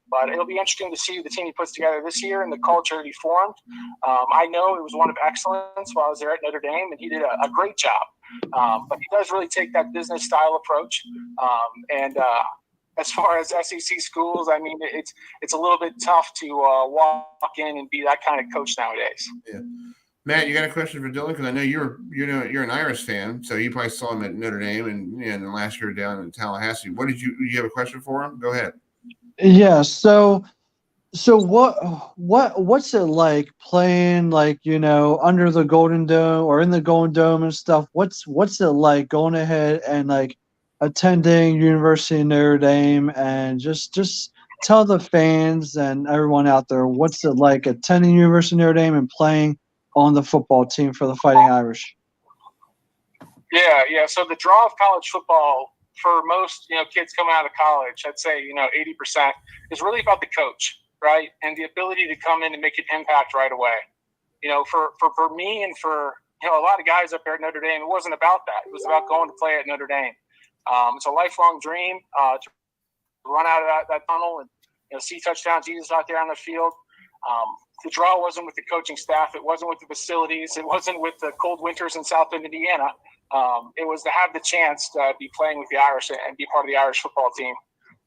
But it'll be interesting to see the team he puts together this year and the culture that he formed. I know it was one of excellence while I was there at Notre Dame, and he did a great job. But he does really take that business style approach. As far as SEC schools, I mean, it's a little bit tough to walk in and be that kind of coach nowadays.
Yeah. Matt, you got a question for Dylan? Because I know you're an Irish fan, so you probably saw him at Notre Dame and last year down in Tallahassee. You have a question for him? Go ahead.
Yeah. So what's it like playing under the Golden Dome or in the Golden Dome and stuff? What's it like going ahead and attending University of Notre Dame, and just tell the fans and everyone out there what's it like attending University of Notre Dame and playing on the football team for the Fighting Irish?
Yeah. So the draw of college football for most, kids coming out of college, I'd say, 80% is really about the coach, right? And the ability to come in and make an impact right away. For me and for, a lot of guys up there at Notre Dame, it wasn't about that. It was about going to play at Notre Dame. It's a lifelong dream to run out of that tunnel and see touchdown Jesus out there on the field. The draw wasn't with the coaching staff. It wasn't with the facilities. It wasn't with the cold winters in South Bend, Indiana. It was to have the chance to be playing with the Irish and be part of the Irish football team.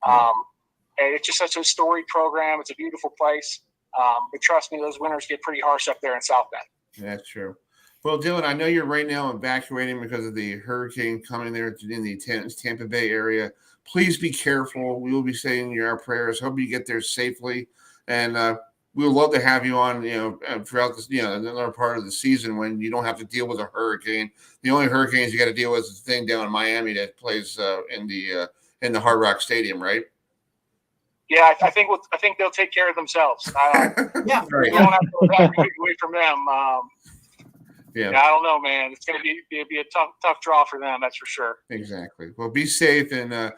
And it's just such a storied program. It's a beautiful place. But trust me, those winters get pretty harsh up there in South Bend.
That's true. Well, Dylan, I know you're right now evacuating because of the hurricane coming there in the Tampa Bay area. Please be careful. We will be saying our prayers. Hope you get there safely, and we would love to have you on. Throughout this, another part of the season when you don't have to deal with a hurricane. The only hurricanes you got to deal with is the thing down in Miami that plays in the Hard Rock Stadium, right?
Yeah, I think they'll take care of themselves.
Yeah,
we won't have to evacuate away from them.
Yeah.
I don't know, man. It's going to be a tough draw for them. That's for sure.
Exactly. Well, be safe and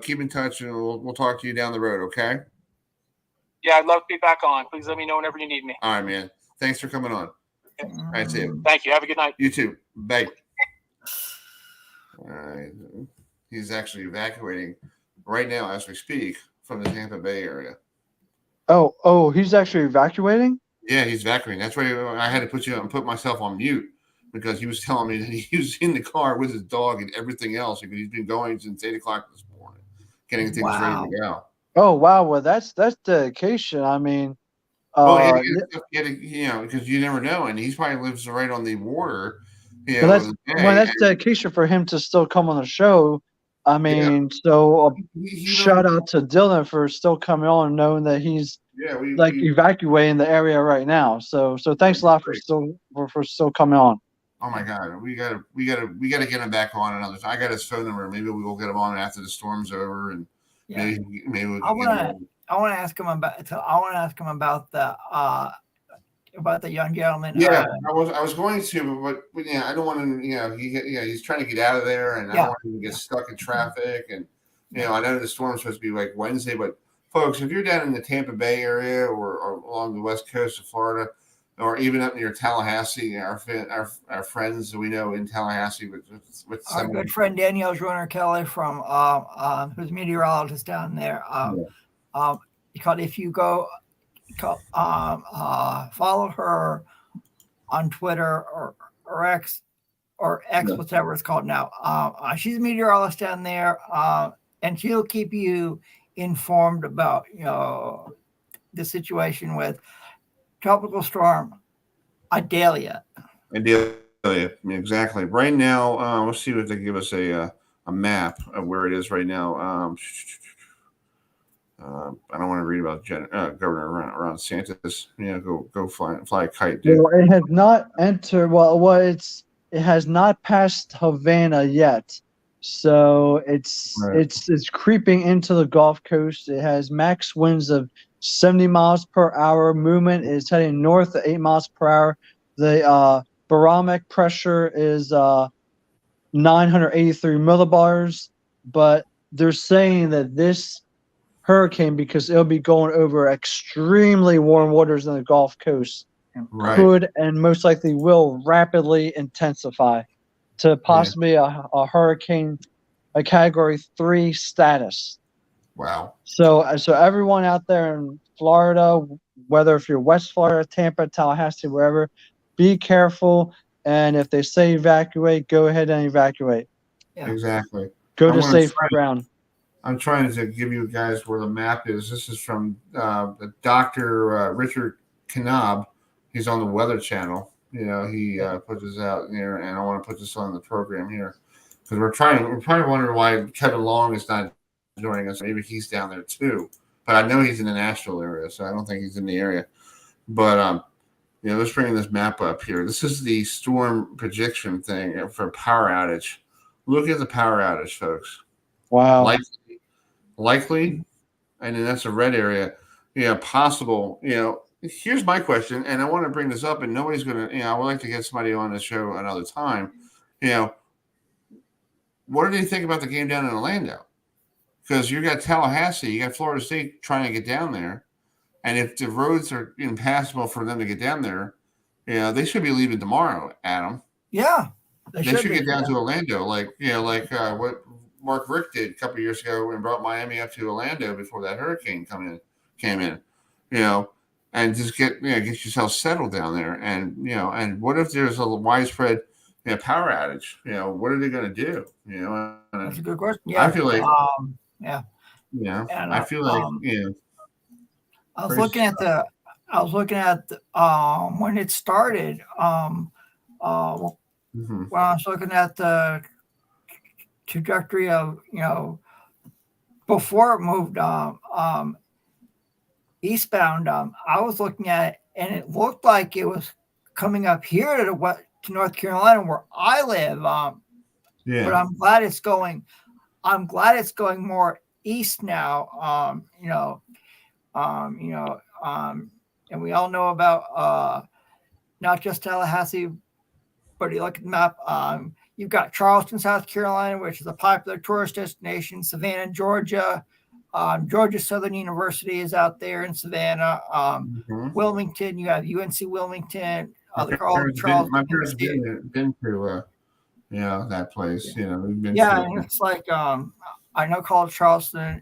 keep in touch, and we'll talk to you down the road. Okay.
Yeah, I'd love to be back on. Please let me know whenever you need me.
All right, man. Thanks for coming on. That's it.
Thank you. Have a good night.
You too. Bye. All right. He's actually evacuating right now as we speak from the Tampa Bay area.
Oh, he's actually evacuating?
Yeah, he's evacuating. That's why I had to put myself on mute because he was telling me that he was in the car with his dog and everything else because he's been going since 8 o'clock this morning, getting things ready to go.
Oh wow, well that's dedication. I mean,
because you never know, and he probably lives right on the water.
That's dedication for him to still come on the show. I mean, so shout out to Dylan for still coming on, knowing that he's evacuating the area right now. So thanks a lot for still coming on.
Oh my God, we gotta get him back on another time. I got his phone number. Maybe we will get him on after the storm's over, and maybe we
I want to ask him about the young gentleman.
Yeah, I was going to, but I don't want him. He's trying to get out of there, and I don't want him to get stuck in traffic. And I know the storm's supposed to be like Wednesday, but folks, if you're down in the Tampa Bay area or along the west coast of Florida, or even up near Tallahassee, our friends that we know in Tallahassee with
our good friend Danielle Joyner Kelly from who's a meteorologist down there. Because if you go follow her on Twitter or X whatever it's called now. She's a meteorologist down there, and she'll keep you informed about the situation with Tropical Storm Idalia.
Exactly. Right now, let's see if they give us a map of where it is right now. I don't want to read about Governor Ron DeSantis. Go fly a kite, dude.
Well, it has not entered. It has not passed Havana yet, so it's creeping into the Gulf Coast. It has max winds of 70 miles per hour. Movement is heading north at 8 miles per hour. The barometric pressure is 983 millibars, but they're saying that this hurricane, because it'll be going over extremely warm waters in the Gulf Coast, could and most likely will rapidly intensify to possibly a hurricane, a Category 3 status.
Wow.
So everyone out there in Florida, whether if you're West Florida, Tampa, Tallahassee, wherever, be careful. And if they say evacuate, go ahead and evacuate.
Yeah. Exactly.
Go to safe ground.
I'm trying to give you guys where the map is. This is from Dr. Richard Knab. He's on the Weather Channel. He put this out there, and I want to put this on the program here because we're probably wondering why Kevin Long is not joining us. Maybe he's down there too, but I know he's in the Nashville area, so I don't think he's in the area. But let's bring this map up here. This is the storm prediction thing for power outage. Look at the power outage, folks.
Wow.
Likely, and then that's a red area. Possible. Here's my question, and I want to bring this up, and nobody's going to. I would like to get somebody on the show another time. What do they think about the game down in Orlando? Because you got Tallahassee, you got Florida State trying to get down there, and if the roads are impassable for them to get down there, they should be leaving tomorrow, Adam.
Yeah,
they should get down to Orlando, like what Mark Rick did a couple of years ago and brought Miami up to Orlando before that hurricane came in, and just get yourself settled down there. And what if there's a widespread power outage? What are they going to do?
That's a good question. Yeah,
I feel like
and
I feel like
I was looking at when it started.
Mm-hmm.
When I was looking at the trajectory of, before it moved eastbound, I was looking at it and it looked like it was coming up here to North Carolina where I live.
Yeah.
But I'm glad it's going more east now. And we all know about not just Tallahassee, but you look at the map. You've got Charleston, South Carolina, which is a popular tourist destination. Savannah, Georgia. Georgia Southern University is out there in Savannah. Wilmington, you have UNC Wilmington.
My parents been to that place. We've been
Yeah,
to.
and it's like I know College Charleston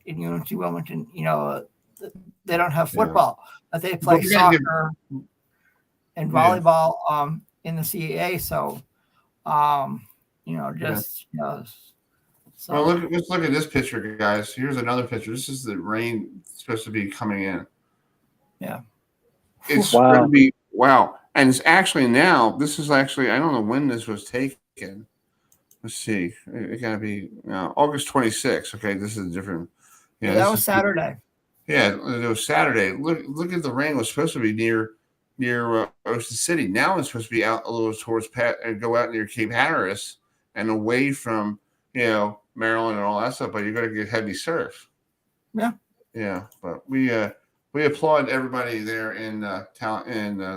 and UNC Wilmington. They don't have football, but they play soccer and volleyball in the CAA. So, So.
Well, let's look at this picture, guys. Here's another picture. This is the rain supposed to be coming in.
Yeah.
It's going to be wow. And it's actually now. This is actually, I don't know when this was taken. Let's see. It got to be August 26th. Okay, this is a different.
Yeah, that was Saturday.
Yeah, it was Saturday. Look at the rain. It was supposed to be near Ocean City. Now it's supposed to be out a little towards go out near Cape Hatteras and away from Maryland and all that stuff. But you're going to get heavy surf.
Yeah.
Yeah, but we applaud everybody there in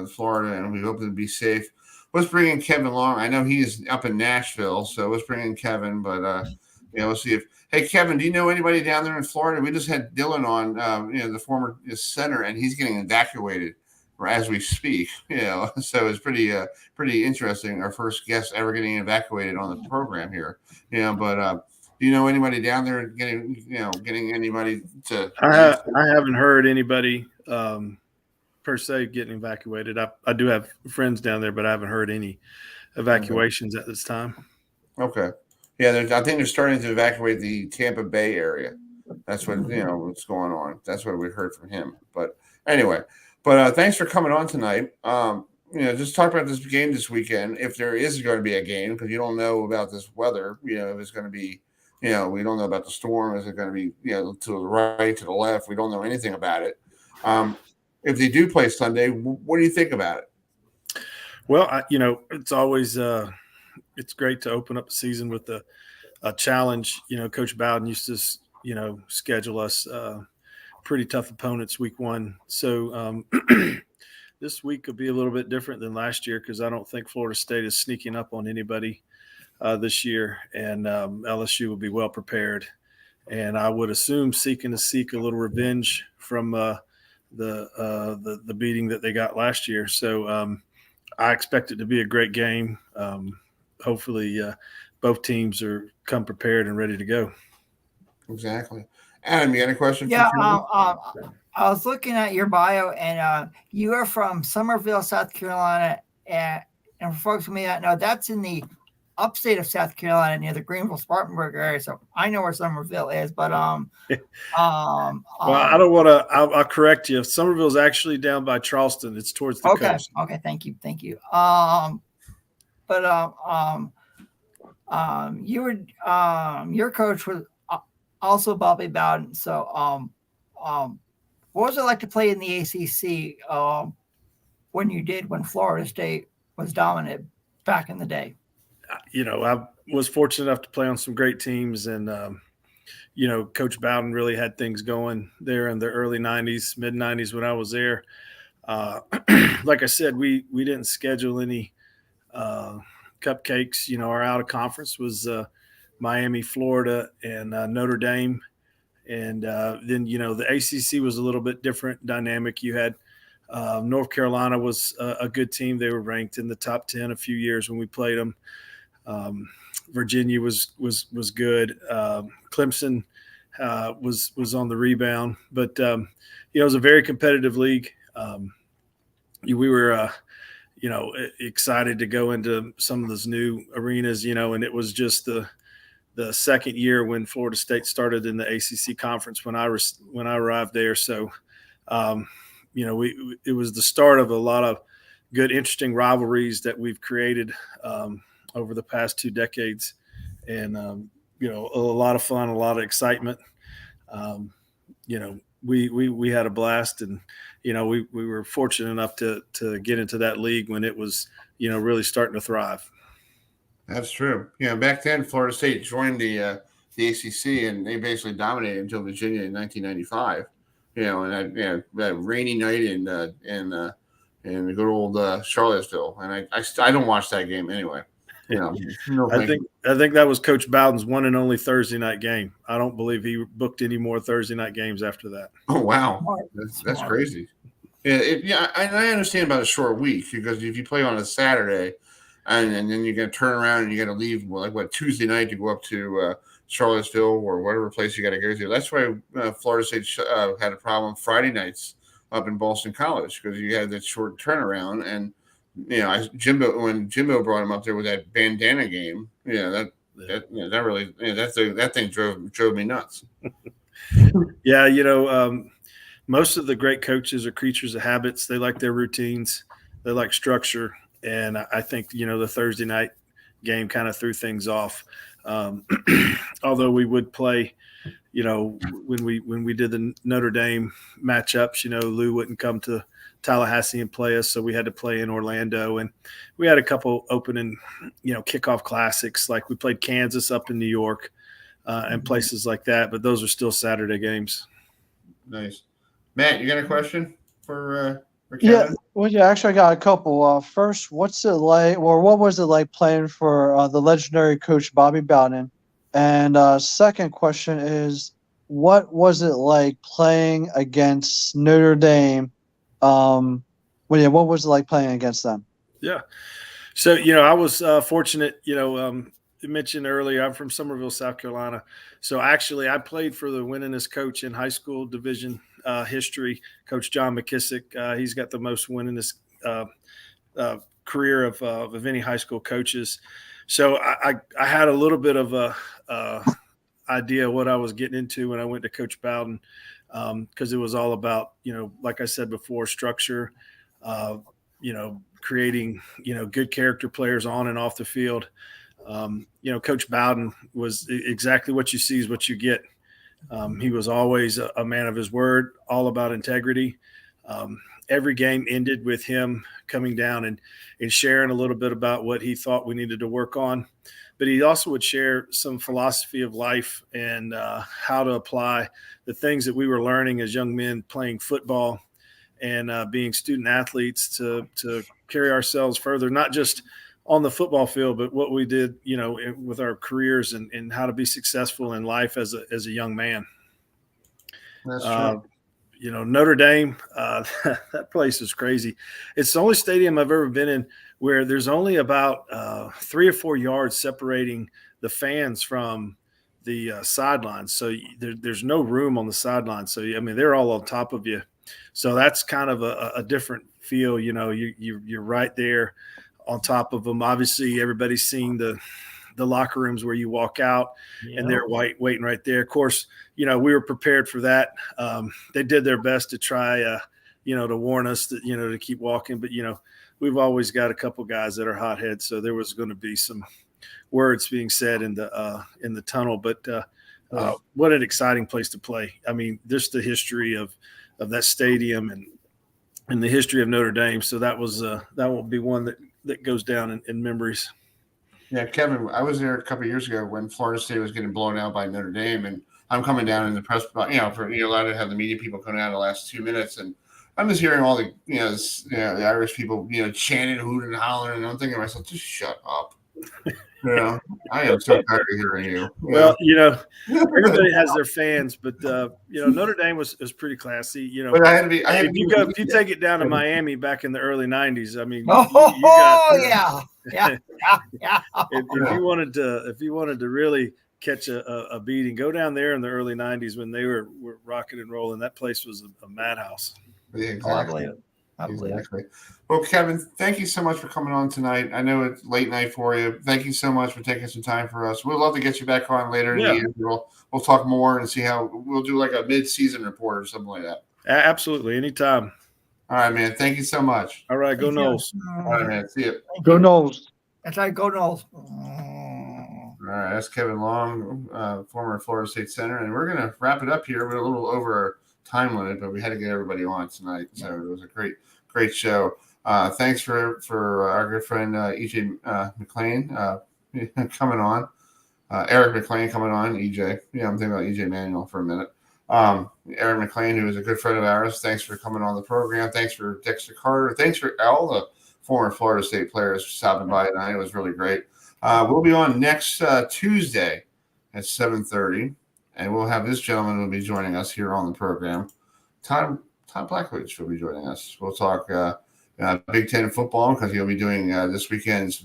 Florida, and we hope to be safe. Let's bring in Kevin Long. I know he's up in Nashville, so let's bring in Kevin. But let's see if. Hey, Kevin, do you know anybody down there in Florida? We just had Dylan on, the former center, and he's getting evacuated as we speak. So it's pretty interesting. Our first guest ever getting evacuated on the program here. But do you know anybody down there getting anybody to?
I haven't heard anybody per se getting evacuated. I do have friends down there, but I haven't heard any evacuations at this time.
Okay. Yeah, I think they're starting to evacuate the Tampa Bay area. That's what what's going on. That's what we heard from him. But anyway, thanks for coming on tonight. Just talk about this game this weekend. If there is going to be a game, because you don't know about this weather. If it's going to be, we don't know about the storm. Is it going to be, to the right, to the left? We don't know anything about it. If they do play Sunday, what do you think about it?
Well, it's always it's great to open up the season with a challenge. Coach Bowden used to, schedule us pretty tough opponents week one. So this week could be a little bit different than last year because I don't think Florida State is sneaking up on anybody this year, and LSU will be well prepared. And I would assume seek a little revenge from the beating that they got last year. So I expect it to be a great game. Hopefully both teams are come prepared and ready to go.
Exactly. Adam, you got a question?
Yeah, I was looking at your bio, and you are from Summerville, South Carolina, and for folks who may not know, that's in the upstate of South Carolina near the Greenville-Spartanburg area. So I know where Summerville is, but
well, I don't want to. I'll correct you. Summerville is actually down by Charleston. It's towards the coast.
Okay, thank you. You were your coach was also Bobby Bowden. So what was it like to play in the ACC when Florida State was dominant back in the day?
I was fortunate enough to play on some great teams, and Coach Bowden really had things going there in the early 90s, mid 90s when I was there. Like I said, we didn't schedule any cupcakes. Our out of conference was Miami, Florida, and Notre Dame. And then, the ACC was a little bit different dynamic. You had North Carolina was a good team. They were ranked in the top 10 a few years when we played them. Virginia was good. Clemson was on the rebound, but it was a very competitive league. We were excited to go into some of those new arenas, and it was just the second year when Florida State started in the ACC conference when I arrived there. So, it was the start of a lot of good, interesting rivalries that we've created over the past 2 decades, and a lot of fun, a lot of excitement. We had a blast, and we were fortunate enough to get into that league when it was really starting to thrive.
That's true. Back then Florida State joined the ACC, and they basically dominated until Virginia in 1995. And that rainy night in the good old Charlottesville, and I don't watch that game anyway.
I think that was Coach Bowden's one and only Thursday night game. I don't believe he booked any more Thursday night games after that.
Oh wow, that's crazy. I understand about a short week, because if you play on a Saturday, and then you're going to turn around and you got to leave Tuesday night to go up to Charlottesville or whatever place you got to go to. That's why Florida State had a problem Friday nights up in Boston College, because you had that short turnaround. And when Jimbo brought him up there with that bandana game, that thing drove me nuts.
Most of the great coaches are creatures of habits. They like their routines. They like structure. And I think, the Thursday night game kind of threw things off. Although we would play, when we did the Notre Dame matchups, Lou wouldn't come to Tallahassee and play us, so we had to play in Orlando. And we had a couple opening, kickoff classics, like we played Kansas up in New York and places like that. But those are still Saturday games.
Nice. Matt, you got a question for Kevin?
Yeah, actually, I got a couple. First, what's it like, or what was it like playing for the legendary coach Bobby Bowden? And second question is, what was it like playing against Notre Dame? What was it like playing against them?
Yeah. So, I was fortunate, you mentioned earlier, I'm from Summerville, South Carolina. So actually I played for the winningest coach in high school division history, Coach John McKissick. He's got the most winningest career of any high school coaches. So I had a little bit of a idea what I was getting into when I went to Coach Bowden, because it was all about, like I said before, structure, creating, good character players on and off the field. Coach Bowden was exactly what you see is what you get. He was always a man of his word, all about integrity. Every game ended with him coming down and sharing a little bit about what he thought we needed to work on. But he also would share some philosophy of life and how to apply the things that we were learning as young men playing football and being student athletes to carry ourselves further, not just on the football field, but what we did, with our careers and how to be successful in life as a young man.
That's true.
Notre Dame, that place is crazy. It's the only stadium I've ever been in where there's only about 3 or 4 yards separating the fans from the sidelines. So there's no room on the sidelines. So, they're all on top of you. So that's kind of a different feel. You're right there on top of them. Obviously, everybody's seen the locker rooms where you walk out and they're waiting right there. Of course, we were prepared for that. They did their best to try, to warn us that, to keep walking. But, we've always got a couple guys that are hotheads. So there was going to be some words being said in the tunnel. But what an exciting place to play. Just the history of that stadium and the history of Notre Dame. So that will be one that goes down in memories.
Yeah, Kevin, I was there a couple of years ago when Florida State was getting blown out by Notre Dame, and I'm coming down in the press box, you're allowed to have the media people coming out in the last 2 minutes, and I'm just hearing all the, the Irish people, chanting, hooting, and hollering, and I'm thinking to myself, just shut up. I am so tired of hearing you.
Well, everybody has their fans, but Notre Dame was pretty classy.
But
if you take it down to Miami back in the early '90s, if you wanted to really catch a beating, go down there in the early '90s when they were rocking and rolling. That place was a madhouse.
Yeah, exactly. Exactly. Well, Kevin, thank you so much for coming on tonight. I know it's late night for you. Thank you so much for taking some time for us. We'd love to get you back on later in the year. We'll talk more and see how we'll do like a mid-season report or something like that.
Absolutely. Anytime.
All right, man. Thank you so much.
All right, go Knowles.
All right, man. See you.
Go Knowles.
That's right, go Knowles.
All right, that's Kevin Long, former Florida State center, and we're gonna wrap it up here. We're a little over our time limit, but we had to get everybody on tonight, so it was a great show. Thanks for our good friend EJ McLean coming on. Eric McLean coming on. EJ, yeah, I'm thinking about EJ Manuel for a minute. Eric McLean, who is a good friend of ours. Thanks for coming on the program. Thanks for Dexter Carter. Thanks for all the former Florida State players stopping by tonight. It was really great. We'll be on next Tuesday at 7:30, and we'll have this gentleman who will be joining us here on the program. Tom Blackwich will be joining us. We'll talk Big Ten football because he'll be doing this weekend's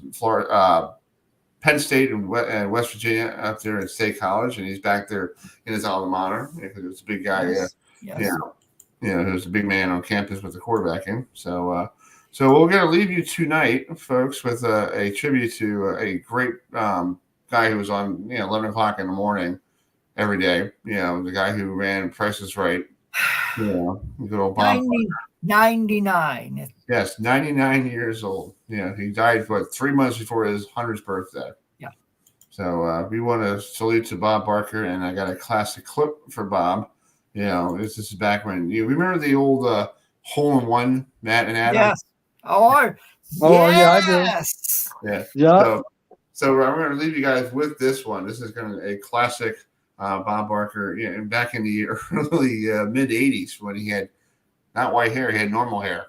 Penn State and West Virginia up there at State College, and he's back there in his alma mater because it's a big guy. Who's a big man on campus with the quarterbacking. So we're going to leave you tonight, folks, with a tribute to a great guy who was on 11 o'clock in the morning every day. The guy who ran Price is Right. Good old Bob.
99.
Yes, 99 years old. He died 3 months before his 100th birthday.
Yeah.
So we want to salute to Bob Barker, and I got a classic clip for Bob. This is back when you remember the old hole-in-one, Matt and Adam.
Yes.
Yeah, I do.
Yeah.
Yeah.
So I'm going to leave you guys with this one. This is going to be a classic Bob Barker. Back in the early mid '80s when he had not white hair, he had normal hair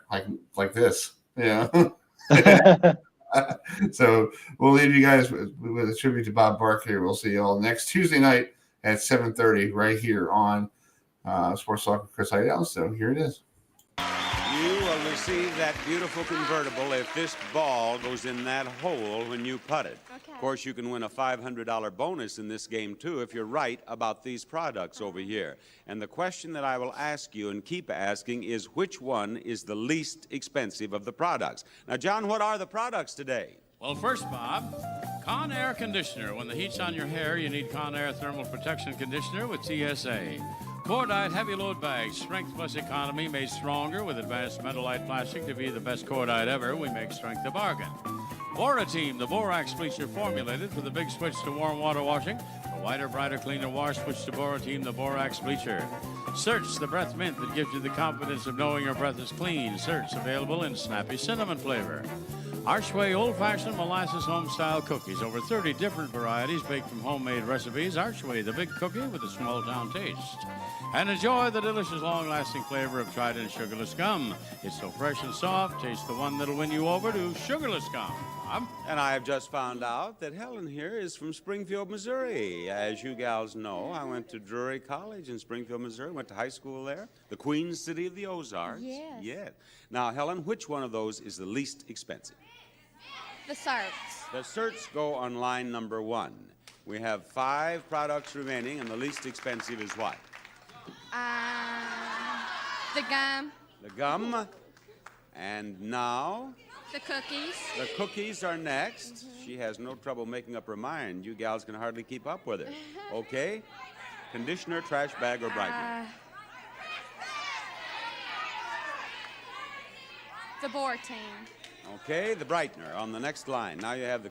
like this. So we'll leave you guys with a tribute to Bob Barker. We'll see you all next Tuesday night at 7:30 right here on SportsTalk with Chris Heidel. So here it is.
You will receive that beautiful convertible if this ball goes in that hole when you putt it. Okay. Of course, you can win a $500 bonus in this game, too, if you're right about these products over here. And the question that I will ask you and keep asking is which one is the least expensive of the products? Now, John, what are the products today?
Well, first, Bob, Conair Conditioner. When the heat's on your hair, you need Conair Thermal Protection Conditioner with TSA. Cordite heavy load bags, strength plus economy, made stronger with advanced Mentalite plastic to be the best Cordite ever. We make strength a bargain. Borateam, the borax bleacher formulated for the big switch to warm water washing. The whiter, brighter, cleaner wash, switch to Borateam, the borax bleacher. Search, the breath mint that gives you the confidence of knowing your breath is clean. Search, available in snappy cinnamon flavor. Archway old-fashioned molasses home-style cookies. Over 30 different varieties baked from homemade recipes. Archway, the big cookie with a small-town taste. And enjoy the delicious, long-lasting flavor of Trident sugarless gum. It's so fresh and soft. Taste the one that'll win you over to sugarless gum.
And I have just found out that Helen here is from Springfield, Missouri. As you gals know, I went to Drury College in Springfield, Missouri. Went to high school there. The Queen City of the Ozarks.
Yes.
Yeah. Now, Helen, which one of those is the least expensive?
The Certs.
The Certs go on line number 1. We have 5 products remaining, and the least expensive is what?
The gum.
The gum. And now?
The cookies.
The cookies are next. She has no trouble making up her mind. You gals can hardly keep up with her. Okay? Conditioner, trash bag, or brightener?
The Borateam.
Okay, the brightener on the next line. Now you have the